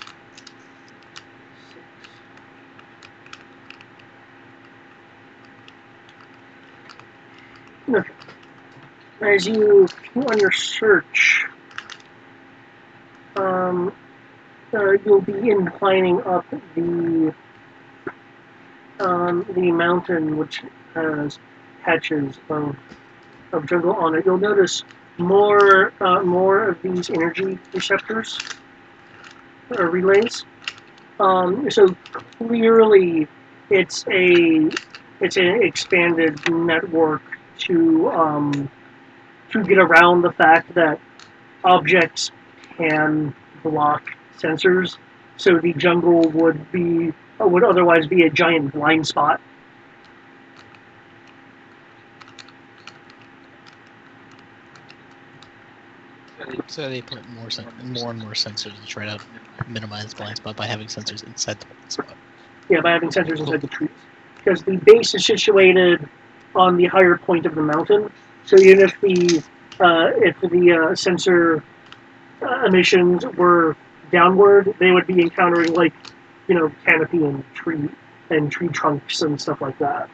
Okay. As you continue on your search, you'll be inclining up the mountain, which has patches of jungle on it. You'll notice more of these energy receptors or relays. So clearly, it's an expanded network to get around the fact that objects can block sensors. So the jungle would otherwise be a giant blind spot.
So they put more and more sensors to try to minimize blind spot by having sensors inside the blind spot.
Yeah, by having sensors inside the trees. Because the base is situated on the higher point of the mountain, so even if the sensor emissions were downward, they would be encountering canopy and tree trunks and stuff like that.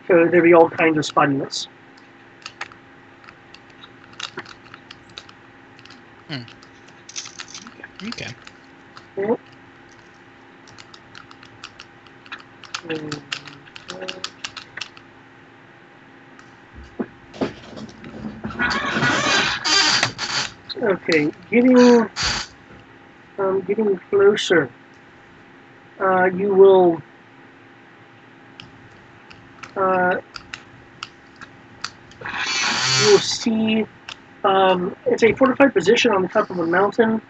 So there'd be all kinds of spottiness.
Okay.
Yeah. Okay, getting closer. You will see it's a fortified position on the top of a mountain.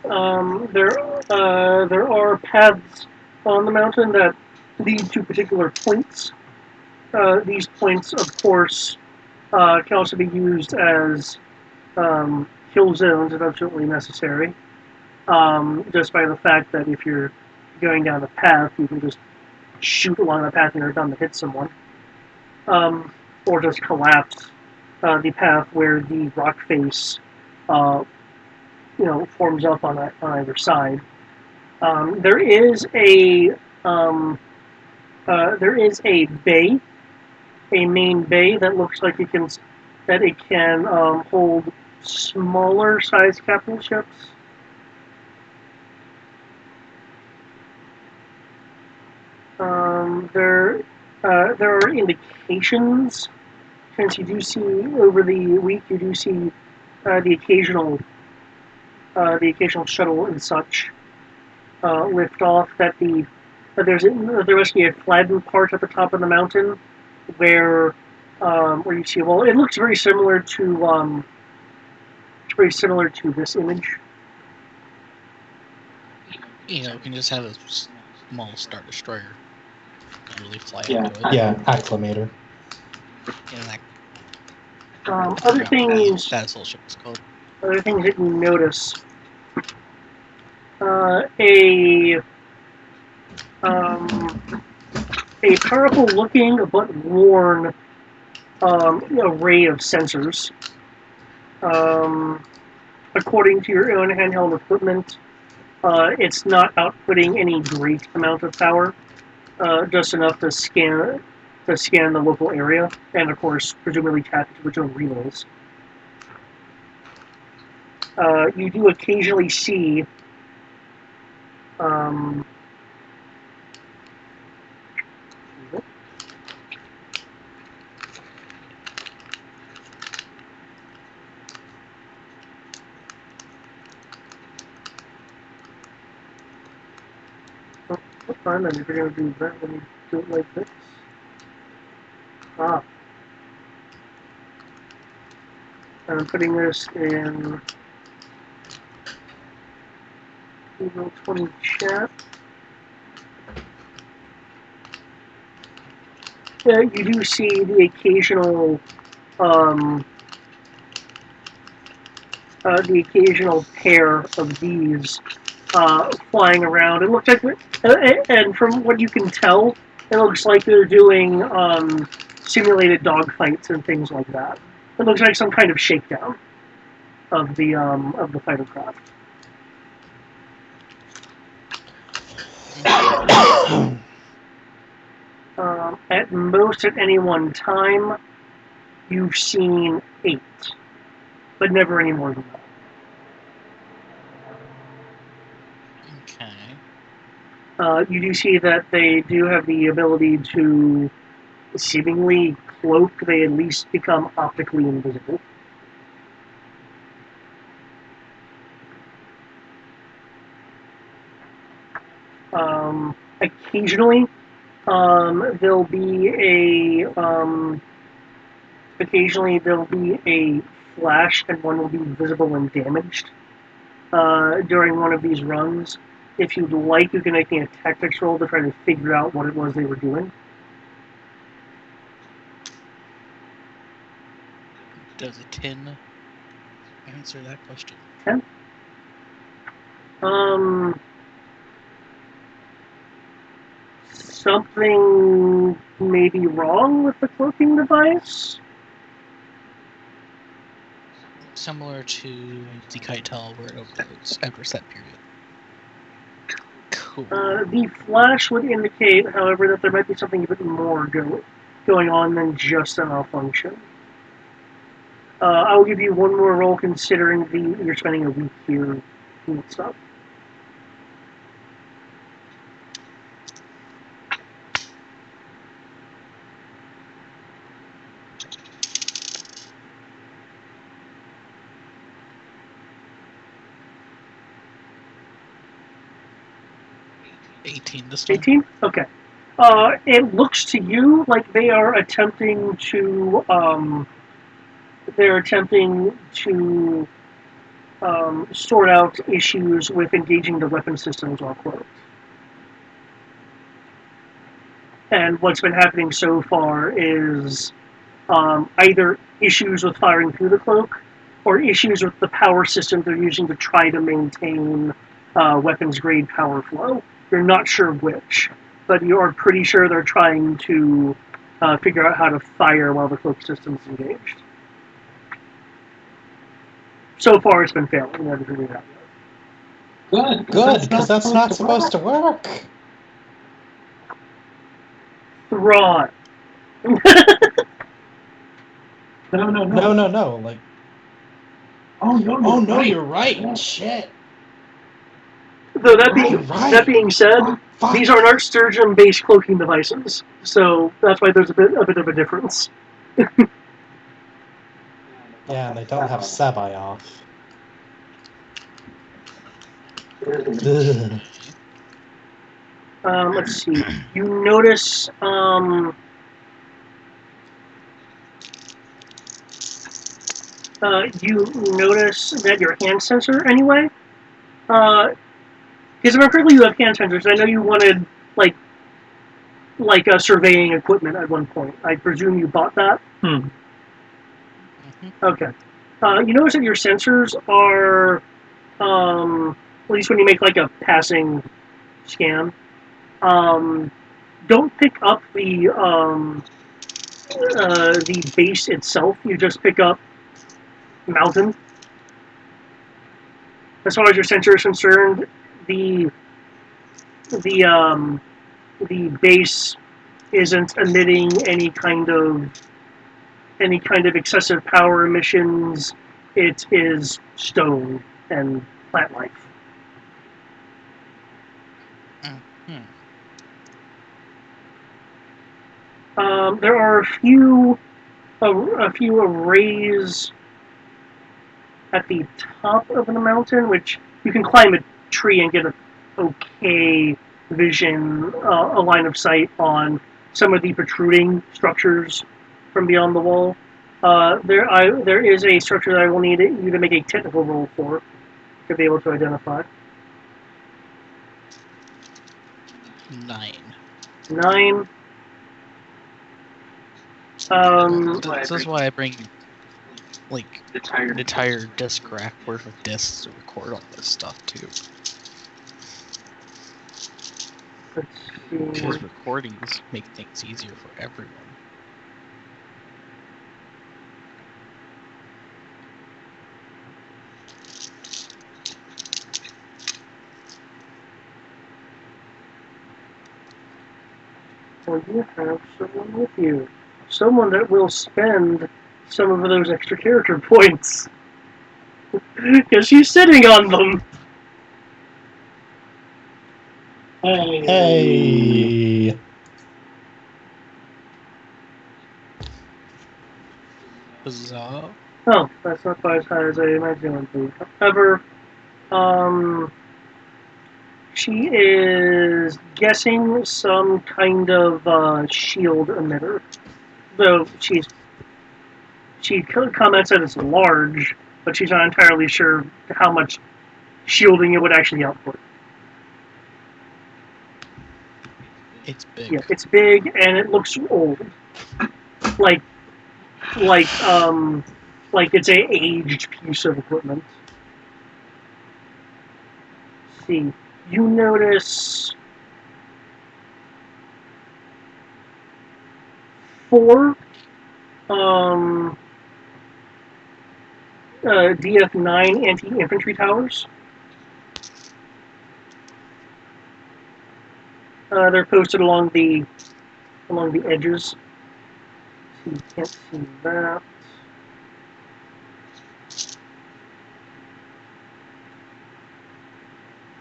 There are paths on the mountain that lead to particular points. These points, of course, can also be used as kill zones if absolutely necessary. Just by the fact that if you're going down the path, you can just shoot along the path and you're done to hit someone. Or just collapse the path where the rock face forms up on either side. There is a bay, a main bay that looks like it can hold smaller sized capital ships. There are indications, since you do see over the week, you do see the occasional shuttle and such lift off. That there must be a flattened part at the top of the mountain where you see. Well, it looks very similar to this image.
You can just have a small Star Destroyer and really fly into it.
Yeah, acclimator.
Other things.
That's whole ship is called.
Other things that you notice. A powerful looking but worn array of sensors. According to your own handheld equipment, it's not outputting any great amount of power, just enough to scan the local area, and of course, presumably tap into its own relays. You do occasionally see Fine, then if you're going to do that, let me do it like this. Ah. And I'm putting this in Google 20 chat. Yeah, you do see the occasional pair of these flying around. It looks like, and from what you can tell, it looks like they're doing simulated dogfights and things like that. It looks like some kind of shakedown of the fighter craft. At most, at any one time, you've seen 8, but never any more than that.
Okay.
You do see that they do have the ability to seemingly cloak. They at least become optically invisible. Occasionally, there'll be a flash, and one will be visible and damaged during one of these runs. If you'd like, you can make me a tactics roll to try to figure out what it was they were doing.
Does a 10 answer that question?
10? Something may be wrong with the cloaking device.
Similar to the kite tell where it overloads after a set period. Cool.
The flash would indicate, however, that there might be something a bit more going on than just a malfunction. I will give you one more roll considering you're spending a week here doing stuff.
$18 this time.
18? Okay. It looks to you like they are attempting to sort out issues with engaging the weapon systems while closed. And what's been happening so far is either issues with firing through the cloak or issues with the power system they're using to try to maintain weapons grade power flow. You're not sure which, but you are pretty sure they're trying to figure out how to fire while the cloak system's engaged. So far, it's been failing. We haven't figured it out yet.
Good, because that's not supposed to work.
Thrawn.
No. Like,
Oh no,
you're right. Shit.
Though that being said,
Fuck.
these are not sturgeon-based cloaking devices, so that's why there's a bit of a difference.
Yeah, and they don't have Sabai off. Ugh.
Let's see. You notice that your hand sensor anyway. Because if I'm correctly, you have hand sensors. I know you wanted like surveying equipment at one point. I presume you bought that.
Hmm.
Okay. You notice that your sensors are, at least when you make like a passing scan, don't pick up the base itself. You just pick up mountain. As far as your sensor is concerned, the base isn't emitting any kind of excessive power emissions. It is stone and plant life. There are a few arrays at the top of the mountain, which you can climb a tree and get an okay vision, a line of sight on some of the protruding structures from beyond the wall. There is a structure that I will need you to make a technical roll for to be able to identify.
9.
9.
This is why I bring like an entire disc rack worth of discs to record all this stuff too.
Let's see.
Because recordings make things easier for everyone.
Well, you have someone with you. Someone that will spend some of those extra character points. Because she's sitting on them.
Hey.
Huzzah.
Oh, that's not quite as high as I imagined it would be. However, she is guessing some kind of shield emitter. Though she comments that it's large, but she's not entirely sure how much shielding it would actually output.
It's big.
Yeah, it's big and it looks old. Like it's a aged piece of equipment. Let's see, you notice 4 DF9 anti-infantry towers. They're posted along the edges. So you can't see that.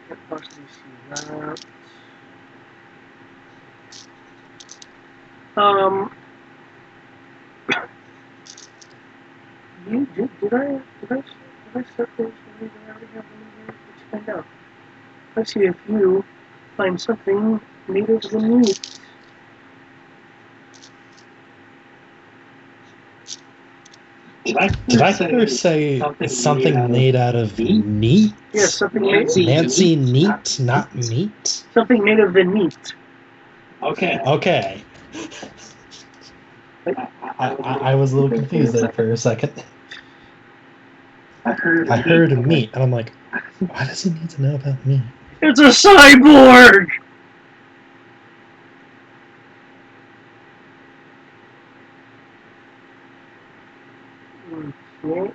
Can't possibly see that. Did I set those the way that I already have them in here? Let's find out. Let's see if you find something made of the meat.
Did I hear her say something made out of meat?
Yes, something made.
Nancy Neat, not meat?
Something made of the meat.
Okay. I was a little confused there for a second. I heard meat, and I'm like, why does he need to know about meat?
It's a cyborg! Okay.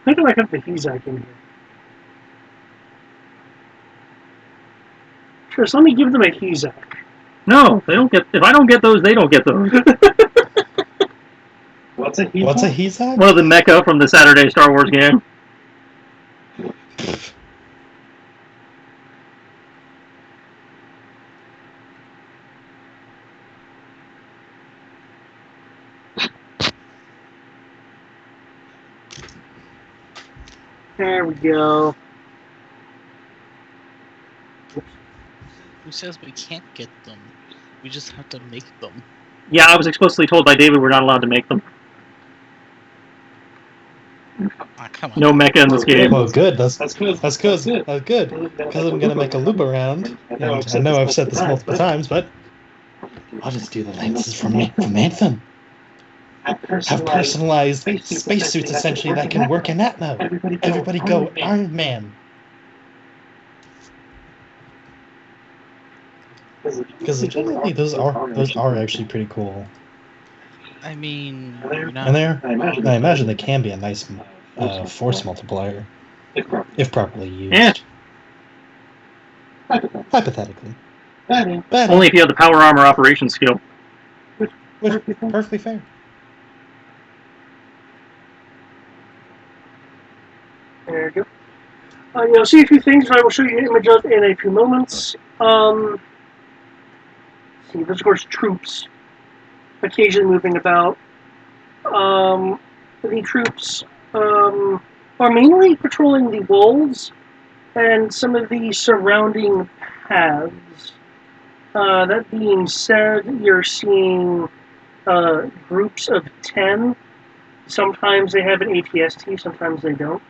How do I have the Hezak in here? Sure, so let me give them a Hezak.
No, they don't get. If I don't get those, they don't get those.
What's a
Hezak?
One of the mecha from the Saturday Star Wars game.
There we go.
Who says we can't get them? We just have to make them.
Yeah, I was explicitly told by David we're not allowed to make them.
Ah, come on.
No mecha in this game.
Well, good. That's good. Because I'm gonna make a loop around. And I know I've said this multiple times, but I'll just do the lances from Anthem. Have personalized spacesuits essentially that can work in that mode. Everybody go Iron Man. Because legitimately, those are actually pretty cool.
I mean,
And I imagine they can be a nice force multiplier if properly used.
Yeah.
Hypothetically.
Only if you have the power armor operation skill.
Which perfectly fair.
There you go. You'll see a few things I will show you images in a few moments. See, there's of course troops occasionally moving about. The troops are mainly patrolling the walls and some of the surrounding paths. That being said, you're seeing groups of 10. Sometimes they have an ATST, sometimes they don't.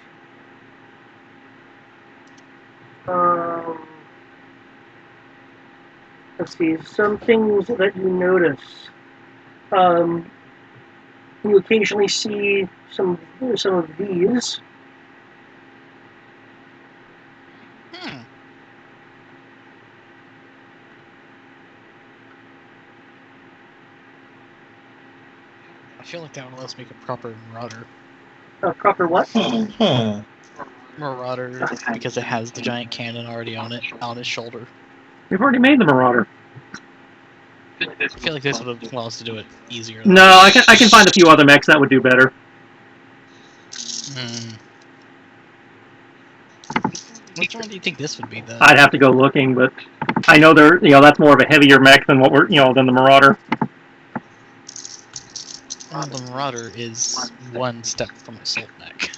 Let's see, some things that you notice. You occasionally see some of these.
I feel like that one lets make a proper marauder.
A proper what?
Huh.
Marauder, because it has the giant cannon already on his shoulder.
We've already made the Marauder.
I feel like this would allow us to do it easier.
No, I can find a few other mechs that would do better.
Which one do you think this would be, though?
I'd have to go looking, but I know that's more of a heavier mech than what than the Marauder.
Well, the Marauder is one step from assault mech.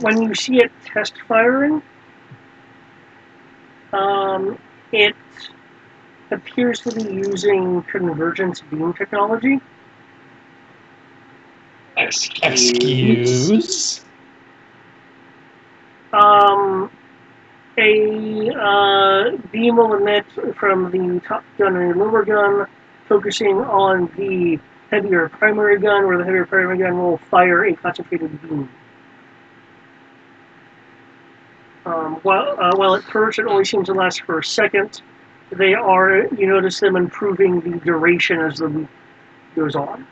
When you see it test firing, it appears to be using convergence beam technology.
Excuse?
A beam will emit from the top gun and lower gun, focusing on the heavier primary gun, where the heavier primary gun will fire a concentrated beam. While at first it only seems to last for a second, you notice them improving the duration as the week goes on.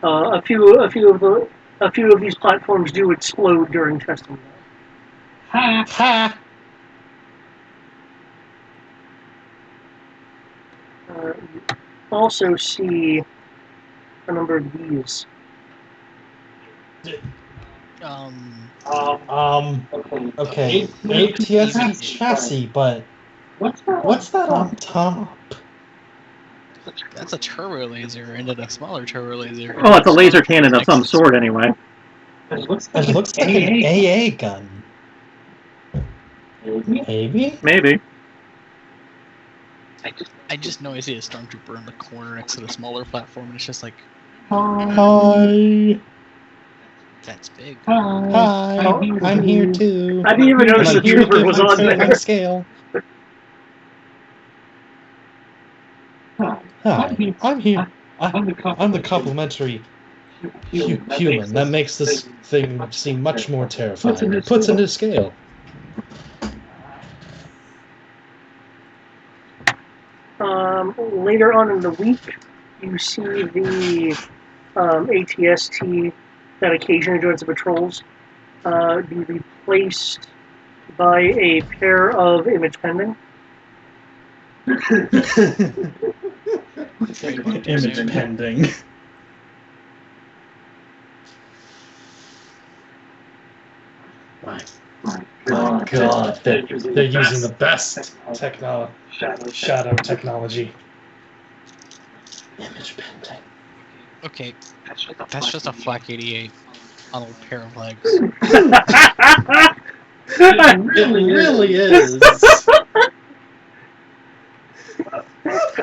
A few of these platforms do explode during testing.
Ha ha!
You also see a number of these.
Okay, ATST chassis, but what's that on top?
That's a turbo laser, and then a smaller turbo laser.
Oh, it's a laser cannon of some sort, anyway.
It looks like an AA gun. Maybe?
Maybe.
I just know I see a stormtrooper in the corner next to the smaller platform, and it's just like,
Hi.
that's big.
Hi. I'm here too.
I didn't even notice the trooper was on there.
Scale. Hi. I'm here. I'm the complimentary human. That makes this thing seem much more terrifying. It puts into scale.
Later on in the week, you see the ATST that occasionally joins the patrols be replaced by a pair of image pending.
Image pending. My God, they're using the best shadow technology. Image pending.
Okay, that's just a flak 88 on a pair of legs.
It really is.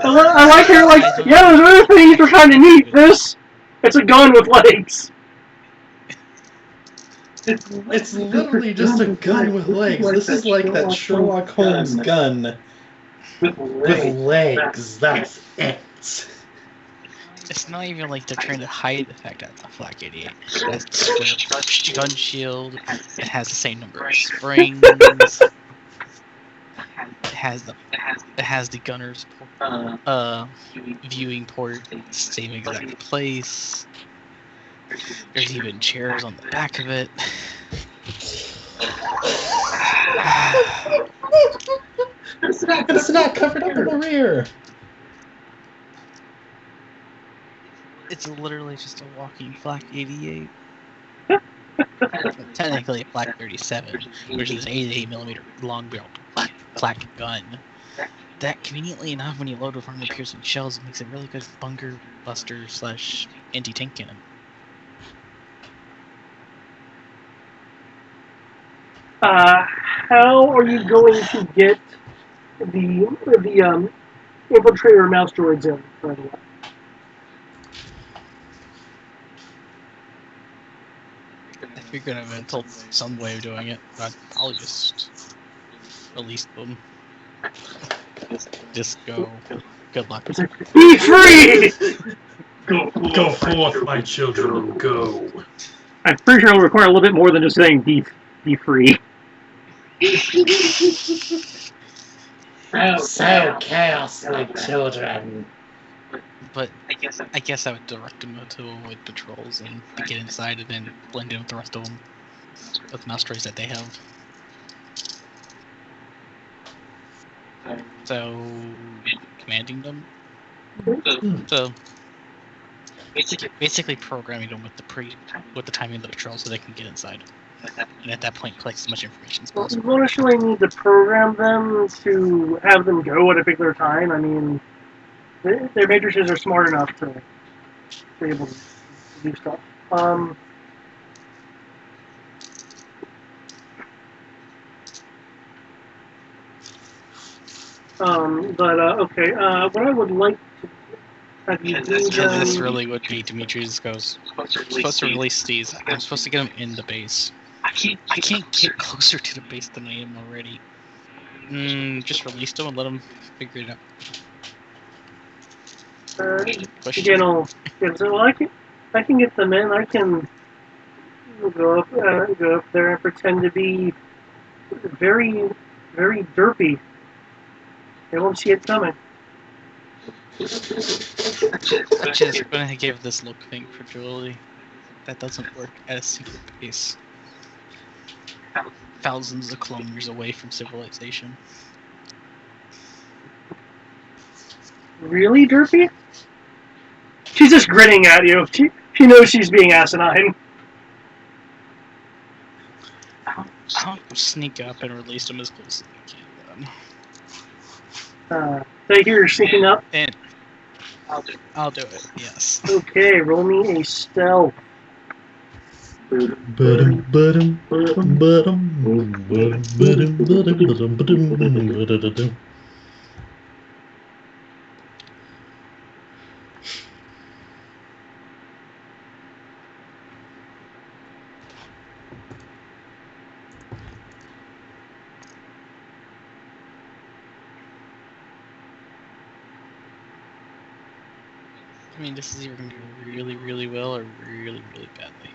I like her, like, yeah, there's other things we're kind of neat. It's a gun with legs.
It's literally just a gun with legs. This is like that Sherlock Holmes gun with legs. That's it.
It's not even like they're trying to hide the fact that it's a flak 88. It's a gun shield. It has the same number of springs. It has the gunner's viewing port, same exact place. There's even chairs on the back of it.
It's not covered up in the rear.
It's literally just a walking flak 88. Technically a flak 37, which is an 88mm long-barreled flak gun. That, conveniently enough, when you load with armor-piercing shells, it makes a really good bunker buster / anti-tank cannon.
How are you going to get the infiltrator mouse droids in? By the way?
I figured I've been told some way of doing it, but I'll just release them. Just go. Good luck.
Be free!
Go forth, my children, go.
I'm pretty sure it'll require a little bit more than just saying be free.
So chaos, my children.
But I guess I would direct them to avoid patrols and to get inside and then blend in with the rest of them. With mouse droids that they have. So, commanding them. So, basically programming them with the timing of the patrol so they can get inside. And at that point, collect as much information as
Well, you
possible.
won't necessarily need to program them to have them go at a particular time. I mean, their matrices are smart enough to be able to do stuff. Okay. What I would like to have you do
So this
then-
really would be Dimitri's goes. I'm supposed to release these. I'm supposed to get them in the base. I can't get closer to the base than I am already. Just release them and let them figure it out. Question.
Again, well, I can get them in. I can go up there and pretend to be very, very derpy. They won't see it coming.
Which is going to give this look thing for Julie. That doesn't work at a secret base. Thousands of kilometers away from civilization.
Really, derpy? She's just grinning at you. She knows she's being asinine.
I'll sneak up and release them as close as I can.
So I hear you're sneaking up.
And I'll do it. Yes.
Okay, roll me a stealth.
I mean, this is either going to go really, really well or really, really badly.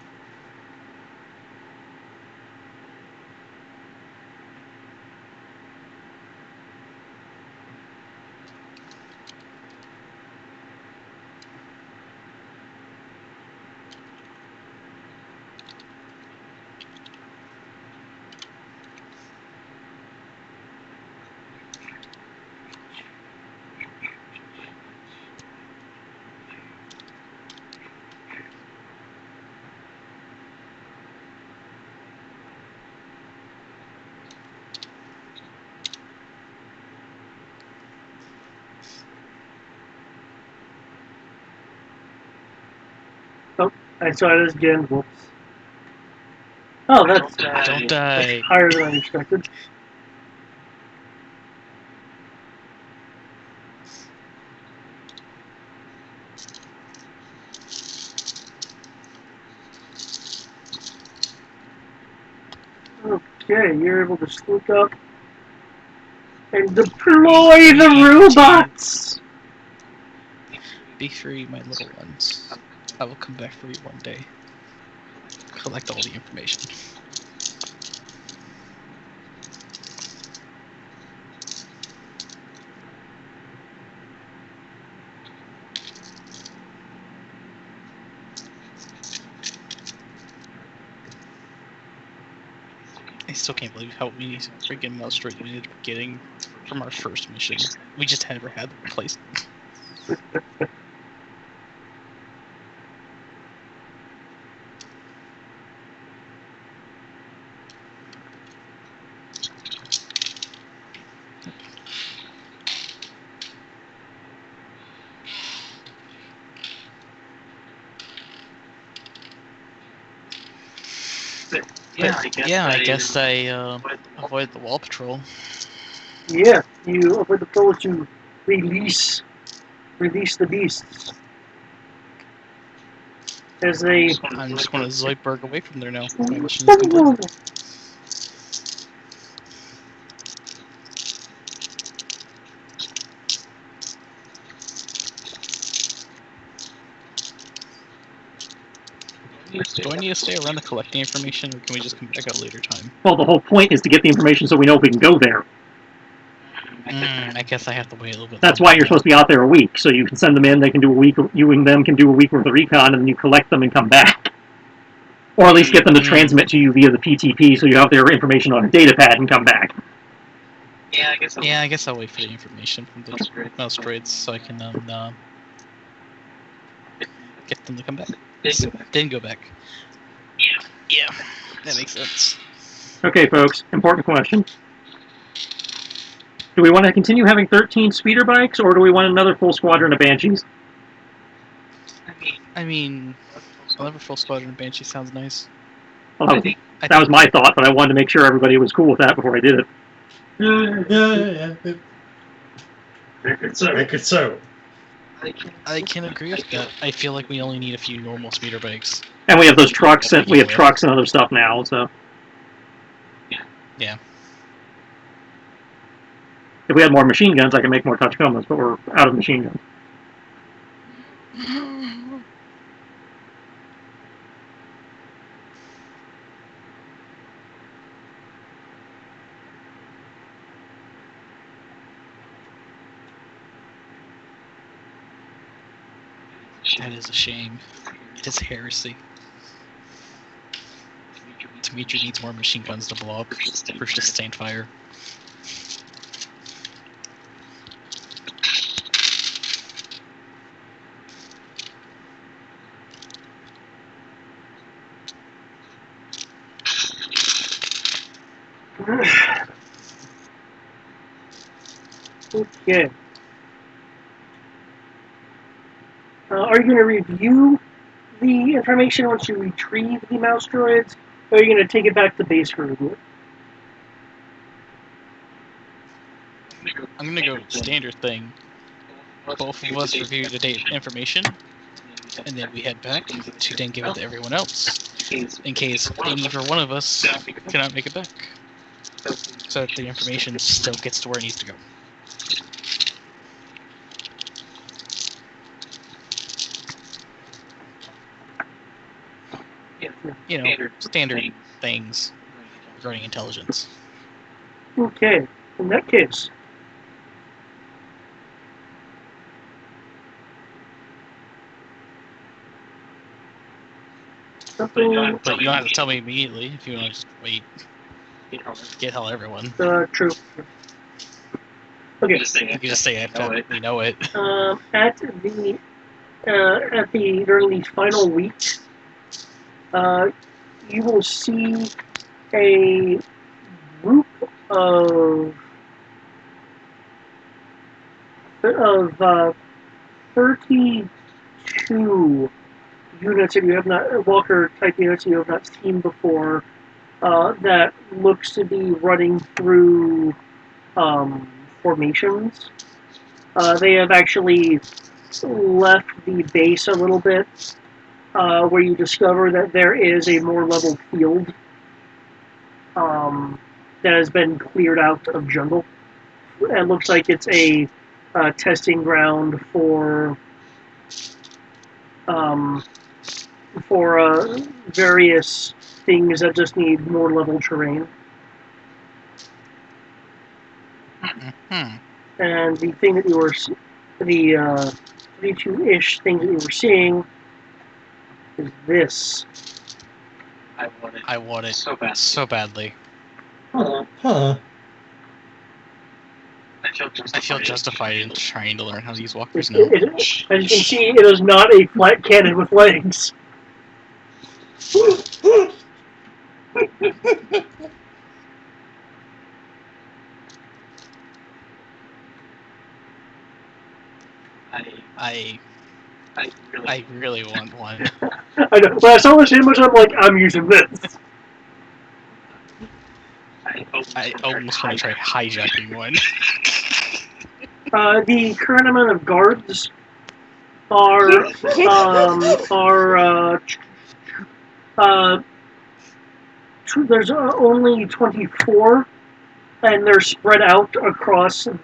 I saw it again. Whoops. Oh, that's
Don't die.
higher than I expected. Okay, you're able to sneak up and deploy the robots!
Be free, my little ones. I will come back for you one day. Collect all the information. I still can't believe how many freaking mouse droids we ended up getting from our first mission. We just never had the replacement. Yeah, I guess I avoid the wall patrol.
Yeah, you avoid the patrol to release the beasts. As they
I'm just going to Zoidberg away from there now. My mission is complete. Do I need to stay around to collect the information, or can we just come back at a later time?
Well, the whole point is to get the information so we know if we can go there.
I guess I have to wait a little bit.
That's why you're supposed to be out there a week, so you can send them in, they can do a week, you and them can do a week worth of recon, and then you collect them and come back. Or at least get them to transmit to you via the PTP so you have their information on a data pad and come back.
Yeah,
I guess I'll wait for the information from those mouse droids so I can get them to come back. Then go back. Yeah, that makes sense.
Okay, folks, important question. Do we want to continue having 13 speeder bikes, or do we want another full squadron of Banshees?
I mean, another full squadron of Banshee sounds nice.
Well, that was my thought, but I wanted to make sure everybody was cool with that before I did it.
Yeah. Make it so.
I can agree with that. I feel like we only need a few normal speeder bikes.
And we have those trucks, and we have trucks and other stuff now, so.
Yeah.
If we had more machine guns, I could make more Tachicomas, but we're out of machine guns.
That is a shame. It is heresy. Dimitri needs more machine guns to blow up for sustained fire.
Okay. Are you going to review the information once you retrieve the mouse droids, or are you going to take it back to base for review?
I'm gonna go standard thing. Both of us review the data information, and then we head back to then give it to everyone else, in case either one of us cannot make it back. So that the information still gets to where it needs to go. You know, standard things regarding intelligence.
Okay. In that case, something.
But you don't have to tell me immediately if you want to just wait. Get tell everyone.
True. Okay.
You can just say it. We know it.
During the final week, you will see a group of 32 units that you have not, Walker type units you have not seen before, that looks to be running through formations. They have actually left the base a little bit, where you discover that there is a more level field that has been cleared out of jungle. It looks like it's a testing ground for various things that just need more level terrain. And the thing that you were, the 32-ish things that you were seeing is this.
I want it so badly.
Huh.
I feel justified in trying to learn how to use walkers now.
As you can see, it is not a flat cannon with legs.
I really want one.
I know. When I saw this image, I'm like, I'm using this.
I almost want to try hijacking one.
The current amount of guards there's only 24, and they're spread out across the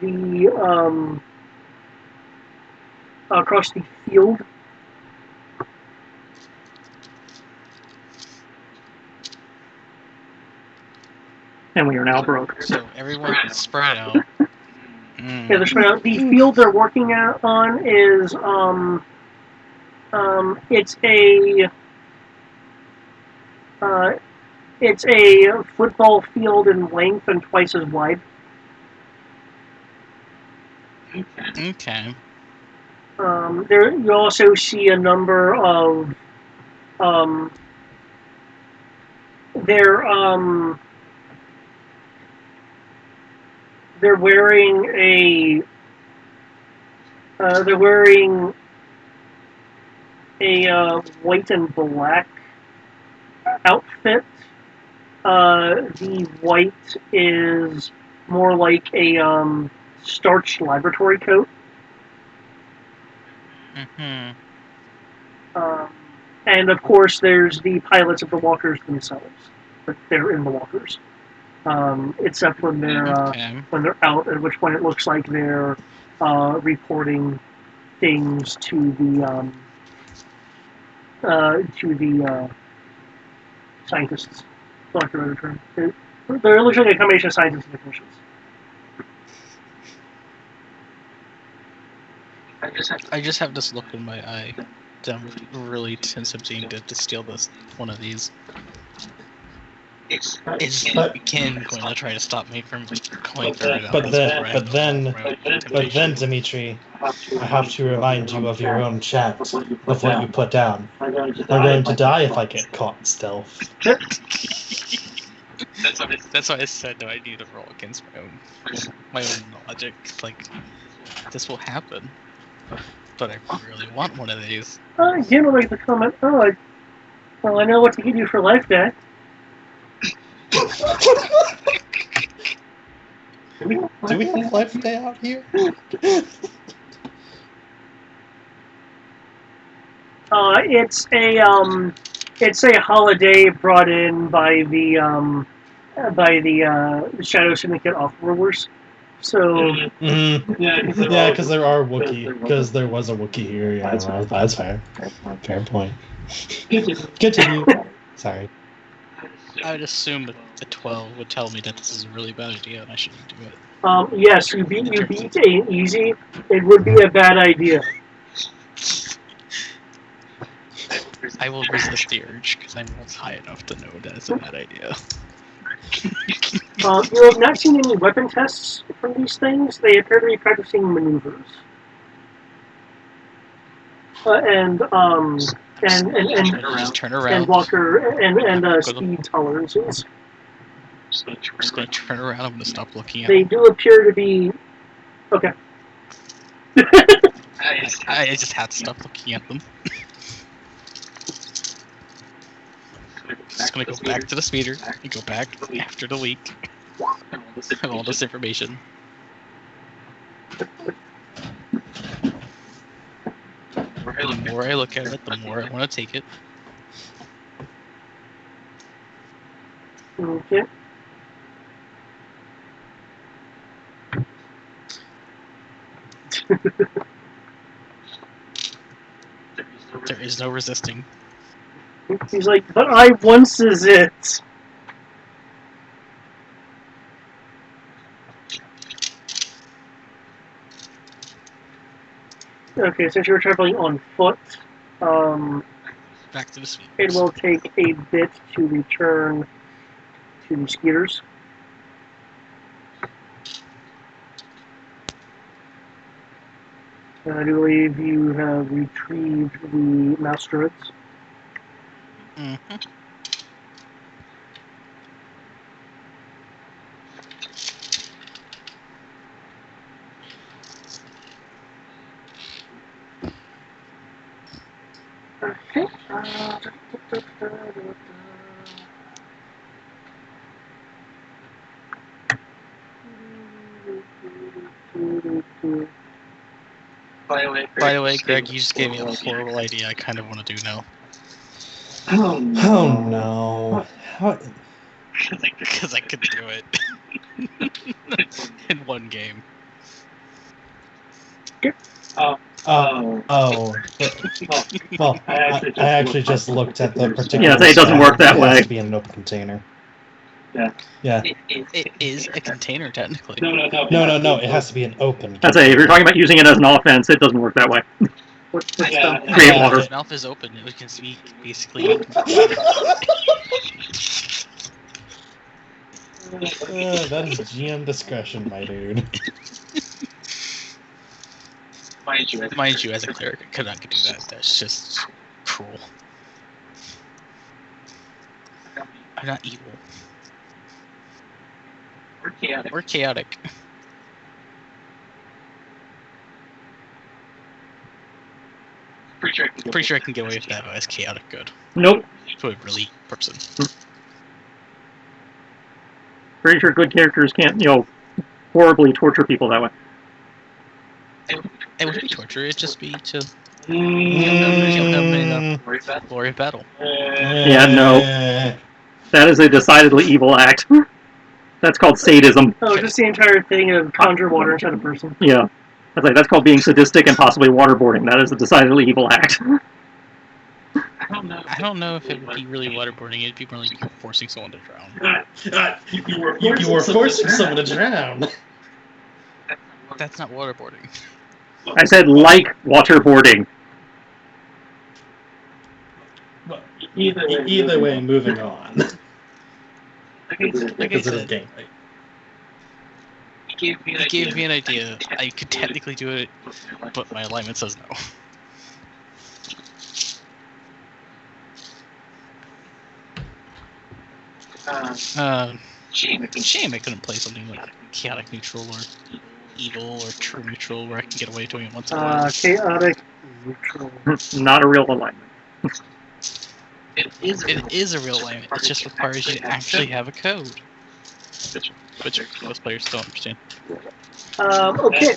field.
And we are now broke.
So everyone's spread out.
Yeah, they're spread out. The field they're working on is it's a football field in length and twice as wide.
Okay.
There you also see a number of they're wearing a white and black outfit. The white is more like a starched laboratory coat.
Mm-hmm.
And of course, there's the pilots of the walkers themselves, but they're in the walkers. Except when they're out, at which point it looks like they're reporting things to the scientists. For lack of a better term, they're looks like a combination of scientists and technicians.
I just have this look in my eye that I'm really tempting to steal one of these. Is Ken going to try to stop me from going through it?
But then, Dimitri, I have to remind you of your own chat, of what you put down. I'm going to die if I get caught in stealth.
That's why I said no. I need to roll against my own logic. Like, this will happen, but I really want one of these.
Again, like the comment. I know what to give you for life, Dad.
Do we have Life Day out here?
It's a holiday brought in by the Shadow Syndicate off-worlders. So
yeah, because there are Wookiee. Because there was a Wookiee here. Yeah, that's fair. Fair point. Continue. Sorry.
I would assume that the 12 would tell me that this is a really bad idea and I shouldn't do it.
Yes, you beat a easy. It would be a bad idea.
I will resist the urge because I'm not high enough to know that it's a bad idea.
You have not seen any weapon tests from these things. They appear to be practicing maneuvers.
Just turn around.
And walker and speed tolerances.
I'm just going to turn around. I'm going to stop looking at
They
them.
do appear to be okay.
I just had to stop looking at them. Just going to go back to the speeder and go back after the leak. Have all this information. The more I look at it, the more I want to take it.
Okay.
There is no resisting.
He's like, but I once is it. Okay, since you're traveling on foot,
Back to the speed.
it will take a bit to return to the speeders. I do believe you have retrieved the mouse droids.
Mm-hmm.
Okay.
By
By the way, Greg, you just gave me a horrible idea. I kind of want to do now
Oh no. How,
because I could do it in one game.
oh. Well, I actually just looked at the particular.
Yeah, it doesn't work that
It
way.
has to be in an open container. Yeah.
It is a container technically.
No. It has to be an open.
I'd say if you're talking about using it as an offense, it doesn't work that way.
What's
Yeah.
the
Create
Yeah.
water.
His mouth is open. It can speak basically.
That is GM discretion, my dude.
Mind you, as a cleric, I could not do that. That's just cruel. I'm not evil or chaotic. Pretty sure I can get away with that as chaotic good.
Nope.
To a really person.
Pretty sure good characters can't, horribly torture people that way.
It would be torture. It'd just be to kill them in a glory of battle.
Yeah, no. That is a decidedly evil act. That's called sadism.
Oh, just the entire thing of conjure water inside a person.
Yeah. That's called being sadistic and possibly waterboarding. That is a decidedly evil act.
I don't know if it would be really waterboarding. It'd be really forcing someone to drown.
You were forcing someone to drown.
That's not waterboarding.
I said like waterboarding.
Either way, moving on.
Like I
Because it is
said,
gameplay.
you gave me an idea. I could technically do it, but my alignment says no. Shame I couldn't play something like chaotic neutral or evil or true neutral where I can get away doing it once in a while.
Chaotic neutral.
Not a real alignment.
It is a real alignment. It just requires you to actually have a code, which most players don't understand.
Okay.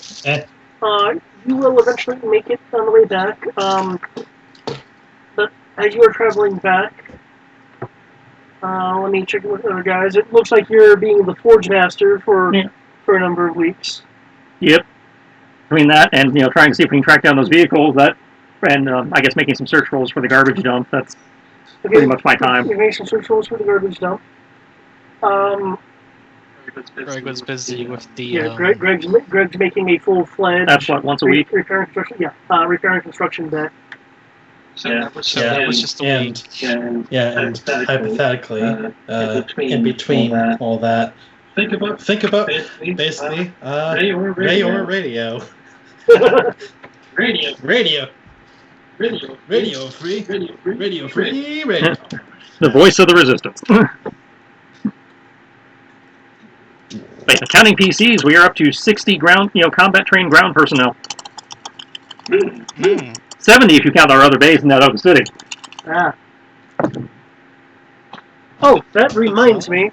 You will eventually make it on the way back. But as you are traveling back, let me check with other guys. It looks like you're being the forge master for a number of weeks.
Yep. Between that and trying to see if we can track down those vehicles, and I guess making some search rolls for the garbage dump. That's pretty much my time.
You're making some search rolls for the garbage dump.
Greg was busy with the.
Greg's making a full-fledged.
That's what, once a week.
Repair and construction. Yeah, repair and construction deck.
So that was just a week.
And hypothetically, in between all that, think about basically radio. Radio free.
The voice of the resistance. Wait, counting PCs, we are up to 60 ground, combat trained ground personnel. 70 if you count our other base in that other city.
Oh, that reminds me.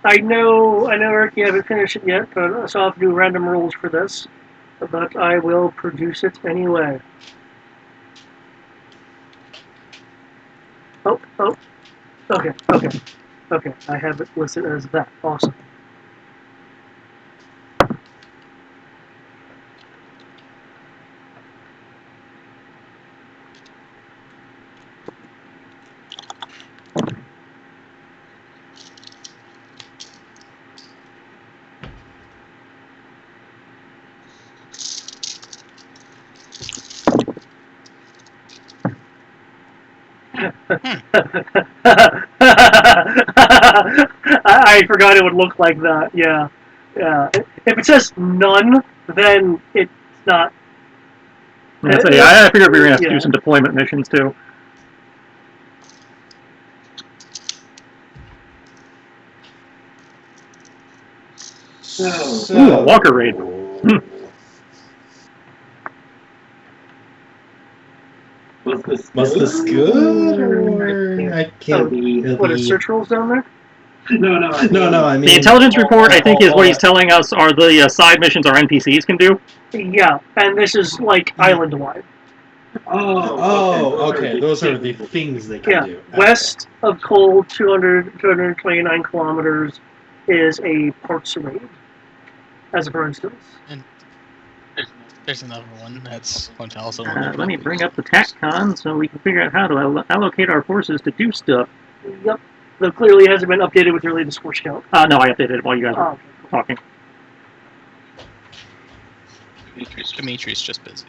I know, Eric, you haven't finished it yet, but so I'll have to do random rolls for this. But I will produce it anyway. Oh. Okay, I have it listed as that. Awesome. I forgot it would look like that. Yeah. If it says none, then it's not.
I figured we were going to have to do some deployment missions too. Ooh, a walker raid.
Was this good? Or I can't.
What are search rolls down there?
No, I mean
The intelligence report, I think, is what he's telling us are the side missions our NPCs can do.
Yeah, and this is like island-wide.
Oh, okay. Those are the things they can
Yeah,
do.
west of Cole, 229 kilometers, is a parts raid, as for instance.
And there's another one that's going to also.
Let me bring up the TACCon so we can figure out how to allocate our forces to do stuff.
Yep. Though clearly it hasn't been updated with your latest force count.
No, I updated it while you guys were talking.
Dimitri's just busy.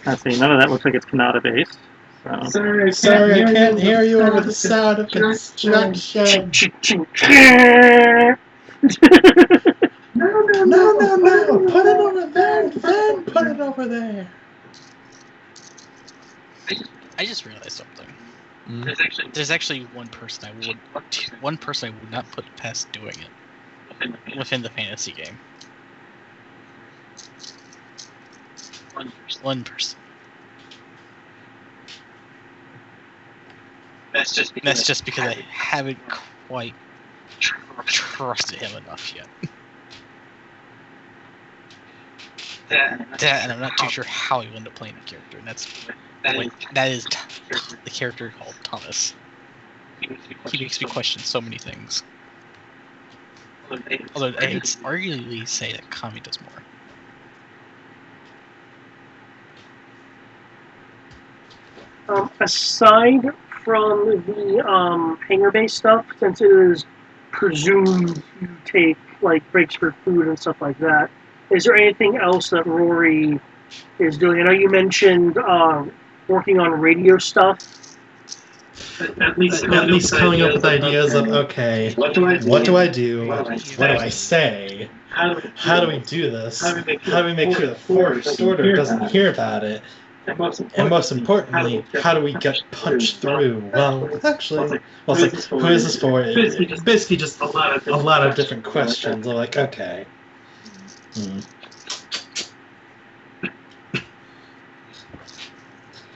Let's see, none of that looks like it's Canada based. So.
Sorry, I can't hear you over the sound of construction. No. Put it over there, then put it over there.
I just realized something.
Mm.
There's actually one person I would not put past doing it within the fantasy game. One person. That's just because I haven't quite trusted him enough yet. And I'm not too sure how he will end up playing the character, and that is the character called Thomas. He makes me question so many things. Although I'd arguably say that Kami does more.
Aside from the hangar-based stuff, since it is presumed you take like breaks for food and stuff like that, is there anything else that Rory is doing? I know you mentioned working on radio stuff.
At least coming up with ideas of, okay, what do I do? What do I say? How do we do this? How do we make sure the Force Order doesn't hear about it? And most importantly, how do we get punched through? Well, actually, it's like, who is this for? It's basically just a lot of different questions. They're like, okay.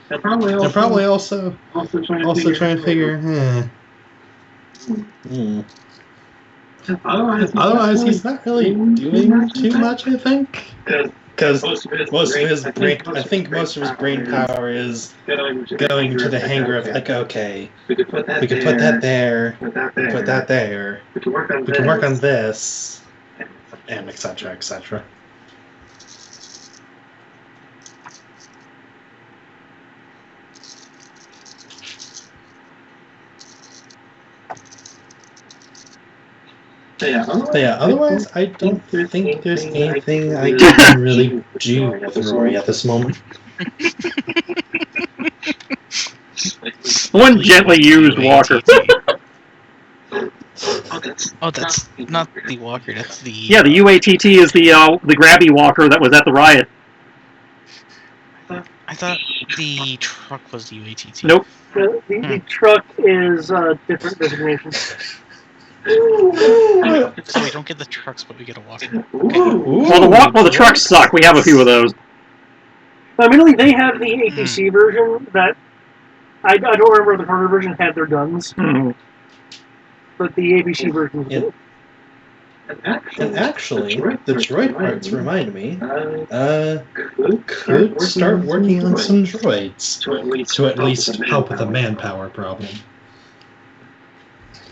They're probably also trying to figure, Otherwise, he's not really doing too much, I think. Because most of his brain power is going to the hangar of, like, okay, we could put that there, put that there, we can work on this, and etc., etc. Yeah, otherwise, I don't think there's anything I can really do with Rory at this moment.
One gently used walker.
Oh, that's not the walker. That's the.
Yeah, the UATT is the grabby walker that was at the riot.
I thought the truck was the UATT.
Nope.
The truck is different designation.
So we don't get the trucks, but we get a walker. Okay.
Well, the trucks suck. We have a few of those.
Admittedly, they have the APC version that I don't remember if the Carter version had their guns, but the APC version did.
And actually, the droid parts remind me, could start working on some droids to at least help with the manpower problem.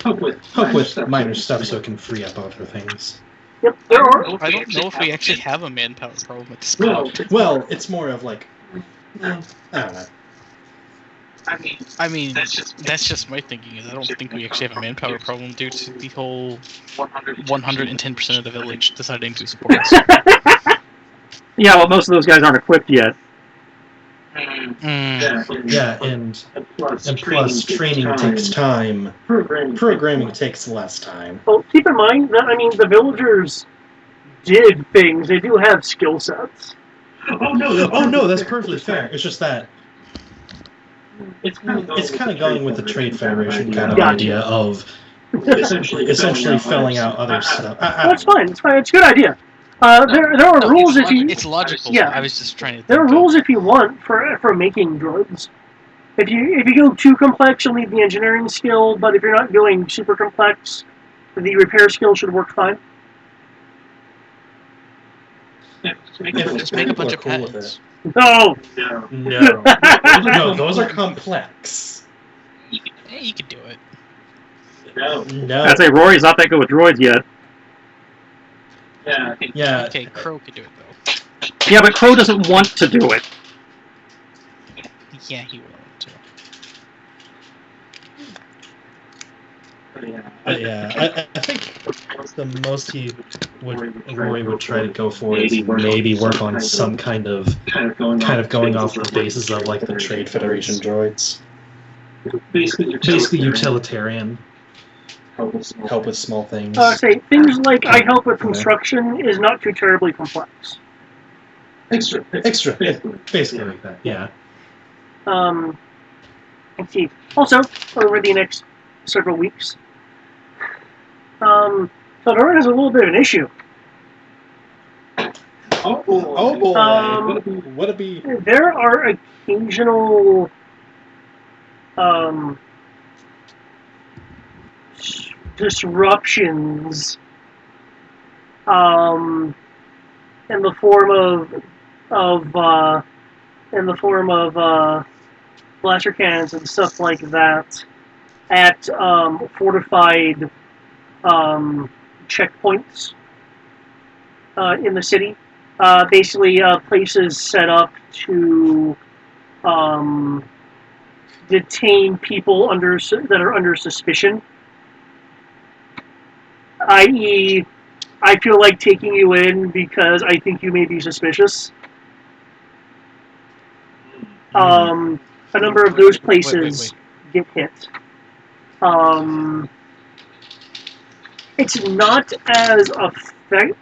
Help with minor stuff so it can free up other things.
Yep, there are.
I don't know if we actually have a manpower problem at this point.
Well, it's more of like, I don't know.
I mean, that's just my thinking. Is I don't think we actually have a manpower problem due to the whole 110% of the village deciding to support us.
Yeah, well, most of those guys aren't equipped yet.
Yeah, and plus training takes time. Programming takes less time.
Well, keep in mind that, I mean, the villagers did things. They do have skill sets.
Oh no, that's perfectly fair. It's just that it's kind of going with the Trade Federation kind of idea of essentially filling out other stuff.
That's fine. It's fine. It's a good idea. There are rules if you.
It's logical.
Yeah.
I was just trying to.
There are rules if you want for making droids. If you go too complex, you'll need the engineering skill. But if you're not going super complex, The repair skill should work fine.
Just make a bunch of
Cool with
patents.
No!
No. No, those are complex.
Hey, you could do it.
No.
I'd say Rory's not that good with droids yet.
Yeah.
Okay, Crow could do it though.
Yeah, but Crow doesn't want to do it.
Yeah, he will want to.
Yeah, I think the most Rory would try to go for is maybe work on some kind of going off the basis of like the Trade Federation droids. Basically utilitarian. Help with small things.
Say, things like I help with construction is not too terribly complex.
Extra. Basically like that, yeah.
Let's see. Also, over the next several weeks, Feldora has a little bit of an issue.
Oh boy! Would it be?
There are occasional disruptions in the form of blaster cannons and stuff like that at fortified checkpoints in the city. Basically, places set up to detain people that are under suspicion. I.e., I feel like taking you in because I think you may be suspicious. A number of those places get hit. It's not as effective.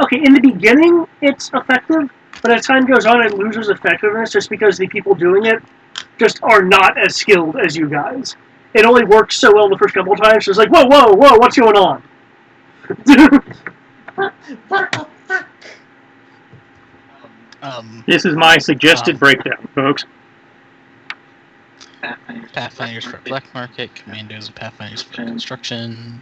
Okay, in the beginning, it's effective, but as time goes on, it loses effectiveness just because the people doing it just are not as skilled as you guys. It only works so well the first couple of times. So it's like, whoa, what's going on?
This is my suggested breakdown, folks.
Pathfinders for black market, commandos and pathfinders for construction,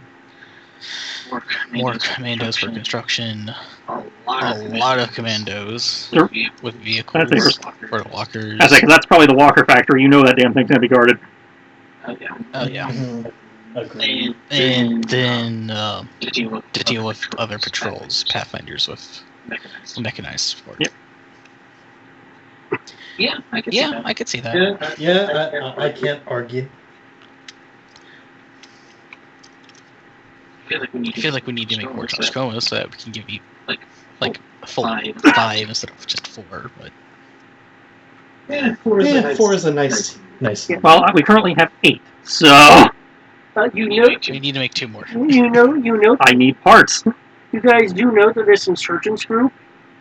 more commandos for construction, a lot of commandos with vehicles for the walkers.
That's probably the walker factory. You know that damn thing's gonna be guarded.
Oh yeah.
Agreed.
And then to deal with other patrols, pathfinders with mechanized support.
Yep.
Yeah, I could see that.
Yeah, I can't argue.
I feel like we need to make more Toshikomas so that we can give you like a full 5 instead of just 4. But
four is a nice.
Well, we currently have 8, so
we need to make 2 more.
You know.
I need parts.
You guys do know that this insurgents group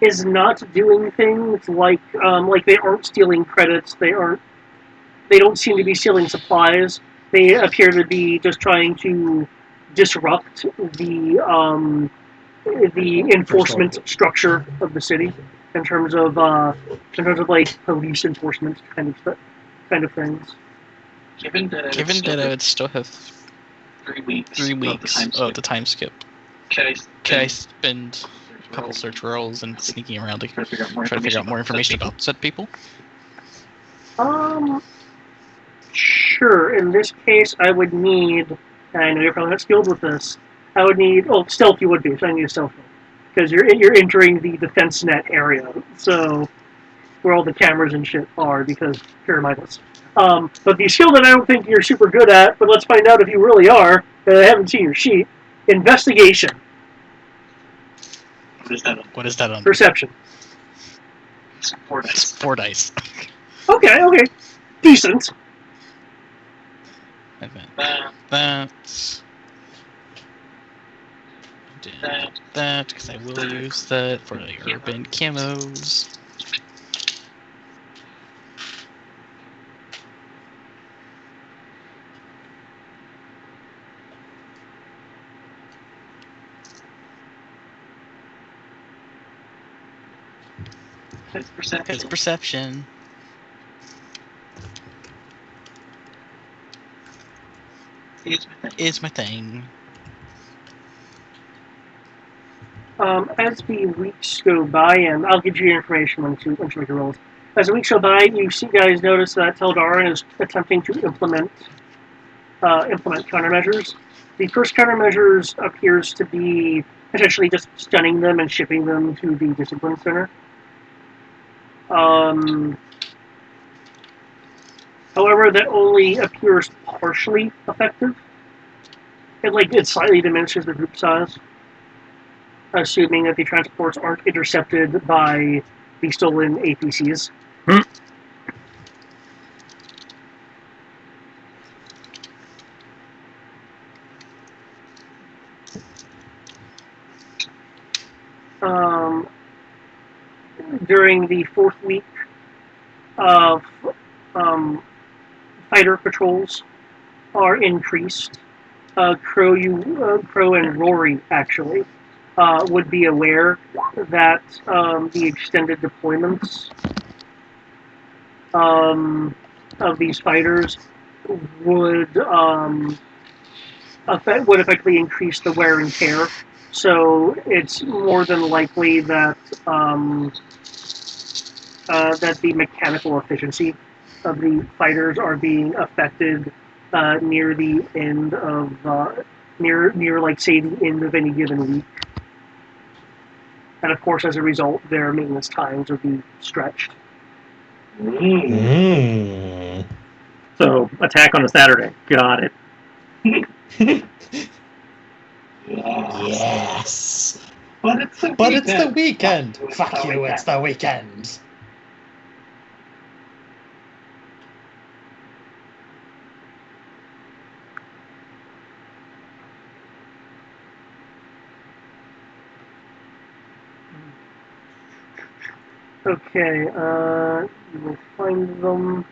is not doing things like they aren't stealing credits. They don't seem to be stealing supplies. They appear to be just trying to disrupt the enforcement structure of the city in terms of like police enforcement kind of things.
Given that I would still have 3 weeks of the time skip, can I spend a couple search rolls and sneaking around to try to figure out more information about said people?
Sure. In this case, I would need. I know you're probably not skilled with this. I would need. Oh, stealth you would be. So I need a stealth because you're entering the defense net area, so where all the cameras and shit are. Because pure mindless. But the skill that I don't think you're super good at, but let's find out if you really are. I haven't seen your sheet. Investigation.
What is that on?
Perception.
It's 4 dice.
Okay. Decent.
That's... That, because I will use that for the urban camos. Because perception is my thing.
As the weeks go by, and I'll give you information once you make your rolls. As the weeks go by, you guys notice that Teldarin is attempting to implement countermeasures. The first countermeasures appears to be essentially just stunning them and shipping them to the discipline center. However, that only appears partially effective. It slightly diminishes the group size, assuming that the transports aren't intercepted by the stolen APCs. During the 4th week of fighter patrols are increased. Crow and Rory actually would be aware that the extended deployments of these fighters would effectively increase the wear and tear. So it's more than likely that that the mechanical efficiency of the fighters are being affected near the end of near like say the end of any given week, and of course as a result their maintenance times would be stretched.
So attack on a Saturday. Got it.
Yes.
But it's
the weekend. Fuck you, it's the weekend.
Okay, you will find them.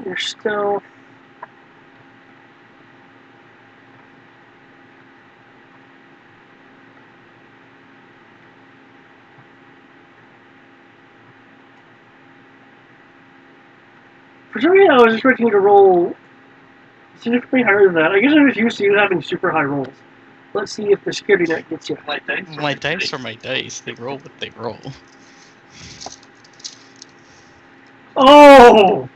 You're still. For some reason, I was expecting you to roll significantly higher than that. I guess I'm just used to you having super high rolls. Let's see if the security net gets you.
My dice are my dice. They roll what they roll.
Oh!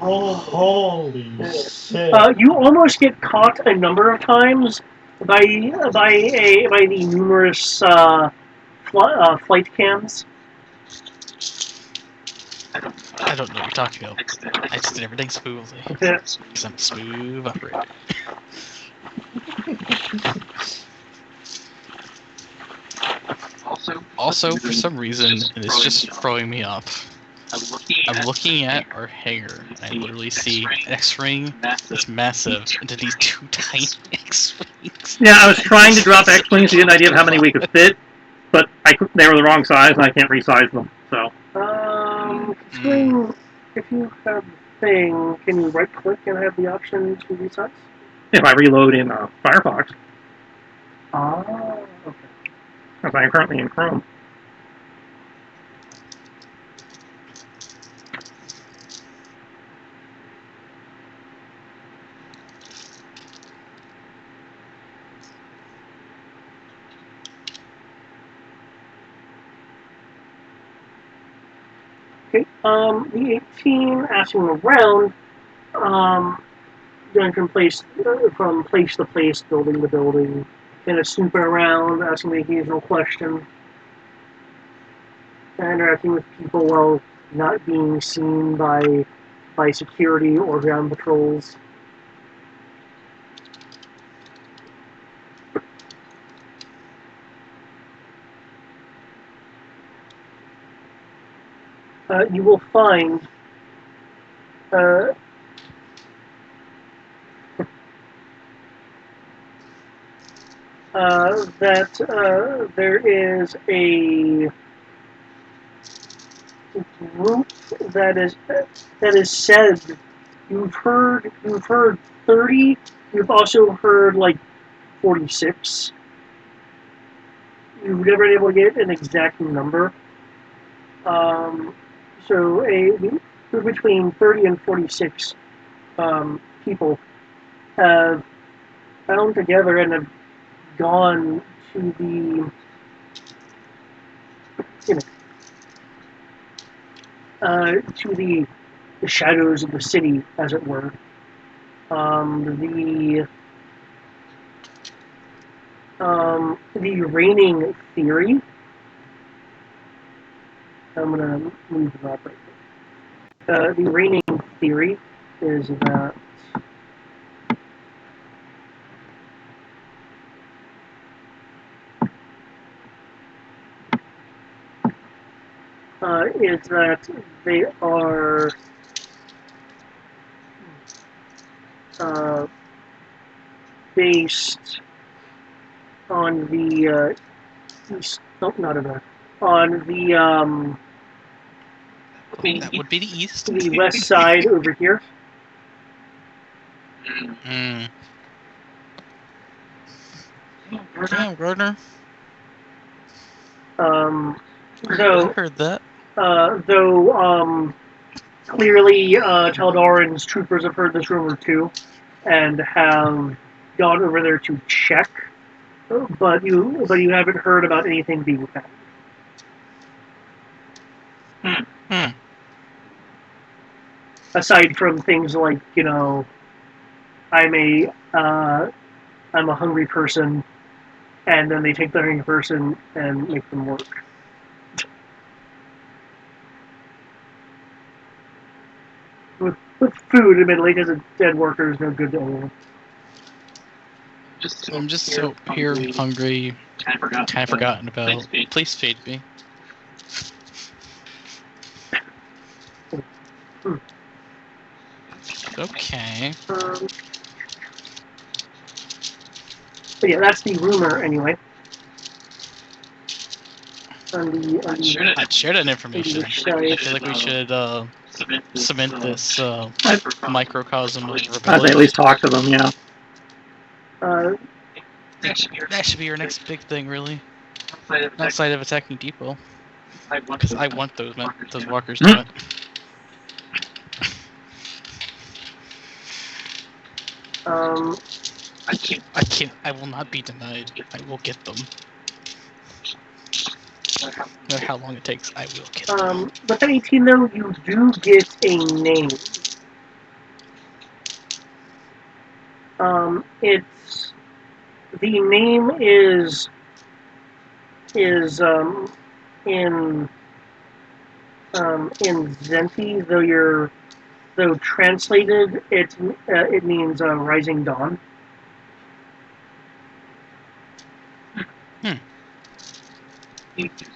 Oh, holy shit.
You almost get caught a number of times by the numerous flight cams.
I don't know what you're talking about. I just did everything smoothly.
Yeah.
Because I'm a smooth operator. Also, for some reason, and it's just throwing me off, I'm looking at our hangar, and I literally see an X-Wing that's massive into these 2 tiny X-Wings.
Yeah, I was trying to drop X-Wings to get an idea of how many we could fit, but they were the wrong size, and I can't resize them, so.
If you have the thing, can you right click and have the option to resize?
If I reload in Firefox,
Oh, okay.
as I am currently in Chrome.
Okay. The 18 asking around, going from place to place, building to building, kind of snooping around, asking the occasional question, interacting with people while not being seen by security or ground patrols. You will find that there is a group that is said. You've heard 30. You've also heard like 46. You've never been able to get an exact number. So a group between 30 and 46 people have bound together and have gone to the the shadows of the city, as it were. The reigning theory. I'm gonna move it up right there. The reigning theory is that they are based on the east. Oh, not enough. On the
That would be the east.
the west side over here.
Mm. Damn, Gardner.
Though
I heard that.
Clearly Taldarin's troopers have heard this rumor too, and have gone over there to check. But you haven't heard about anything being found. Aside from things like, I'm a hungry person, and then they take the hungry person and make them work. With food, admittedly, because a dead worker is no good to anyone.
I'm just so here hungry, kind of forgotten about. Please feed me. Okay.
But yeah, that's the rumor anyway.
I'd share that information. I feel like we should cement this microcosm of
I'd
rebellion.
at least talk to them, yeah.
That should be your next big thing, really. Outside of attacking Depot. Because I want those walkers to it. I will not be denied. I will get them. No matter how long it takes, I will get them.
But at 18 though, you do get a name. The name is in Zenti, though translated it means rising dawn.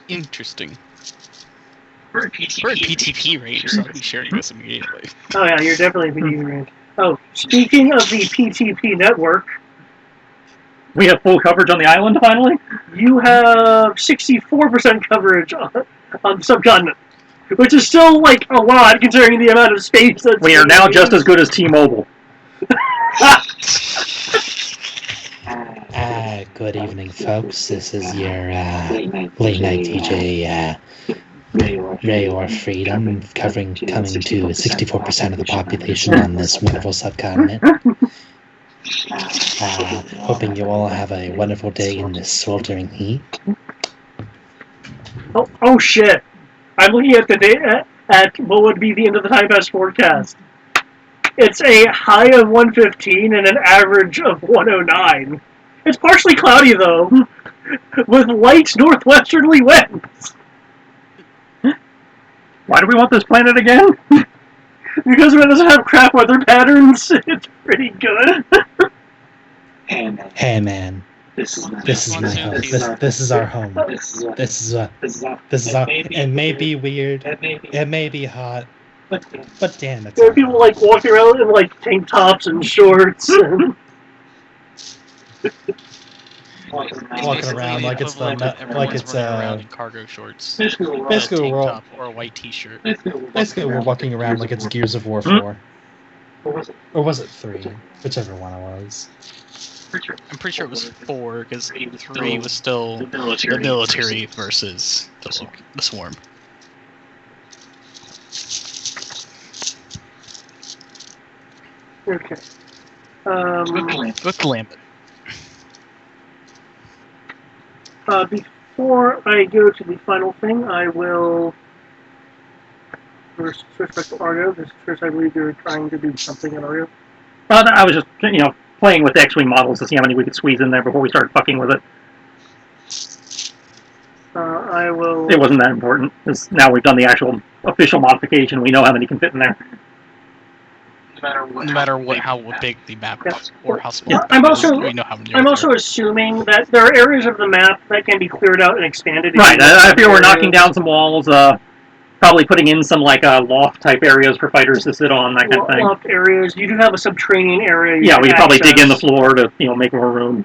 Interesting. We're at PTP range, so I'll be sharing this immediately.
Oh yeah, you're definitely PTP range. Oh, speaking of the PTP network,
we have full coverage on the island finally.
You have 64% coverage on the subcontinent, which is still like a lot considering the amount of space that's.
We are now just as good as T-Mobile.
Good evening, folks. This is your late night DJ, Rayor Freedom, coming to 64% of the population on this wonderful subcontinent. Hoping you all have a wonderful day in this sweltering heat.
Oh shit! I'm looking at the data at what would be the end of the time pass forecast. It's a high of 115 and an average of 109. It's partially cloudy though, with light northwesterly winds.
Why do we want this planet again?
Because it doesn't have crap weather patterns. It's pretty good.
Hey man, this is my home. This is our home. This is our. It may be weird. It may be hot. But damn it.
There are people like walking around in like tank tops and shorts. And
walking around like it's
equivalent of everyone's running around in cargo shorts, a
basically
tank
we're
top, or a white T-shirt.
we're walking around like it's Gears of War 4. Or was it 3? Whichever one it was.
I'm pretty sure it was 4 because 3 was still the military versus the swarm.
Okay.
With the Lambent.
Before I go to the final thing, I will first switch back to Argo. Because first, I believe you're trying to do something in Argo.
I was just, playing with the X-Wing models to see how many we could squeeze in there before we started fucking with it.
I will.
It wasn't that important, because now we've done the actual official modification. We know how many can fit in there.
No matter how big the map or how small
Yeah,
the map is, we know how many.
I'm also assuming that there are areas of the map that can be cleared out and expanded.
Right. I feel we're knocking down some walls. Probably putting in some loft type areas for fighters to sit on, that kind of thing.
Loft areas. You do have a subterranean area.
Yeah, we could probably dig in the floor to make more room.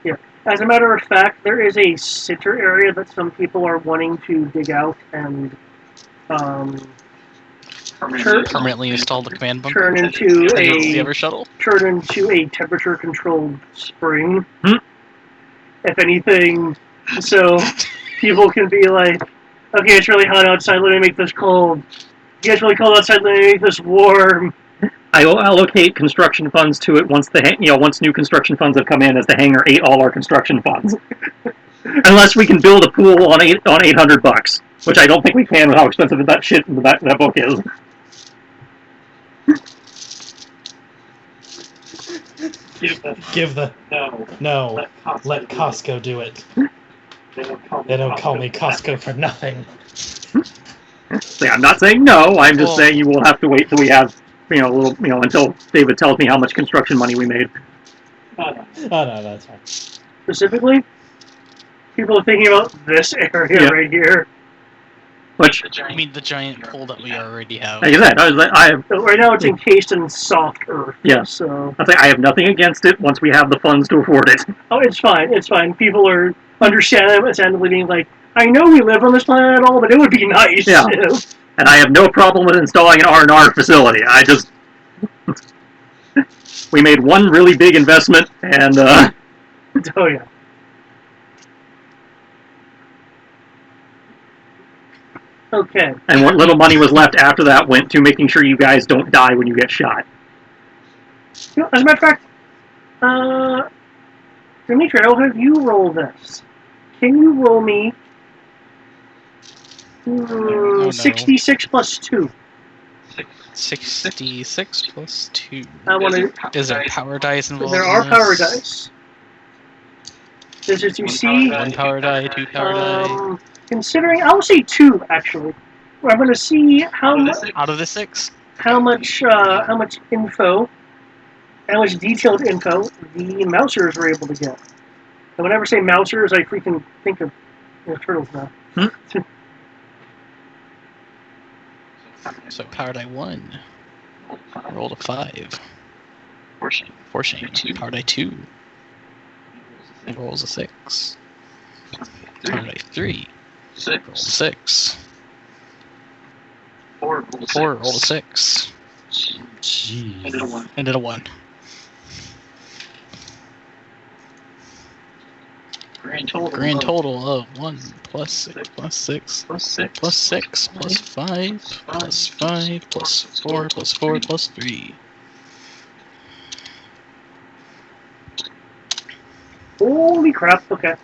Yeah. As a matter of fact, there is a center area that some people are wanting to dig out and
permanently install the command bunker.
Turn into
the Ever Shuttle.
Turn into a temperature controlled spring.
Hmm?
If anything, so people can be like, okay, it's really hot outside, let me make this cold. Yeah, it's really cold outside, let me make this warm.
I will allocate construction funds to it once once new construction funds have come in, as the hangar ate all our construction funds. Unless we can build a pool on $800, which I don't think we can with how expensive that shit in that book is.
Give the no. Let Costco do it. They don't call me Costco for nothing.
See, I'm not saying no. I'm just saying you will have to wait till we have a little until David tells me how much construction money we made.
Oh no, that's fine.
Specifically, people are thinking about this area right here.
Which,
I mean, the giant pool that we already have.
like I said,
right now it's encased in soft earth.
Yeah.
So
I have nothing against it once we have the funds to afford it.
Oh, it's fine. It's fine. People are understandably being like, I know we live on this planet at all, but it would be nice.
Yeah. And I have no problem with installing an R&R facility. We made one really big investment, and
Oh yeah. Okay.
And what little money was left after that went to making sure you guys don't die when you get shot.
As a matter of fact, Dimitri, I'll have you roll this. Can you roll me 66 plus 2?
66 plus 2. Is there power dice involved?
There are power dice. This is to see.
One power die, 2 power die.
Considering, I will say 2 actually. I'm going to see how much
out of the 6.
How much info, how much detailed info the Mousers were able to get. And whenever I say Mousers, I freaking think of turtles now.
So power die 1. Rolled a 5. For shame. Power die 2. It rolls a 6. Power die 3. Rolls a 6. 4 rolled a 6.
Jeez.
And did a 1. Grand total of 1 plus 6 plus 6 plus 6 plus 6 plus 5 plus 5 plus 4 plus 4 plus 3.
Holy crap, okay.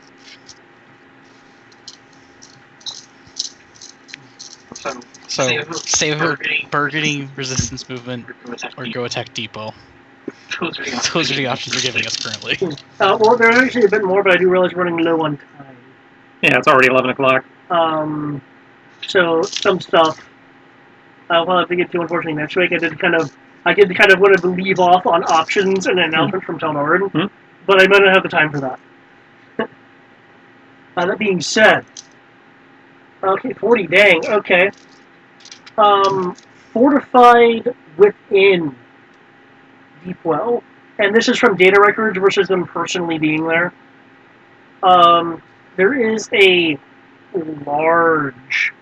So, save her burgeoning resistance movement or go attack depot. Those are the options they're giving us currently.
Well, there's actually a bit more, but I do realize we're running low on time.
Yeah, it's already 11 o'clock.
So some stuff we'll have to get to, unfortunately, next week. I did kind of want to leave off on options and an announcement from Talnard, but I might not have the time for that. That being said, okay, 40, dang, okay. Fortified within Deep Well, and this is from data records versus them personally being there. There is a large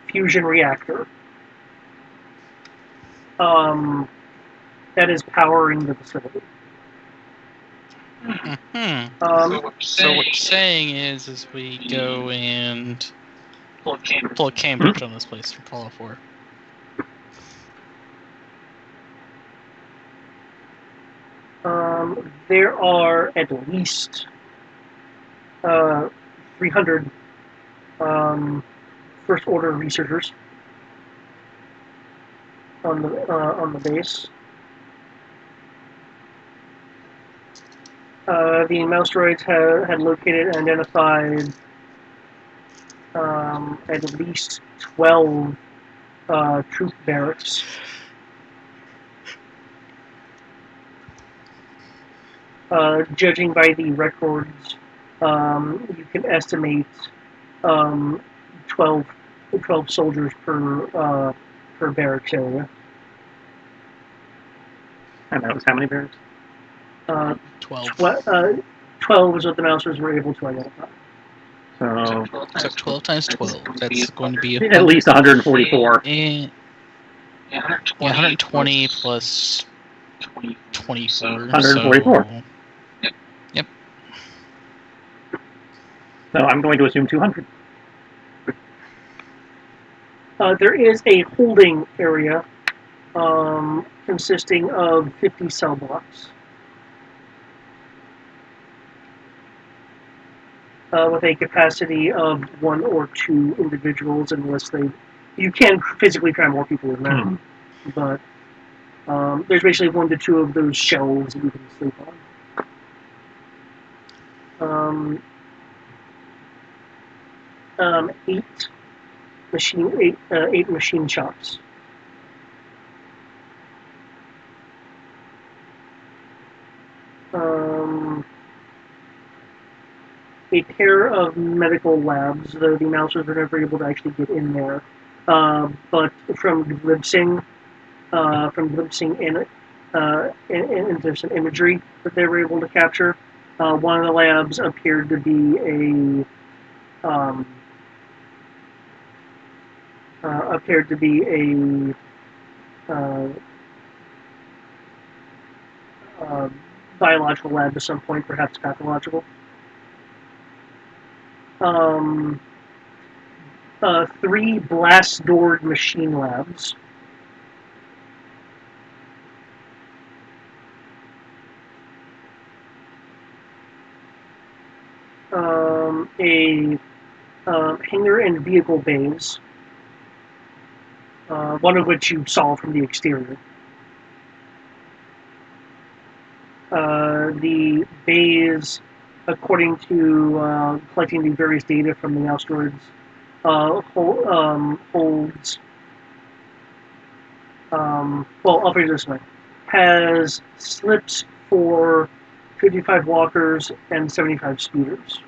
fusion reactor that is powering the facility.
Hmm.
Um,
So what you're saying is we go and pull a Cambridge on this place from Fallout 4.
there are at least 300 first order researchers on the base. The Mouseroids had located and identified at least 12 troop barracks. Judging by the records, you can estimate 12, 12 soldiers per barracks area.
And that was how many barracks?
12.
12 is what the Mousers were able to identify.
So
So 12 times 12. That's going to be
at least 144.
Yeah, 120 plus 24.
144.
So,
So I'm going to assume 200.
There is a holding area consisting of 50 cell blocks with a capacity of 1 or 2 individuals, unless you can physically cram more people in there. But there's basically 1 to 2 of those shelves that you can sleep on. 8 machine shops. A pair of medical labs, though the Mousers were never able to actually get in there. But from glimpsing in into some imagery that they were able to capture, one of the labs appeared to be a biological lab at some point, perhaps pathological. 3 blast-doored machine labs. A hangar and vehicle bays, one of which you saw from the exterior. The bays, according to collecting the various data from the asteroids, holds. Well, I'll put it this way: has slips for 55 walkers and 75 speeders.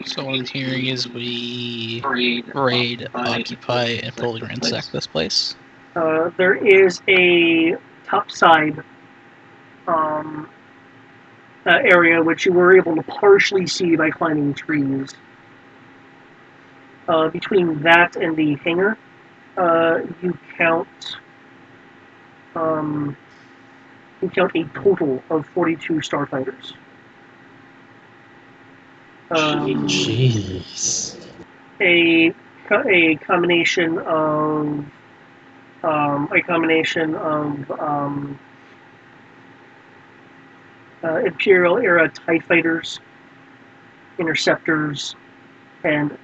so what I'm hearing is we raid, occupy, and fully ransack this place.
There is a topside area which you were able to partially see by climbing trees. Between that and the hangar, you count a total of 42 starfighters.
Jeez.
A combination of Imperial era TIE fighters, interceptors, and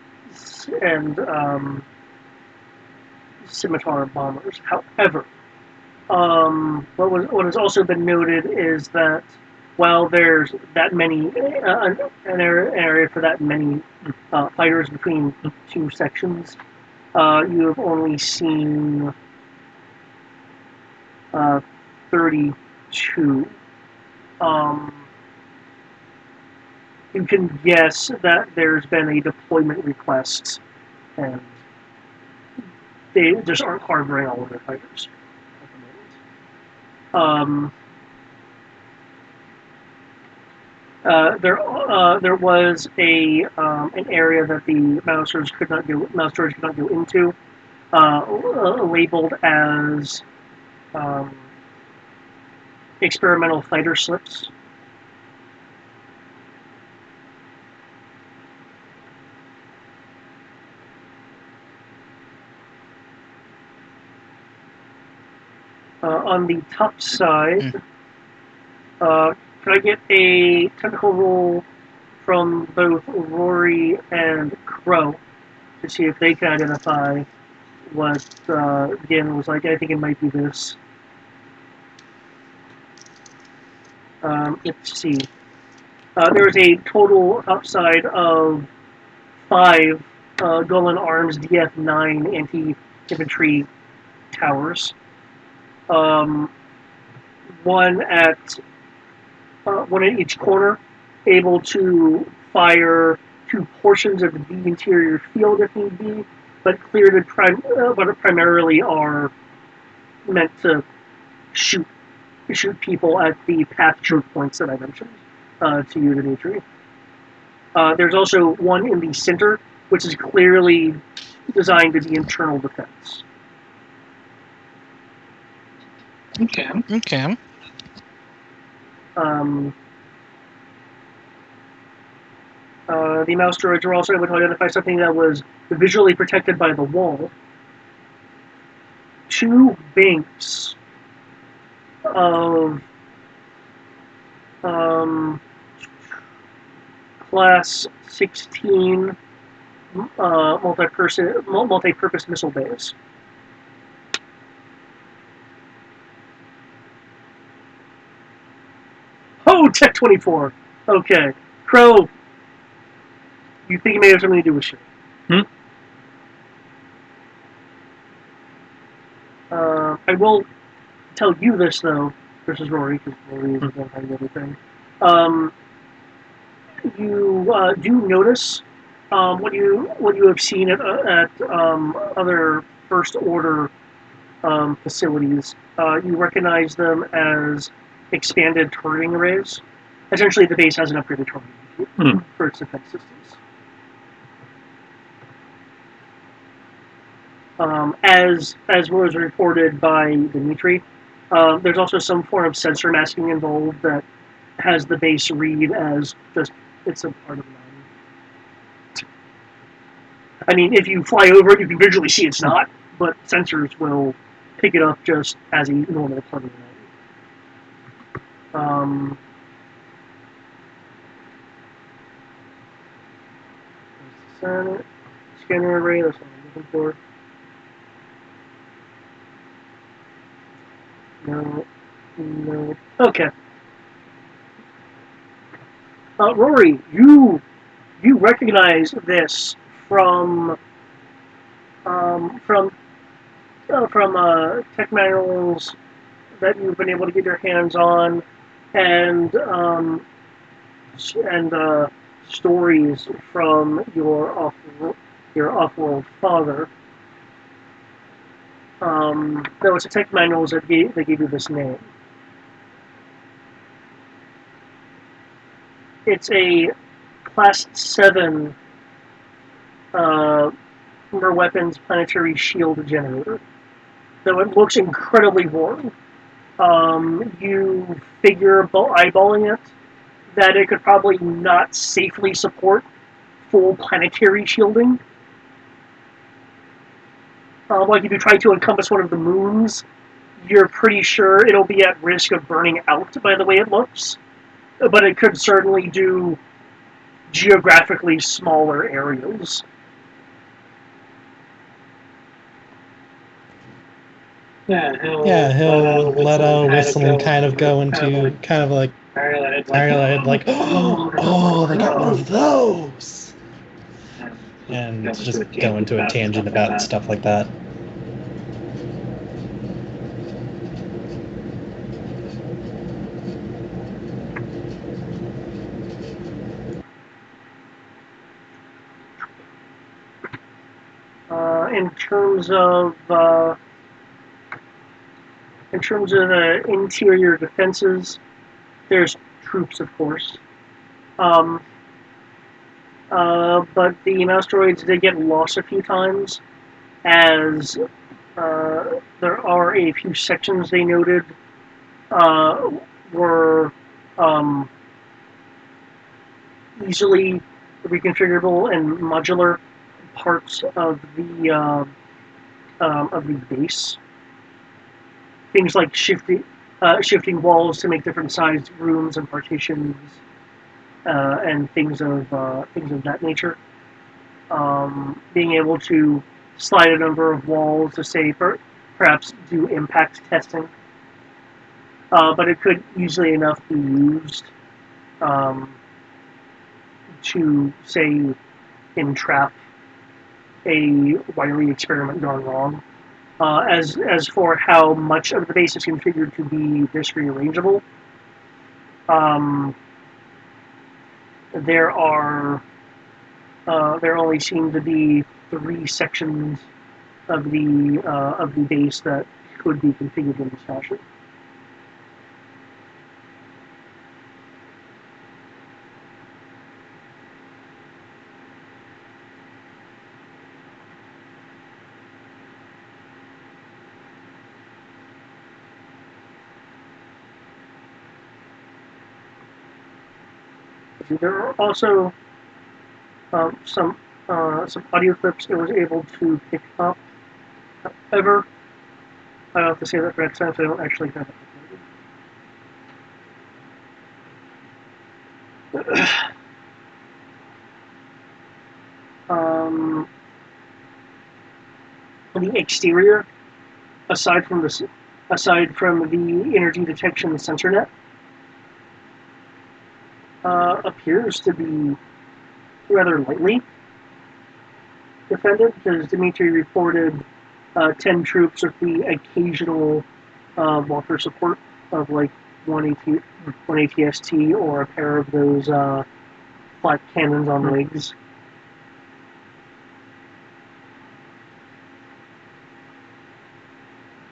scimitar bombers. However, what has also been noted is that while there's that many an area for that many fighters between 2 sections, you have only seen 32. You can guess that there's been a deployment request, and they just aren't harboring all of their fighters at the moment. There was an area that the mousers could not go. Mouse droids could not go into, labeled as um, experimental fighter slips. On the top side, could I get a technical roll from both Rory and Crow to see if they can identify what Gan was like? I think it might be this. Let's see. There is a total upside of 5 Gull and Arms DF9 anti-infantry towers. One at each corner, able to fire 2 portions of the interior field if need be, but primarily are meant to shoot people at the path choke points that I mentioned to you, Dimitri. There's also one in the center, which is clearly designed to be internal defense.
Okay.
Okay.
The mouse droids were also able to identify something that was visually protected by the wall. 2 banks of Class 16 multi-purpose missile bays. Oh, Tech 24. Okay. Crow, you think it may have something to do with shit. I will tell you this, though, versus Rory, because Rory is identifying everything. You do notice what you have seen at other First Order facilities. You recognize them as expanded targeting arrays. Essentially, the base has an upgraded targeting for its defense systems. As was reported by Dimitri, there's also some form of sensor masking involved that has the base read as just it's a part of the line. I mean, if you fly over it, you can visually see it's not, but sensors will pick it up just as a normal part of the line. Scanner array, that's what I'm looking for. No. Okay. Rory, you recognize this from tech manuals that you've been able to get your hands on, and stories from your off-world father. No, it's a tech manuals that gave you this name. It's a Class 7 weapons planetary shield generator. Though it looks incredibly worn, you figure eyeballing it that it could probably not safely support full planetary shielding. Like if you try to encompass one of the moons, you're pretty sure it'll be at risk of burning out by the way it looks. But it could certainly do geographically smaller areas.
Yeah,
he'll let out a whistle and kind of go into kind of like paranoid, like, oh, they got one of those, and just go into a tangent about stuff like that.
In terms of the interior defenses, there's troops, of course. But the mouse droids did get lost a few times, as there are a few sections they noted were easily reconfigurable and modular parts of the base. Things like shifting walls to make different sized rooms and partitions, and things of that nature. Being able to slide a number of walls to say perhaps do impact testing, but it could easily enough be used to say entrap a Wiley experiment gone wrong. As for how much of the base is configured to be disk rearrangeable, there only seem to be 3 sections of the base that could be configured in this fashion. There are also some audio clips it was able to pick up. However, I have to say that for next time, so I don't actually have it. The exterior, aside from the energy detection sensor net, appears to be rather lightly defended, because Dimitri reported 10 troops with the occasional Walker support of like one ATST or a pair of those flat cannons on legs.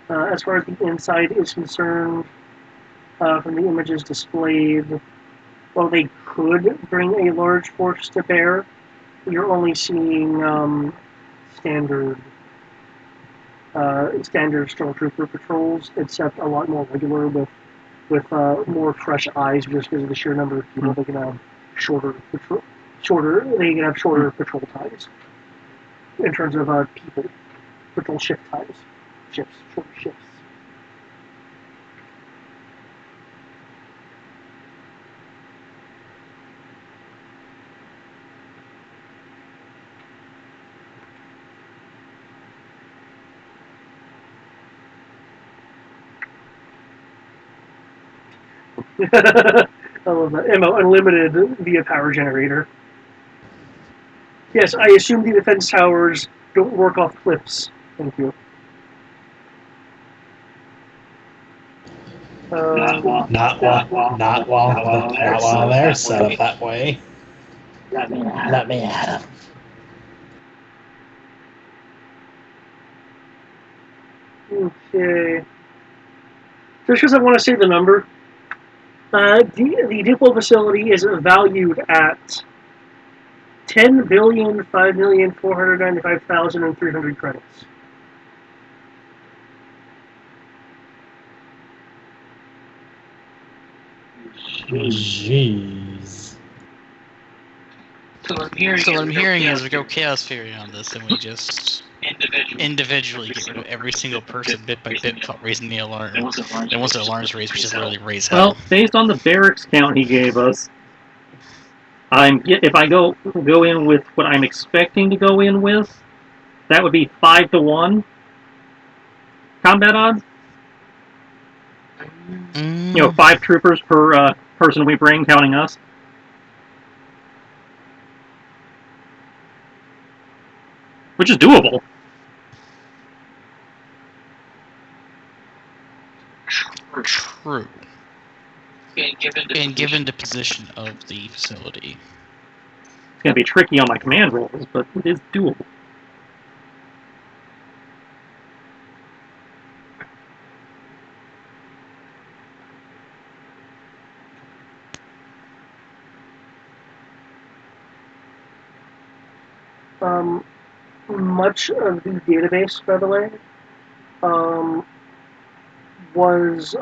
As far as the inside is concerned, from the images displayed, while they could bring a large force to bear, you're only seeing standard stormtrooper patrols, except a lot more regular with more fresh eyes, just because of the sheer number of people. They can have shorter patrol times in terms of people, patrol shift times, shorter shifts. I love that. Ammo unlimited via power generator. Yes, I assume the defense towers don't work off cliffs. Thank you.
Not while they're set up that way.
Let me at him.
Okay. Just because I want to say the number, the depot facility is valued at 10,5,495,300 credits.
Jeez.
So what I'm hearing
is we go chaos theory on this, and we just individually get rid of every single person bit by bit without raising the alarm. And once the alarm's raised, we just literally raise hell.
Well, based on the barracks count he gave us, if I go in with what I'm expecting to go in with, that would be 5-1 combat odds. 5 troopers per person we bring, counting us. Which is doable.
True. And given the position of the facility.
It's going to be tricky on my command rolls, but it is doable.
Much of the database, by the way, was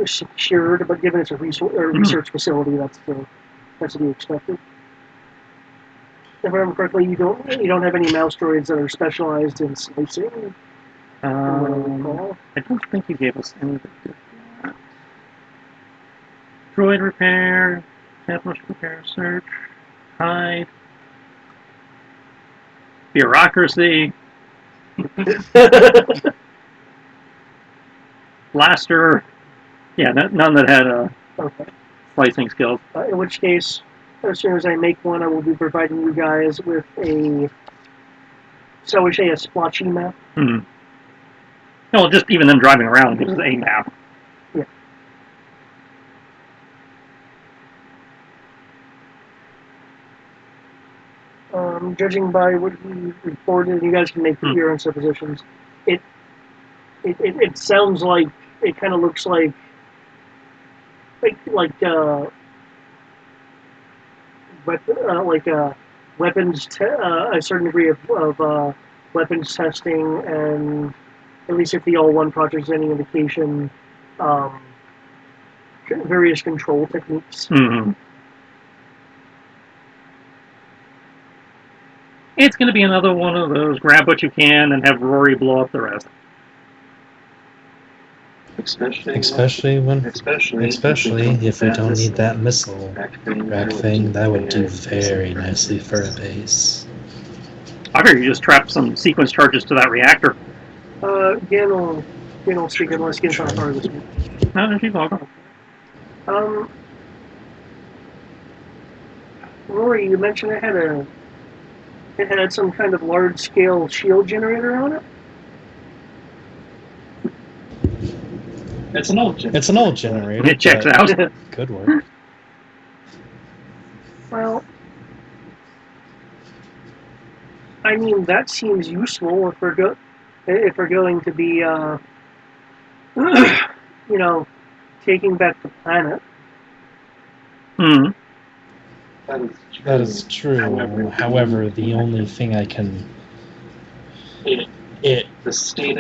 secured, but given it's a research facility, that's to be expected. If I remember correctly, you don't have any mouse droids that are specialized in slicing.
I don't think you gave us any that did that. Droid repair, establish repair search, hide, bureaucracy, blaster. Yeah, none that had
Okay.
slicing skills.
In which case, as soon as I make one, I will be providing you guys with shall we say, a splotchy map.
No, just even them driving around gives us a map.
Yeah. Judging by what he reported, you guys can make your own suppositions. It sounds like it kind of looks like weapons, a certain degree of weapons testing, and at least if the All-One project is any indication, various control techniques.
It's going to be another one of those grab what you can and have Rory blow up the rest.
Especially if we don't need that missile rack thing, that would do very nicely for a base.
I figure you just trap some sequence charges to that reactor.
Again, I'll speak unless Gen's on part of this one.
No, she's welcome.
Rory, you mentioned it had some kind of large-scale shield generator on it?
It's an old generator.
It checks out.
Good work.
Well, I mean, that seems useful if we're going to be, taking back the planet.
That is true. However, the only thing I can... The state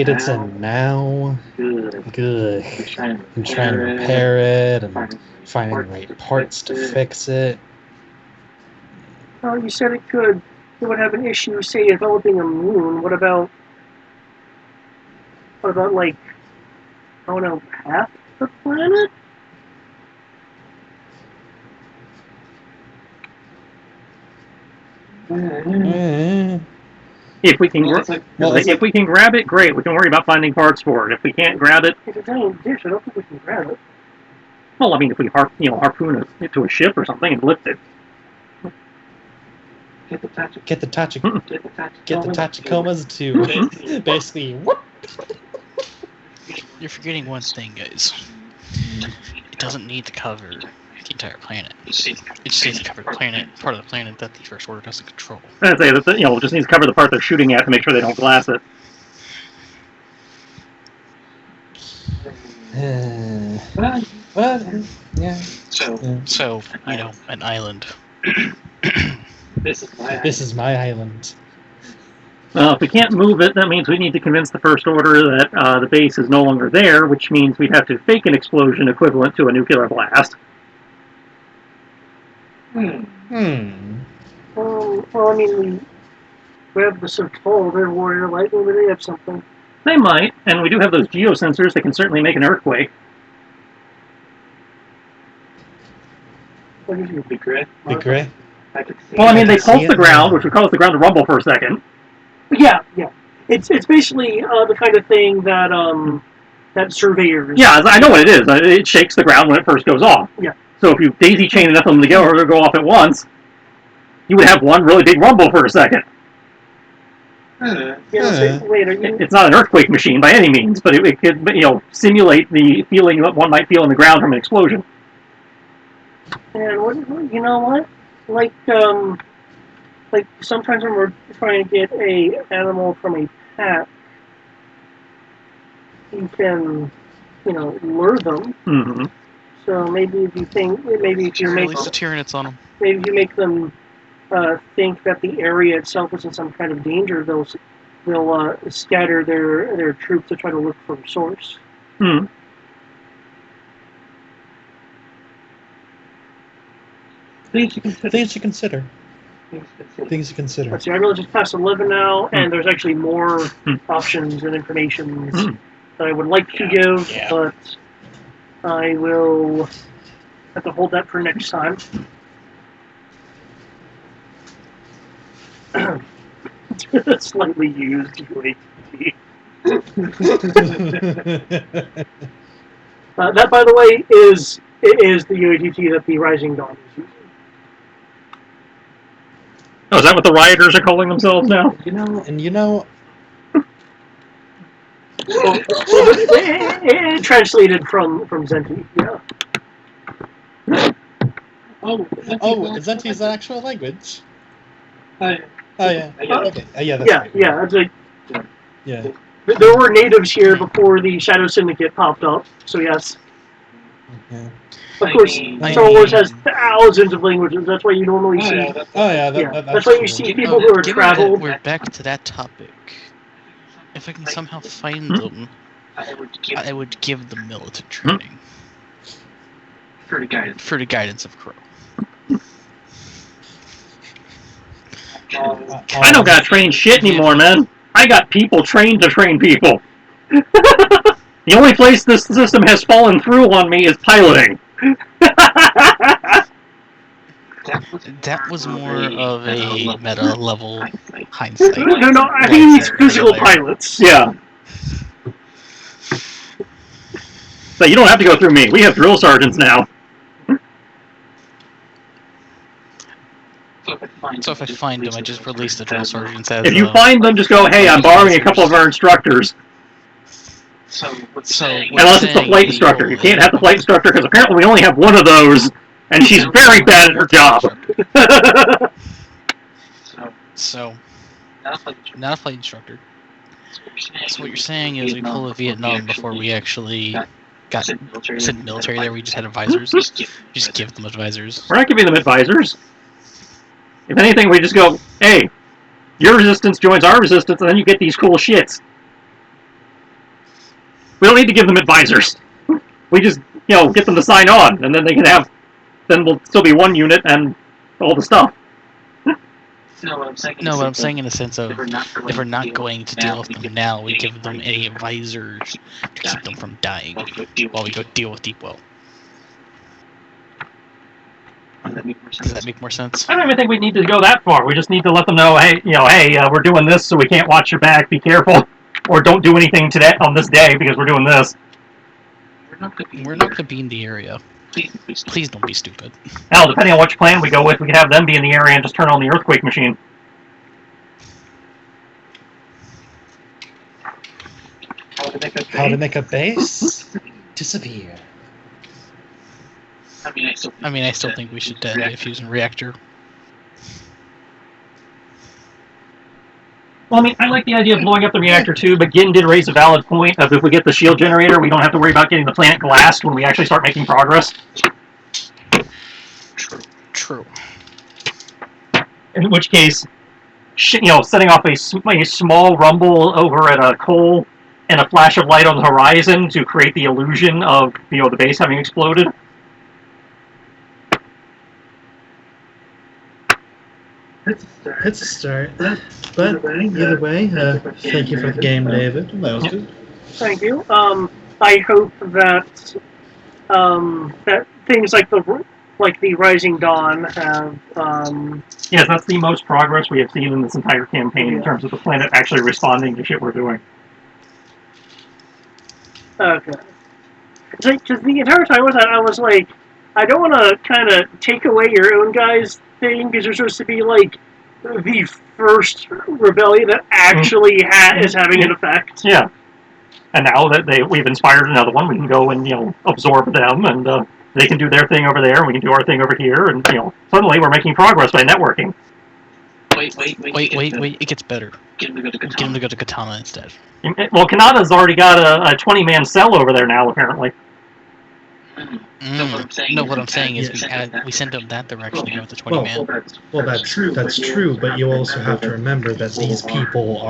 it's in now, good. I'm trying to repair it and finding the right parts to fix it.
Well, you said it would have an issue, say, developing a moon. What about like, I don't know, half the planet?
If we can, if we can grab it, great. We can worry about finding parts for it. If we can't grab it,
It's a giant dish. I don't think we can grab it.
Well, I mean, if we harpoon it to a ship or something and lift it.
Get the Tachicomas to basically whoop.
You're forgetting one thing, guys. It doesn't need to cover the entire planet. It just needs to cover the planet, part of the planet that the First Order doesn't control.
I'd say that just needs to cover the part they're shooting at to make sure they don't glass it.
Yeah.
So an island.
This is my island.
If we can't move it, that means we need to convince the First Order that the base is no longer there, which means we'd have to fake an explosion equivalent to a nuclear blast.
Well, I mean, we have the Sotol, their warrior light. Maybe they have something.
They might, and we do have those geosensors that can certainly make an earthquake.
What is it?
Big Gray?
Well, I mean, they pulse the ground, which would cause the ground to rumble for a second.
Yeah. It's basically the kind of thing that that surveyors.
Yeah, I know what it is. It shakes the ground when it first goes off.
Yeah.
So if you daisy chain enough of them together to go off at once, you would have one really big rumble for a second. It's not an earthquake machine by any means, but it could simulate the feeling that one might feel in the ground from an explosion.
And you know what? Like sometimes when we're trying to get a animal from a pack, you can, lure them.
Mm-hmm.
So maybe if you make
release the Tyranids on them.
Maybe if you make them think that the area itself is in some kind of danger, they'll scatter their troops to try to look for a source.
Hmm.
Things to consider. Things to consider.
Let's see, I really just passed 11 now, and there's actually more options and information that I would like to give, but I will have to hold that for next time. Slightly used UAT. That, by the way, is the UAT that the Rising Dawn is using.
Oh, is that what the rioters are calling themselves now?
Translated from Zenti, yeah.
Oh, Zenti is an actual language. Oh yeah. Okay. Yeah. That's right.
Yeah. It's like,
Yeah.
there were natives here before the Shadow Syndicate popped up, so yes.
Yeah.
Of course, Star Wars has thousands of languages. That's why you normally see.
Oh yeah.
That's why you see people who are traveled.
We're back to that topic. If I can somehow find them, I would give them militant training for the guidance of Crow.
I don't got trained shit anymore, man. I got people trained to train people. The only place this system has fallen through on me is piloting.
That was more of a meta level hindsight.
No, I mean these physical pilots.
Yeah. So you don't have to go through me. We have drill sergeants now.
So if I find them, I just release the drill sergeants as.
If you find them, just go, hey, I'm borrowing a couple of our instructors. Unless it's the flight instructor. You can't have the flight instructor because apparently we only have one of those, and she's very bad at her job.
So, not a flight instructor. So what you're saying is we pull a Vietnam before we actually got sent military there. We just had advisors. Just give them advisors.
We're not giving them advisors. If anything, we just go, hey, your resistance joins our resistance, and then you get these cool shits. We don't need to give them advisors. We just, get them to sign on, and then they can have, then we'll still be one unit and all the stuff.
No, what I'm saying in the sense of, if we're not going to deal with them now, we give them any advisors to keep them from dying while we go deal with Deepwell. Does that make more sense?
I don't even think we need to go that far. We just need to let them know, hey, we're doing this, so we can't watch your back. Be careful, or don't do anything today on this day because we're doing this.
We're not going to be in the area. Please don't be stupid.
Hell, depending on which plan we go with, we could have them be in the area and just turn on the earthquake machine.
How to make a base disappear.
I mean, I still think we should detonate a fusion reactor.
Well, I like the idea of blowing up the reactor too, but Gin did raise a valid point of if we get the shield generator, we don't have to worry about getting the planet glassed when we actually start making progress.
True.
In which case, setting off a small rumble over at a coal and a flash of light on the horizon to create the illusion of the base having exploded.
It's a start. But either way, thank you for the game, David. That was good.
Thank you. I hope that that things like the Rising Dawn have.
Yes, that's the most progress we have seen in this entire campaign in terms of the planet actually responding to shit we're doing.
Okay. Because the entire time I was like, I don't want to kind of take away your own guys' thing because you're supposed to be like the first rebellion that actually is having an effect.
Yeah. And now that we've inspired another one, we can go and absorb them, and they can do their thing over there, and we can do our thing over here, and suddenly we're making progress by networking.
Wait! It gets better. Get him to go to Katana instead.
Well, Kanata's already got a 20-man cell over there now, apparently.
No, what I'm saying is we send them that direction to go with the 20 man.
Well, that's true, but you also have to remember that these people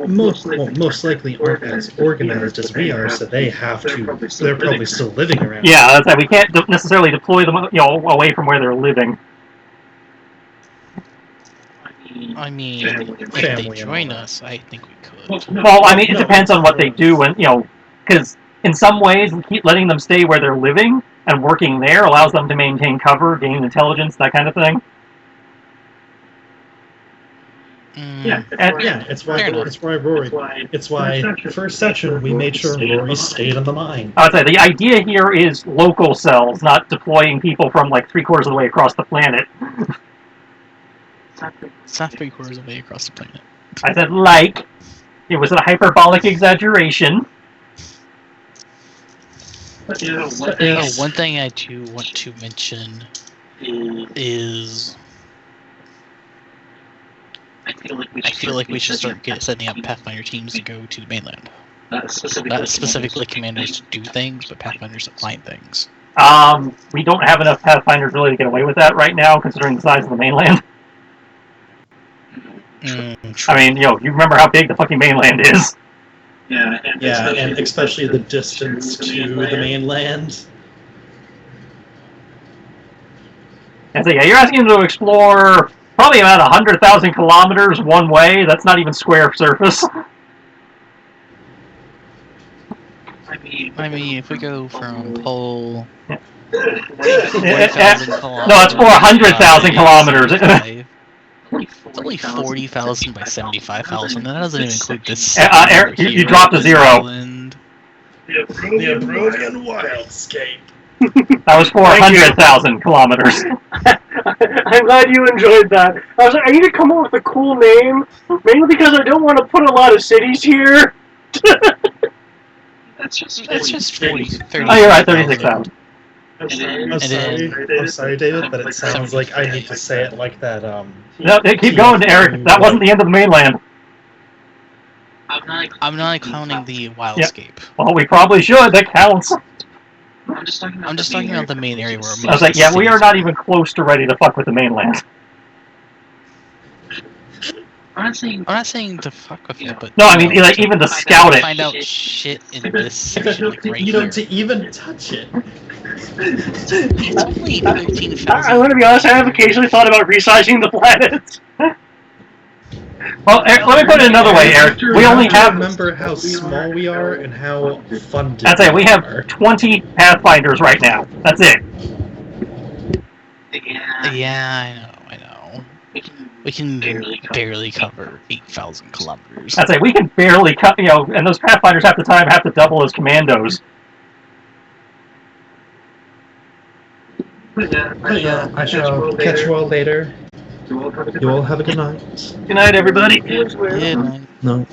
most likely aren't as organized as we are, so they're probably still living around.
Yeah, that's right. We can't necessarily deploy them, away from where they're living.
I mean, if they join us, I think we could.
Well, I mean, it depends on what they do, and because in some ways, keep letting them stay where they're living and working there allows them to maintain cover, gain intelligence, that kind of thing.
It's why first session we made sure Rory stayed in the mine.
I would say the idea here is local cells, not deploying people from like 3/4 of the way across the planet.
It's not 3/4 of the way across the planet.
I said like. It was a hyperbolic exaggeration.
One thing I do want to mention is I feel like we should start setting up Pathfinder teams to go to the mainland. Not specifically commanders to do things, but Pathfinders to find things.
We don't have enough Pathfinders really to get away with that right now, considering the size of the mainland. I mean, you remember how big the fucking mainland is.
And especially the distance to the mainland.
And so, you're asking them to explore probably about 100,000 kilometers one way. That's not even square surface.
I mean, if we go from pole...
No, it's 400,000 kilometers.
It's only 40,000 by 75,000. That doesn't even include this.
Eric, you dropped a 0.
The Abronian wildscape.
That was 400,000 kilometers.
I'm glad you enjoyed that. I was like, I need to come up with a cool name, mainly because I don't want to put a lot of cities here.
That's just 40, 30.
Oh, you're right, 36,000.
I'm sorry, David, but it sounds like I need to say it like that.
No, keep going, Eric. That wasn't the end of the mainland.
I'm not counting the wildscape.
Yep. Well, we probably should. That counts.
I'm just talking about the main area where
I was like, we are not even close to ready to fuck with the mainland.
I'm not saying to fuck with it, but
no, I mean even to scout it.
Find out shit in this section, like right
you
here.
don't to even touch it.
It's only 13,000.
I'm going to be honest. I have occasionally thought about resizing the planet.
Well, Eric, let me put it another way, Eric. We only have.
Remember how small we are and how funded.
That's it. We have 20 Pathfinders right now. That's it.
Yeah, I know. We can barely cover 8,000 kilometers.
That's it. We can barely cut. And those Pathfinders half the time have to double as commandos.
I shall catch you all later. You all have a good night.
Good night, everybody.
Yeah, man.
No.